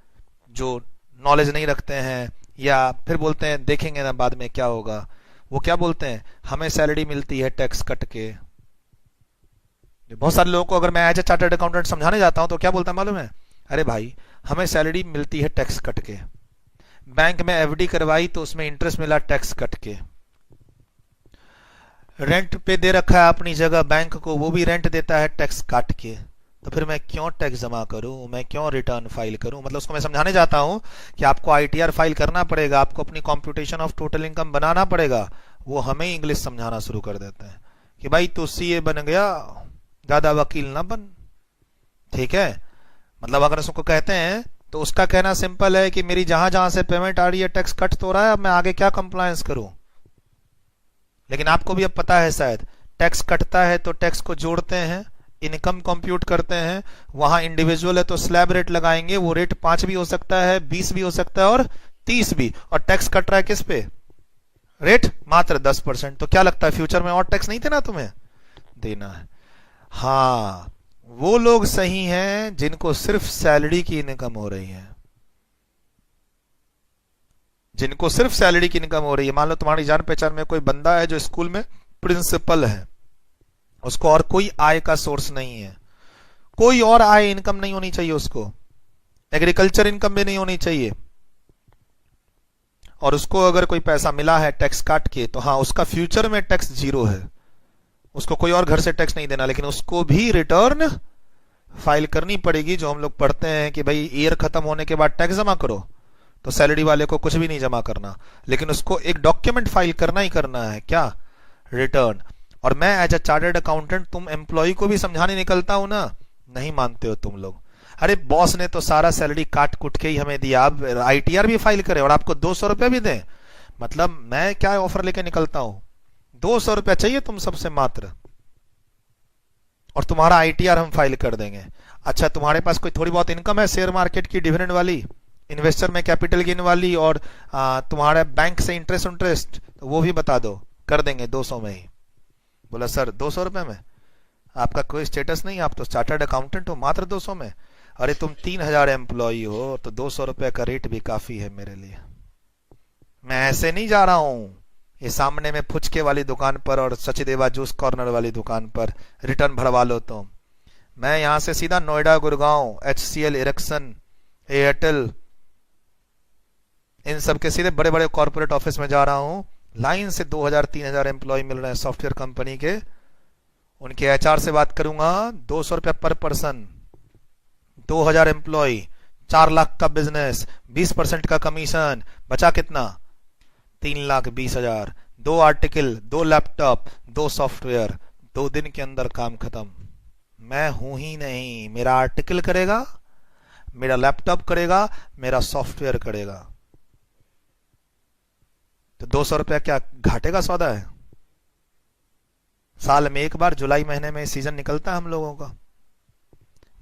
S1: जो नॉलेज नहीं रखते हैं या फिर बोलते हैं देखेंगे ना बाद में क्या होगा, वो क्या बोलते हैं, हमें सैलरी मिलती है टैक्स कट के। बहुत सारे लोगों को अगर मैं एज ए चार्टर्ड अकाउंटेंट समझाने जाता हूं तो क्या बोलता है मालूम है, अरे भाई हमें सैलरी मिलती है टैक्स कट के, बैंक में एफडी करवाई तो उसमें इंटरेस्ट मिला टैक्स कट के, रेंट पे दे रखा है अपनी जगह बैंक को, वो भी रेंट देता है टैक्स काट के, तो फिर मैं क्यों टैक्स जमा करूं, मैं क्यों रिटर्न फाइल करूं? मतलब उसको मैं समझाने जाता हूं कि आपको आईटीआर फाइल करना पड़ेगा, आपको अपनी कॉम्प्यूटेशन ऑफ टोटल इनकम बनाना पड़ेगा। वो हमें इंग्लिश समझाना शुरू कर देते हैं कि भाई तू सीए बन गया, ज्यादा वकील ना बन, ठीक है? मतलब अगर उसको कहते हैं तो उसका कहना सिंपल है कि मेरी जहां जहां से पेमेंट आ रही है टैक्स कट तो रहा है, अब मैं आगे क्या कंप्लायंस करूं? लेकिन आपको भी अब पता है शायद, टैक्स कटता है तो टैक्स को जोड़ते हैं, इनकम कंप्यूट करते हैं, वहां इंडिविजुअल है तो स्लैब रेट लगाएंगे, वो रेट 5 भी हो सकता है, 20 भी हो सकता है और 30 भी, और टैक्स कट रहा है किस पे? रेट मात्र 10%। तो क्या लगता है फ्यूचर में और टैक्स नहीं देना तुम्हें? देना है। हाँ, वो लोग सही हैं जिनको सिर्फ सैलरी की इनकम हो रही है, जिनको सिर्फ सैलरी की इनकम हो रही है। मान लो तुम्हारी जान पहचान में कोई बंदा है जो स्कूल में प्रिंसिपल है, उसको और कोई आय का सोर्स नहीं है, कोई और आय इनकम नहीं होनी चाहिए उसको, एग्रीकल्चर इनकम भी नहीं होनी चाहिए, और उसको अगर कोई पैसा मिला है टैक्स काट के, तो हाँ उसका फ्यूचर में टैक्स जीरो है, उसको कोई और घर से टैक्स नहीं देना, लेकिन उसको भी रिटर्न फाइल करनी पड़ेगी। जो हम लोग पढ़ते हैं कि भाई ईयर खत्म होने के बाद टैक्स जमा करो, तो सैलरी वाले को कुछ भी नहीं जमा करना, लेकिन उसको एक डॉक्यूमेंट फाइल करना ही करना है, क्या? रिटर्न। और मैं एज अ चार्टर्ड अकाउंटेंट तुम एम्प्लॉय को भी समझाने निकलता हूं ना, नहीं मानते हो तुम लोग। अरे बॉस ने तो सारा सैलरी काट कुट के ही हमें दिया, आप आईटीआर भी फाइल करें और आपको 200 रुपया भी दें, मतलब मैं क्या ऑफर लेके निकलता हूं? 200 रुपया चाहिए तुम सबसे मात्र, और तुम्हारा आईटीआर हम फाइल कर देंगे। अच्छा, तुम्हारे पास कोई थोड़ी बहुत इनकम है शेयर मार्केट की, डिविडेंड वाली, इन्वेस्टर में कैपिटल गेन वाली, और तुम्हारे बैंक से इंटरेस्ट, तो वो भी बता दो, कर देंगे 200 में ही। बोला सर 200 रुपए में? आपका कोई स्टेटस नहीं, आप तो चार्टर्ड अकाउंटेंट हो, मात्र 200 में? अरे तुम 3000 एम्प्लॉई हो, तो 200 रुपए का रेट भी काफी है मेरे लिए। मैं ऐसे नहीं जा रहा हूं ये सामने में फुचके वाली दुकान पर और सचदेवा जूस कॉर्नर वाली दुकान पर रिटर्न भरवा लो, तो मैं यहां से सीधा Noida, Gurgaon, HCL, Ericsson, Airtel, इन सब के सीधे बड़े बड़े कॉर्पोरेट ऑफिस में जा रहा हूं। लाइन से 2000-3000 एम्प्लॉय मिल रहे हैं सॉफ्टवेयर कंपनी के, उनके एचआर से बात करूंगा, 200 रुपया पर पर्सन, 2000 एम्प्लॉय, 4 लाख का बिजनेस, 20% का कमीशन, बचा कितना? 3,20,000। 2 आर्टिकल, 2 लैपटॉप, 2 सॉफ्टवेयर, 2 दिन के अंदर काम खत्म। मैं हूं ही नहीं, मेरा आर्टिकल करेगा, मेरा लैपटॉप करेगा, मेरा सॉफ्टवेयर करेगा। तो 200 रुपया क्या घाटे का सौदा है? साल में एक बार जुलाई महीने में सीजन निकलता है हम लोगों का,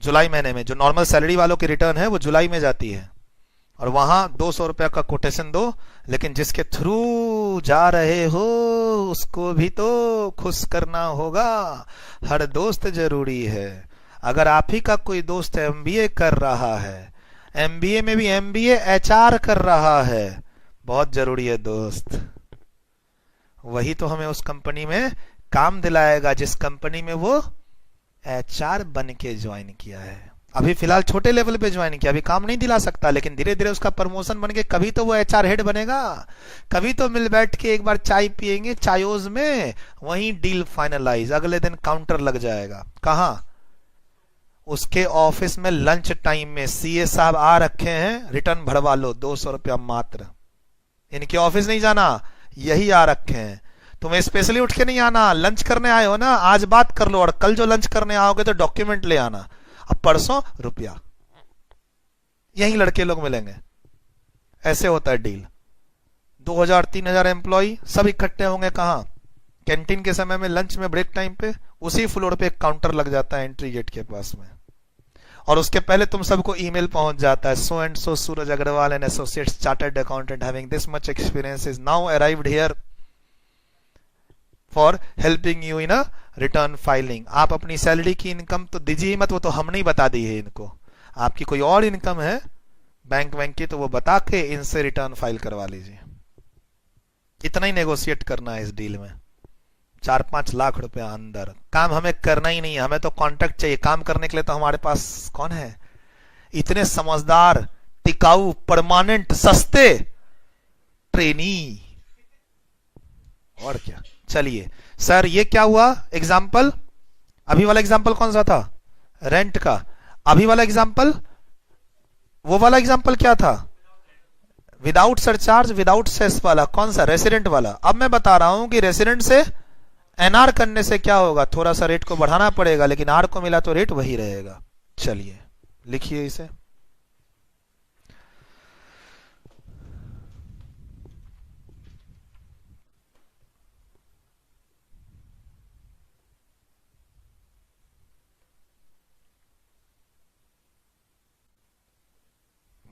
S1: जुलाई महीने में जो नॉर्मल सैलरी वालों की रिटर्न है वो जुलाई में जाती है, और वहां 200 रुपया का कोटेशन दो, लेकिन जिसके थ्रू जा रहे हो उसको भी तो खुश करना होगा। हर दोस्त जरूरी है। अगर आप ही का कोई दोस्त एमबीए कर रहा है, एमबीए में भी एमबीए एचआर कर रहा है, बहुत जरूरी है दोस्त। वही तो हमें उस कंपनी में काम दिलाएगा जिस कंपनी में वो एचआर बन के ज्वाइन किया है। अभी फिलहाल छोटे लेवल पे ज्वाइन किया, अभी काम नहीं दिला सकता, लेकिन धीरे धीरे उसका प्रमोशन बन के कभी तो वो एचआर हेड बनेगा, कभी तो मिल बैठ के एक बार चाय पियेंगे चायोज में, वहीं डील फाइनलाइज, अगले दिन काउंटर लग जाएगा। कहां? उसके ऑफिस में लंच टाइम में सीए साहब आ रखे हैं, रिटर्न भरवा लो, 200 रुपया मात्र। इनके ऑफिस नहीं जाना, यही आ रखे हैं। तुम्हें स्पेशली उठ के नहीं आना, लंच करने आए हो ना, आज बात कर लो, और कल जो लंच करने आओगे तो डॉक्यूमेंट ले आना, अब परसों रुपया। यही लड़के लोग मिलेंगे, ऐसे होता है डील। 2000-3000 एम्प्लॉय सब इकट्ठे होंगे कहां? कैंटीन के समय में, लंच में, ब्रेक टाइम पे, उसी फ्लोर पे एक काउंटर लग जाता है एंट्री गेट के पास में, और उसके पहले तुम सबको ईमेल पहुंच जाता है, so and so Suraj Agarwal and associates chartered accountant having this much experience is now arrived here for helping you in a return filing. आप अपनी सैलरी की इनकम तो दीजिए मत, वो तो हमने ही बता दी है इनको। आपकी कोई और इनकम है बैंक वैंक की तो वो बता के इनसे रिटर्न फाइल करवा लीजिए। इतना ही नेगोशिएट करना है इस डील में, 4-5 लाख रुपया अंदर। काम हमें करना ही नहीं है, हमें तो कॉन्ट्रैक्ट चाहिए। काम करने के लिए तो हमारे पास कौन है? इतने समझदार, टिकाऊ, परमानेंट, सस्ते ट्रेनी, और क्या। चलिए सर, ये क्या हुआ एग्जाम्पल? अभी वाला एग्जाम्पल कौन सा था? रेंट का। अभी वाला एग्जाम्पल, वो वाला एग्जाम्पल क्या था? विदाउट सरचार्ज, विदाउट सेस वाला। कौन सा? रेसिडेंट वाला। अब मैं बता रहा हूं कि रेसिडेंट से एनआर करने से क्या होगा, थोड़ा सा रेट को बढ़ाना पड़ेगा, लेकिन आर को मिला तो रेट वही रहेगा। चलिए लिखिए इसे।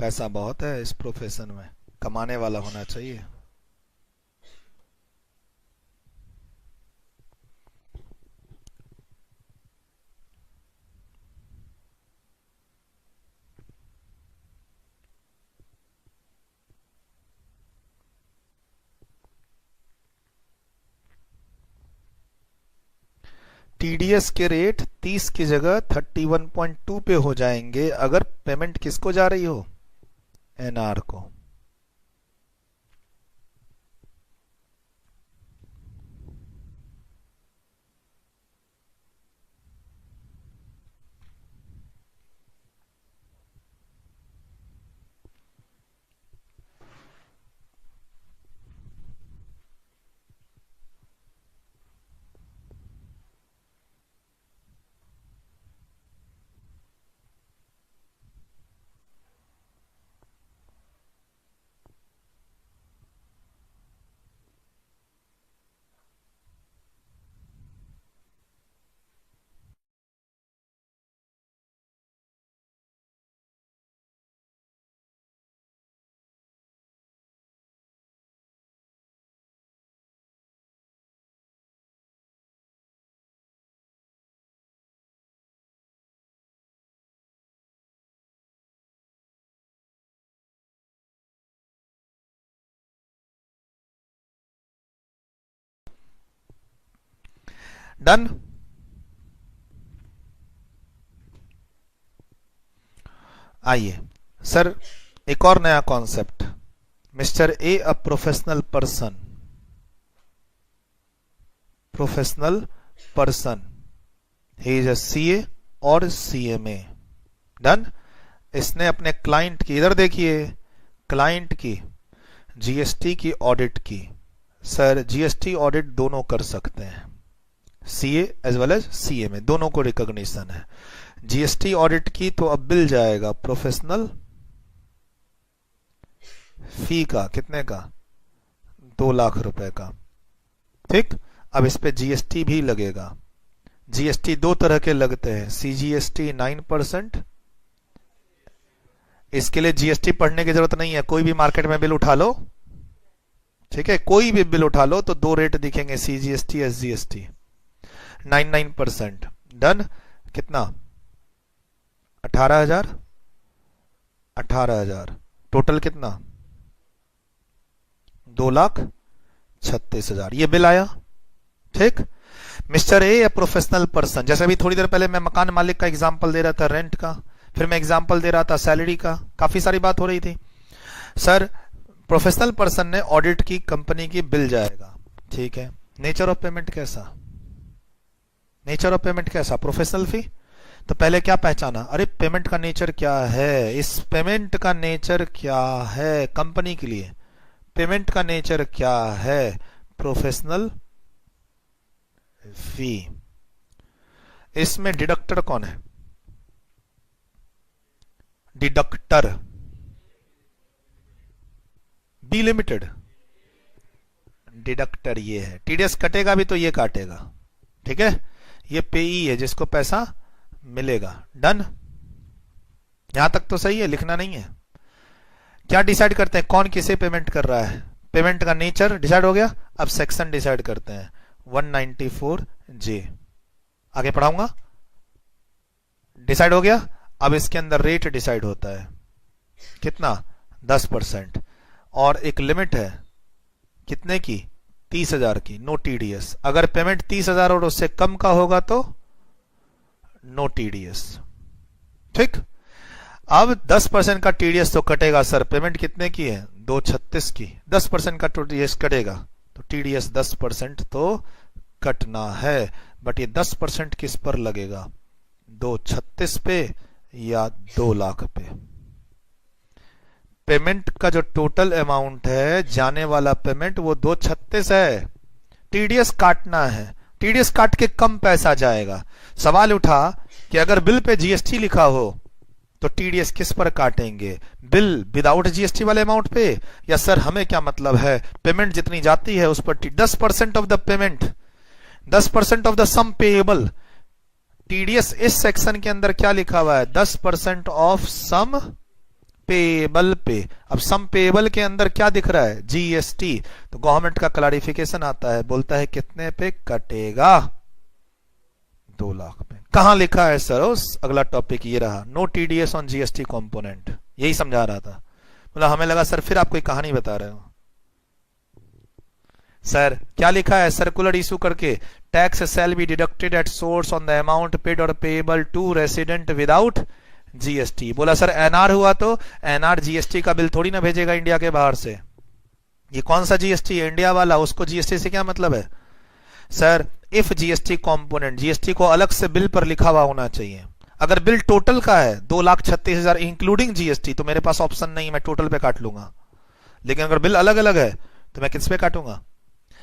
S1: पैसा बहुत है इस प्रोफेशन में, कमाने वाला होना चाहिए। टीडीएस के रेट 30 की जगह 31.2 पे हो जाएंगे अगर पेमेंट किसको जा रही हो? एनआर को। डन। आइए सर, एक और नया concept. Mister A a professional person, professional person, he is a CA और सीएमए। डन। इसने अपने क्लाइंट की, इधर देखिए, क्लाइंट की जीएसटी की ऑडिट की। सर जीएसटी ऑडिट दोनों कर सकते हैं, CA as well as CMA, दोनों को रिकॉग्निशन है। जीएसटी ऑडिट की तो अब बिल जाएगा प्रोफेशनल फी का, कितने का? 2 लाख रुपए का। ठीक। अब इस पे जीएसटी भी लगेगा। जीएसटी दो तरह के लगते हैं, सीजीएसटी 9%। इसके लिए जीएसटी पढ़ने की जरूरत नहीं है, कोई भी मार्केट में बिल उठा लो, ठीक है, कोई भी बिल उठा लो तो 2 रेट दिखेंगे, सीजीएसटी, एसजीएसटी। 9%। डन। कितना? 18,000। 18,000 टोटल कितना? 2,36,000 ये बिल आया। ठीक। मिस्टर ए प्रोफेशनल पर्सन, जैसे अभी थोड़ी देर पहले मैं मकान मालिक का एग्जांपल दे रहा था रेंट का, फिर मैं एग्जांपल दे रहा था सैलरी का, काफी सारी बात हो रही थी। सर प्रोफेशनल पर्सन ने ऑडिट की कंपनी की बिल जाएगा, ठीक है, नेचर ऑफ पेमेंट कैसा, नेचर ऑफ पेमेंट कैसा, प्रोफेशनल फी। तो पहले क्या पहचाना, अरे पेमेंट का नेचर क्या है, इस पेमेंट का नेचर क्या है कंपनी के लिए, पेमेंट का नेचर क्या है, प्रोफेशनल फी। इसमें डिडक्टर कौन है, डिडक्टर बी लिमिटेड, डिडक्टर ये है, टीडीएस कटेगा भी तो ये काटेगा, ठीक है, ये पेई है जिसको पैसा मिलेगा। डन, यहां तक तो सही है, लिखना नहीं है। क्या डिसाइड करते हैं कौन किसे पेमेंट कर रहा है, पेमेंट का नेचर डिसाइड हो गया। अब सेक्शन डिसाइड करते हैं 194J, आगे पढ़ाऊंगा, डिसाइड हो गया। अब इसके अंदर रेट डिसाइड होता है, कितना, 10%, और एक लिमिट है कितने की, 30,000 की, नो टीडीएस। अगर पेमेंट 30,000 और उससे कम का होगा तो नो टीडीएस, ठीक। अब 10% का टीडीएस तो कटेगा सर, पेमेंट कितने की है, 236 की, 10% का टीडीएस कटेगा तो टीडीएस 10% तो कटना है। बट ये 10% किस पर लगेगा, 236 पे या 2 लाख पे। पेमेंट का जो टोटल अमाउंट है, जाने वाला पेमेंट, वो 236 है, टीडीएस काटना है, टीडीएस काट के कम पैसा जाएगा। सवाल उठा कि अगर बिल पे जीएसटी लिखा हो तो टीडीएस किस पर काटेंगे, बिल विदाउट जीएसटी वाले अमाउंट पे, या सर हमें क्या मतलब है, पेमेंट जितनी जाती है उस पर 10% of the payment, 10% of the sum payable. TDS इस सेक्शन के अंदर क्या लिखा हुआ है, 10% ऑफ सम पेएबल पे। अब सम पेएबल के अंदर क्या दिख रहा है, जीएसटी। तो गवर्नमेंट का क्लैरिफिकेशन आता है, बोलता है कितने पे कटेगा, 2 लाख पे। कहां लिखा है सर, उस अगला टॉपिक ये रहा, no TDS on GST component, यही समझा रहा था। मतलब हमें लगा सर फिर आप कोई कहानी बता रहे हो। सर क्या लिखा है, सर्कुलर इशू करके, tax shall be deducted at source on the amount paid or payable to resident without GST. बोला सर एनआर हुआ तो एनआर जीएसटी का बिल थोड़ी ना भेजेगा इंडिया के बाहर से, ये कौन सा जीएसटी है, इंडिया वाला, उसको जीएसटी से क्या मतलब है। Sir if GST component, GST को अलग से बिल पर लिखा हुआ होना चाहिए। अगर बिल टोटल का है 2,36,000 इंक्लूडिंग जीएसटी, तो मेरे पास ऑप्शन नहीं, मैं टोटल पे काट लूंगा। लेकिन अगर बिल अलग अलग है तो मैं किस पे काटूंगा।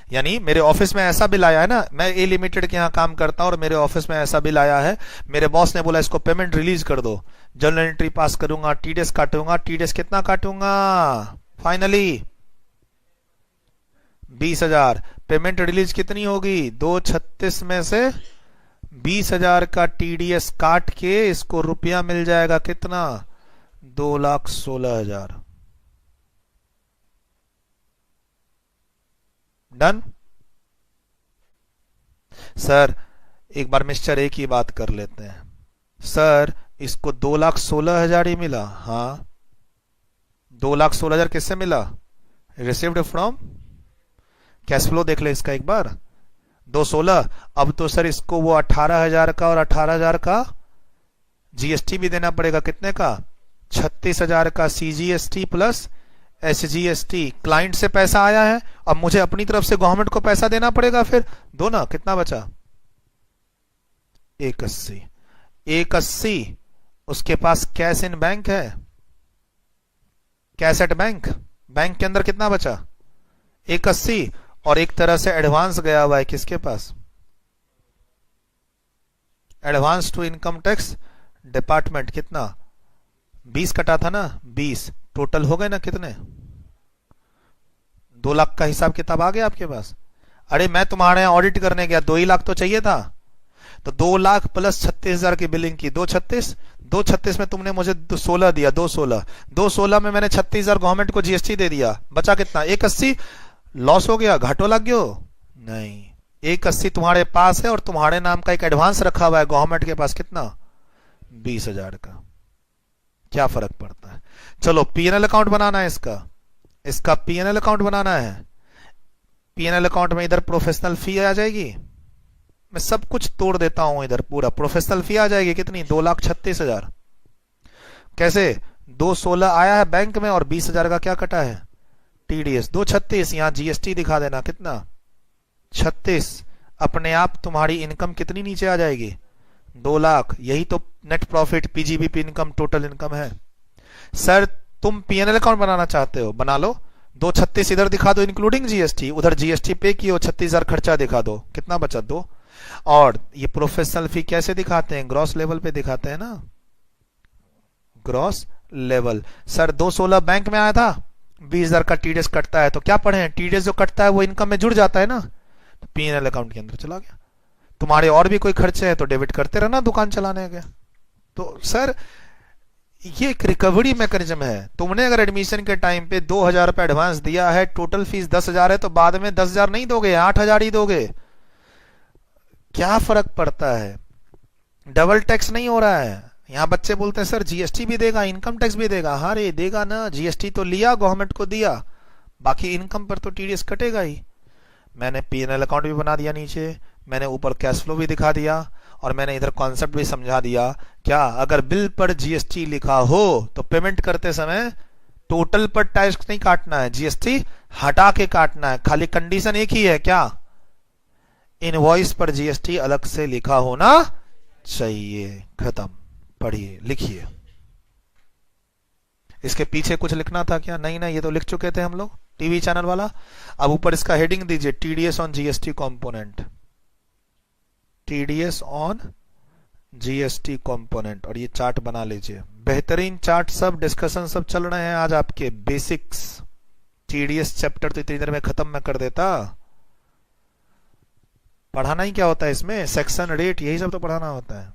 S1: यानी मेरे ऑफिस में ऐसा बिल आया है ना, मैं ए लिमिटेड के यहाँ काम करता हूं और मेरे ऑफिस में ऐसा बिल आया है, मेरे बॉस ने बोला इसको पेमेंट रिलीज कर दो, जर्नल एंट्री पास करूंगा, टीडीएस काटूंगा, टीडीएस कितना काटूंगा, फाइनली 20,000। पेमेंट रिलीज कितनी होगी, 236 में से 20,000 का टीडीएस काट के इसको रुपया मिल जाएगा कितना, 2,16,000। डन। सर एक बार मिस्टर ए की बात कर लेते हैं। सर इसको 2,16,000 ही मिला, हाँ 2,16,000 किससे मिला, रिसीव्ड फ्रॉम कैश फ्लो। देख ले इसका एक बार, 216। अब तो सर इसको वो 18,000 का और 18,000 का जीएसटी भी देना पड़ेगा, कितने का, 36,000 का सीजीएसटी प्लस एसजीएसटी। क्लाइंट से पैसा आया है, अब मुझे अपनी तरफ से गवर्नमेंट को पैसा देना पड़ेगा, फिर दो ना, कितना बचा, 180। 180 उसके पास कैश इन बैंक है, कैश एट बैंक, बैंक के अंदर कितना बचा, 180, और एक तरह से एडवांस गया हुआ है किसके पास, advance to income tax department, कितना 20 कटा था ना, 20 टोटल हो गए ना कितने, 2 लाख का हिसाब किताब आ गया आपके पास। अरे मैं तुम्हारे यहां ऑडिट करने गया, 2 ही लाख तो चाहिए था, तो 2 लाख प्लस 36,000 की बिलिंग की, 236 में तुमने मुझे 16 दिया, 216 में मैंने 36,000 गवर्नमेंट को जीएसटी दे दिया, बचा कितना, 180। लॉस हो गया, घाटो लग गयो, नहीं, 180 तुम्हारे पास है और तुम्हारे नाम का एक एडवांस रखा हुआ है गवर्नमेंट के पास, कितना, 20,000 का, क्या फर्क पड़ता है। चलो पीएनएल अकाउंट बनाना है, इसका पीएनएल अकाउंट बनाना है। पीएनएल अकाउंट में इधर प्रोफेशनल फी आ जाएगी, मैं सब कुछ तोड़ देता हूं, इधर पूरा प्रोफेशनल फी आ जाएगी कितनी, 2,36,000। कैसे? 216 आया है बैंक में और 20,000 का क्या कटा है? टीडीएस। 236 यहां जीएसटी दिखा देना कितना? 36। अपने आप तुम्हारी इनकम कितनी नीचे आ जाएगी? 2 लाख। यही तो net profit, PGBP income, total income है। सर तुम पीएनएल अकाउंट बनाना चाहते हो, बना लो। 236 इधर दिखा दो इंक्लूडिंग जीएसटी, उधर जीएसटी पे किए हो 36,000 खर्चा दिखा दो, कितना बचा? 2। और ये प्रोफेशनल फी कैसे दिखाते हैं? ग्रॉस लेवल पे दिखाते हैं ना, ग्रॉस लेवल। सर 216 बैंक में आया था, 20,000 का टीडीएस कटता है, तो क्या पढ़े हैं? टीडीएस जो कटता है वो इनकम में जुड़ जाता है ना, तो पीएनएल अकाउंट के अंदर चला गया। तुम्हारे और भी कोई खर्चे हैं तो डेबिट करते रहना दुकान चलाने के। तो सर ये एक रिकवरी मैकेनिज्म है। तुमने अगर एडमिशन के टाइम पे 2,000 रुपए एडवांस दिया है, टोटल फीस 10,000 है, तो बाद में 10,000 नहीं दोगे, 8,000 ही दोगे। क्या फर्क पड़ता है? डबल टैक्स नहीं हो रहा है। यहाँ बच्चे बोलते हैं सर जीएसटी भी देगा, इनकम टैक्स भी देगा। हाँ रे देगा ना, जीएसटी तो लिया गवर्नमेंट को दिया, बाकी इनकम पर तो टीडीएस कटेगा ही। मैंने पीएनएल अकाउंट भी बना दिया नीचे, मैंने ऊपर कैश फ्लो भी दिखा दिया, और मैंने इधर कॉन्सेप्ट भी समझा दिया। क्या? अगर बिल पर जीएसटी लिखा हो तो पेमेंट करते समय टोटल पर टैक्स नहीं काटना है, जीएसटी हटा के काटना है। खाली कंडीशन एक ही है, क्या? इनवॉइस पर जीएसटी अलग से लिखा होना चाहिए। खत्म। पढ़िए, लिखिए। इसके पीछे कुछ लिखना था क्या? नहीं नहीं, ये तो लिख चुके थे हम लोग, टीवी चैनल वाला। अब ऊपर इसका हेडिंग दीजिए, TDS on GST component, TDS on GST component, और ये चार्ट बना लीजिए। बेहतरीन चार्ट, सब डिस्कशन सब चल रहे हैं आज आपके बेसिक्स। टीडीएस चैप्टर तो इतनी देर में खत्म मैं कर देता। पढ़ाना ही क्या होता है इसमें? सेक्शन, रेट, यही सब तो पढ़ाना होता है।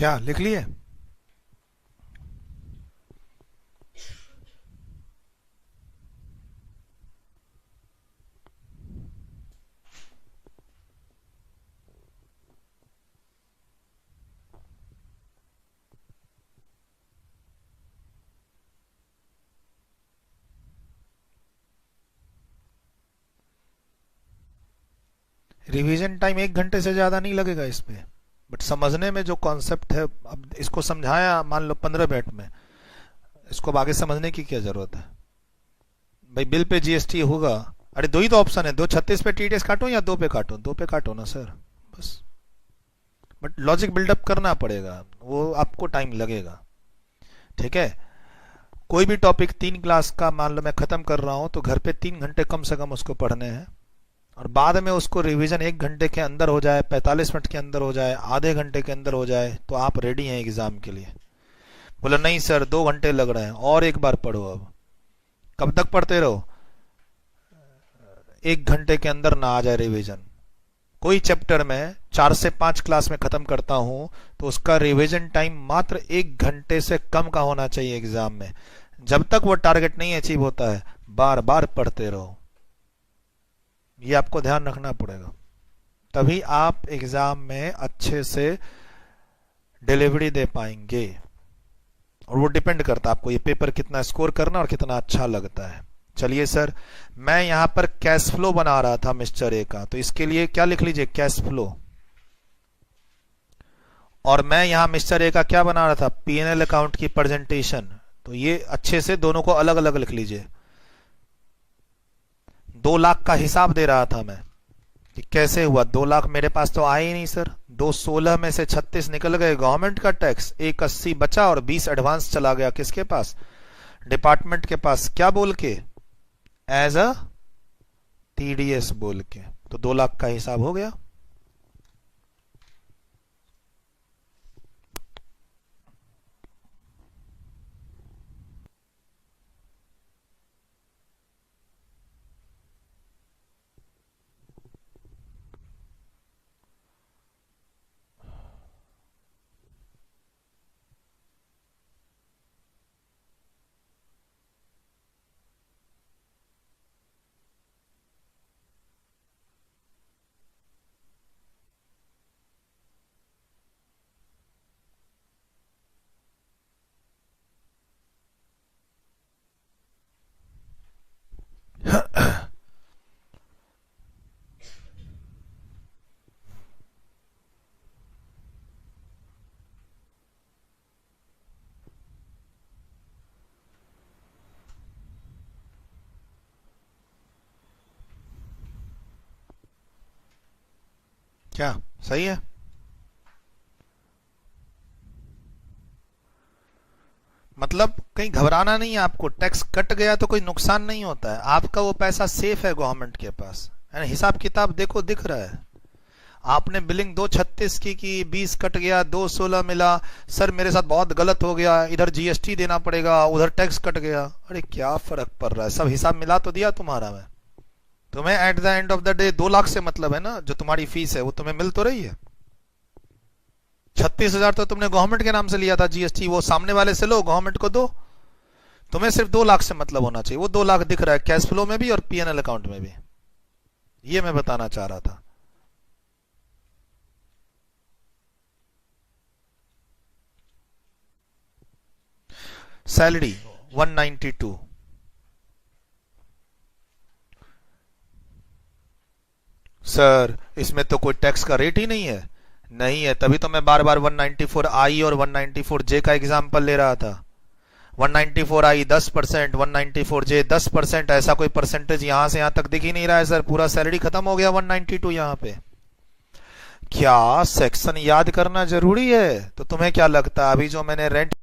S1: क्या लिख लिए? रिवीजन टाइम 1 घंटे से ज्यादा नहीं लगेगा इस पे, बट समझने में जो कॉन्सेप्ट है, अब इसको समझाया मान लो 15 मिनट में, इसको अब आगे समझने की क्या जरूरत है? भाई बिल पे जीएसटी होगा, अरे दो ही तो ऑप्शन है, 236 पे टीडीएस काटो या 2 पे काटो, 2 पे काटो ना सर, बस। बट लॉजिक बिल्डअप करना पड़ेगा, वो आपको टाइम लगेगा, ठीक है। कोई भी टॉपिक 3 क्लास का मान लो मैं खत्म कर रहा हूं, तो घर पे 3 घंटे कम से कम उसको पढ़ने हैं, और बाद में उसको रिवीजन 1 घंटे के अंदर हो जाए, 45 मिनट के अंदर हो जाए, आधे घंटे के अंदर हो जाए, तो आप रेडी हैं एग्जाम के लिए। बोला नहीं सर 2 घंटे लग रहे हैं, और एक बार पढ़ो। अब कब तक पढ़ते रहो? 1 घंटे के अंदर ना आ जाए रिवीजन। कोई चैप्टर में 4 से 5 क्लास में खत्म करता हूं, तो उसका रिवीजन टाइम मात्र 1 घंटे से कम का होना चाहिए एग्जाम में। जब तक वो टारगेट नहीं अचीव होता है, बार बार पढ़ते रहो, ये आपको ध्यान रखना पड़ेगा, तभी आप एग्जाम में अच्छे से डिलीवरी दे पाएंगे। और वो डिपेंड करता है आपको ये पेपर कितना स्कोर करना और कितना अच्छा लगता है। चलिए सर, मैं यहां पर कैश फ्लो बना रहा था मिस्टर ए का, तो इसके लिए क्या लिख लीजिए, कैश फ्लो। और मैं यहां मिस्टर ए का क्या बना रहा था, पीएनएल अकाउंट की प्रेजेंटेशन। तो ये अच्छे से दोनों को अलग अलग लिख लीजिए। 2 लाख का हिसाब दे रहा था मैं कि कैसे हुआ। 2 लाख मेरे पास तो आए ही नहीं सर, 216 में से 36 निकल गए गवर्नमेंट का टैक्स, 180 बचा और 20 एडवांस चला गया किसके पास, डिपार्टमेंट के पास। क्या बोल के, एज अ टीडीएस बोल के। तो 2 लाख का हिसाब हो गया। क्या सही है? मतलब कहीं घबराना नहीं है आपको, टैक्स कट गया तो कोई नुकसान नहीं होता है, आपका वो पैसा सेफ है गवर्नमेंट के पास, है ना। हिसाब किताब देखो दिख रहा है। आपने बिलिंग 236 की 20 कट गया, 216 मिला, सर मेरे साथ बहुत गलत हो गया, इधर जीएसटी देना पड़ेगा, उधर टैक्स कट गया। अरे क्या फर्क पड़ रहा है, सब हिसाब मिला तो दिया तुम्हारा मैं। तुम्हें at the end of the day 2 lakh से मतलब है ना, जो तुम्हारी फीस है वो तुम्हें मिल तो रही है। 36,000 तो तुमने गवर्नमेंट के नाम से लिया था जीएसटी, वो सामने वाले से लो, गवर्नमेंट को दो। तुम्हें सिर्फ 2 लाख से मतलब होना चाहिए, वो 2 लाख दिख रहा है कैश फ्लो में भी और पीएनएल अकाउंट में भी। ये मैं बताना चाह रहा था। सैलरी 192, सर इसमें तो कोई टैक्स का रेट ही नहीं है। नहीं है, तभी तो मैं बार बार 194 आई और 194 जे का एग्जांपल ले रहा था। 194 आई 10%, 194 जे 10%, ऐसा कोई परसेंटेज यहां से यहां तक दिख ही नहीं रहा है सर, पूरा सैलरी खत्म हो गया 192 यहां पे। क्या सेक्शन याद करना जरूरी है? तो तुम्हें क्या लगता है अभी जो मैंने रेंट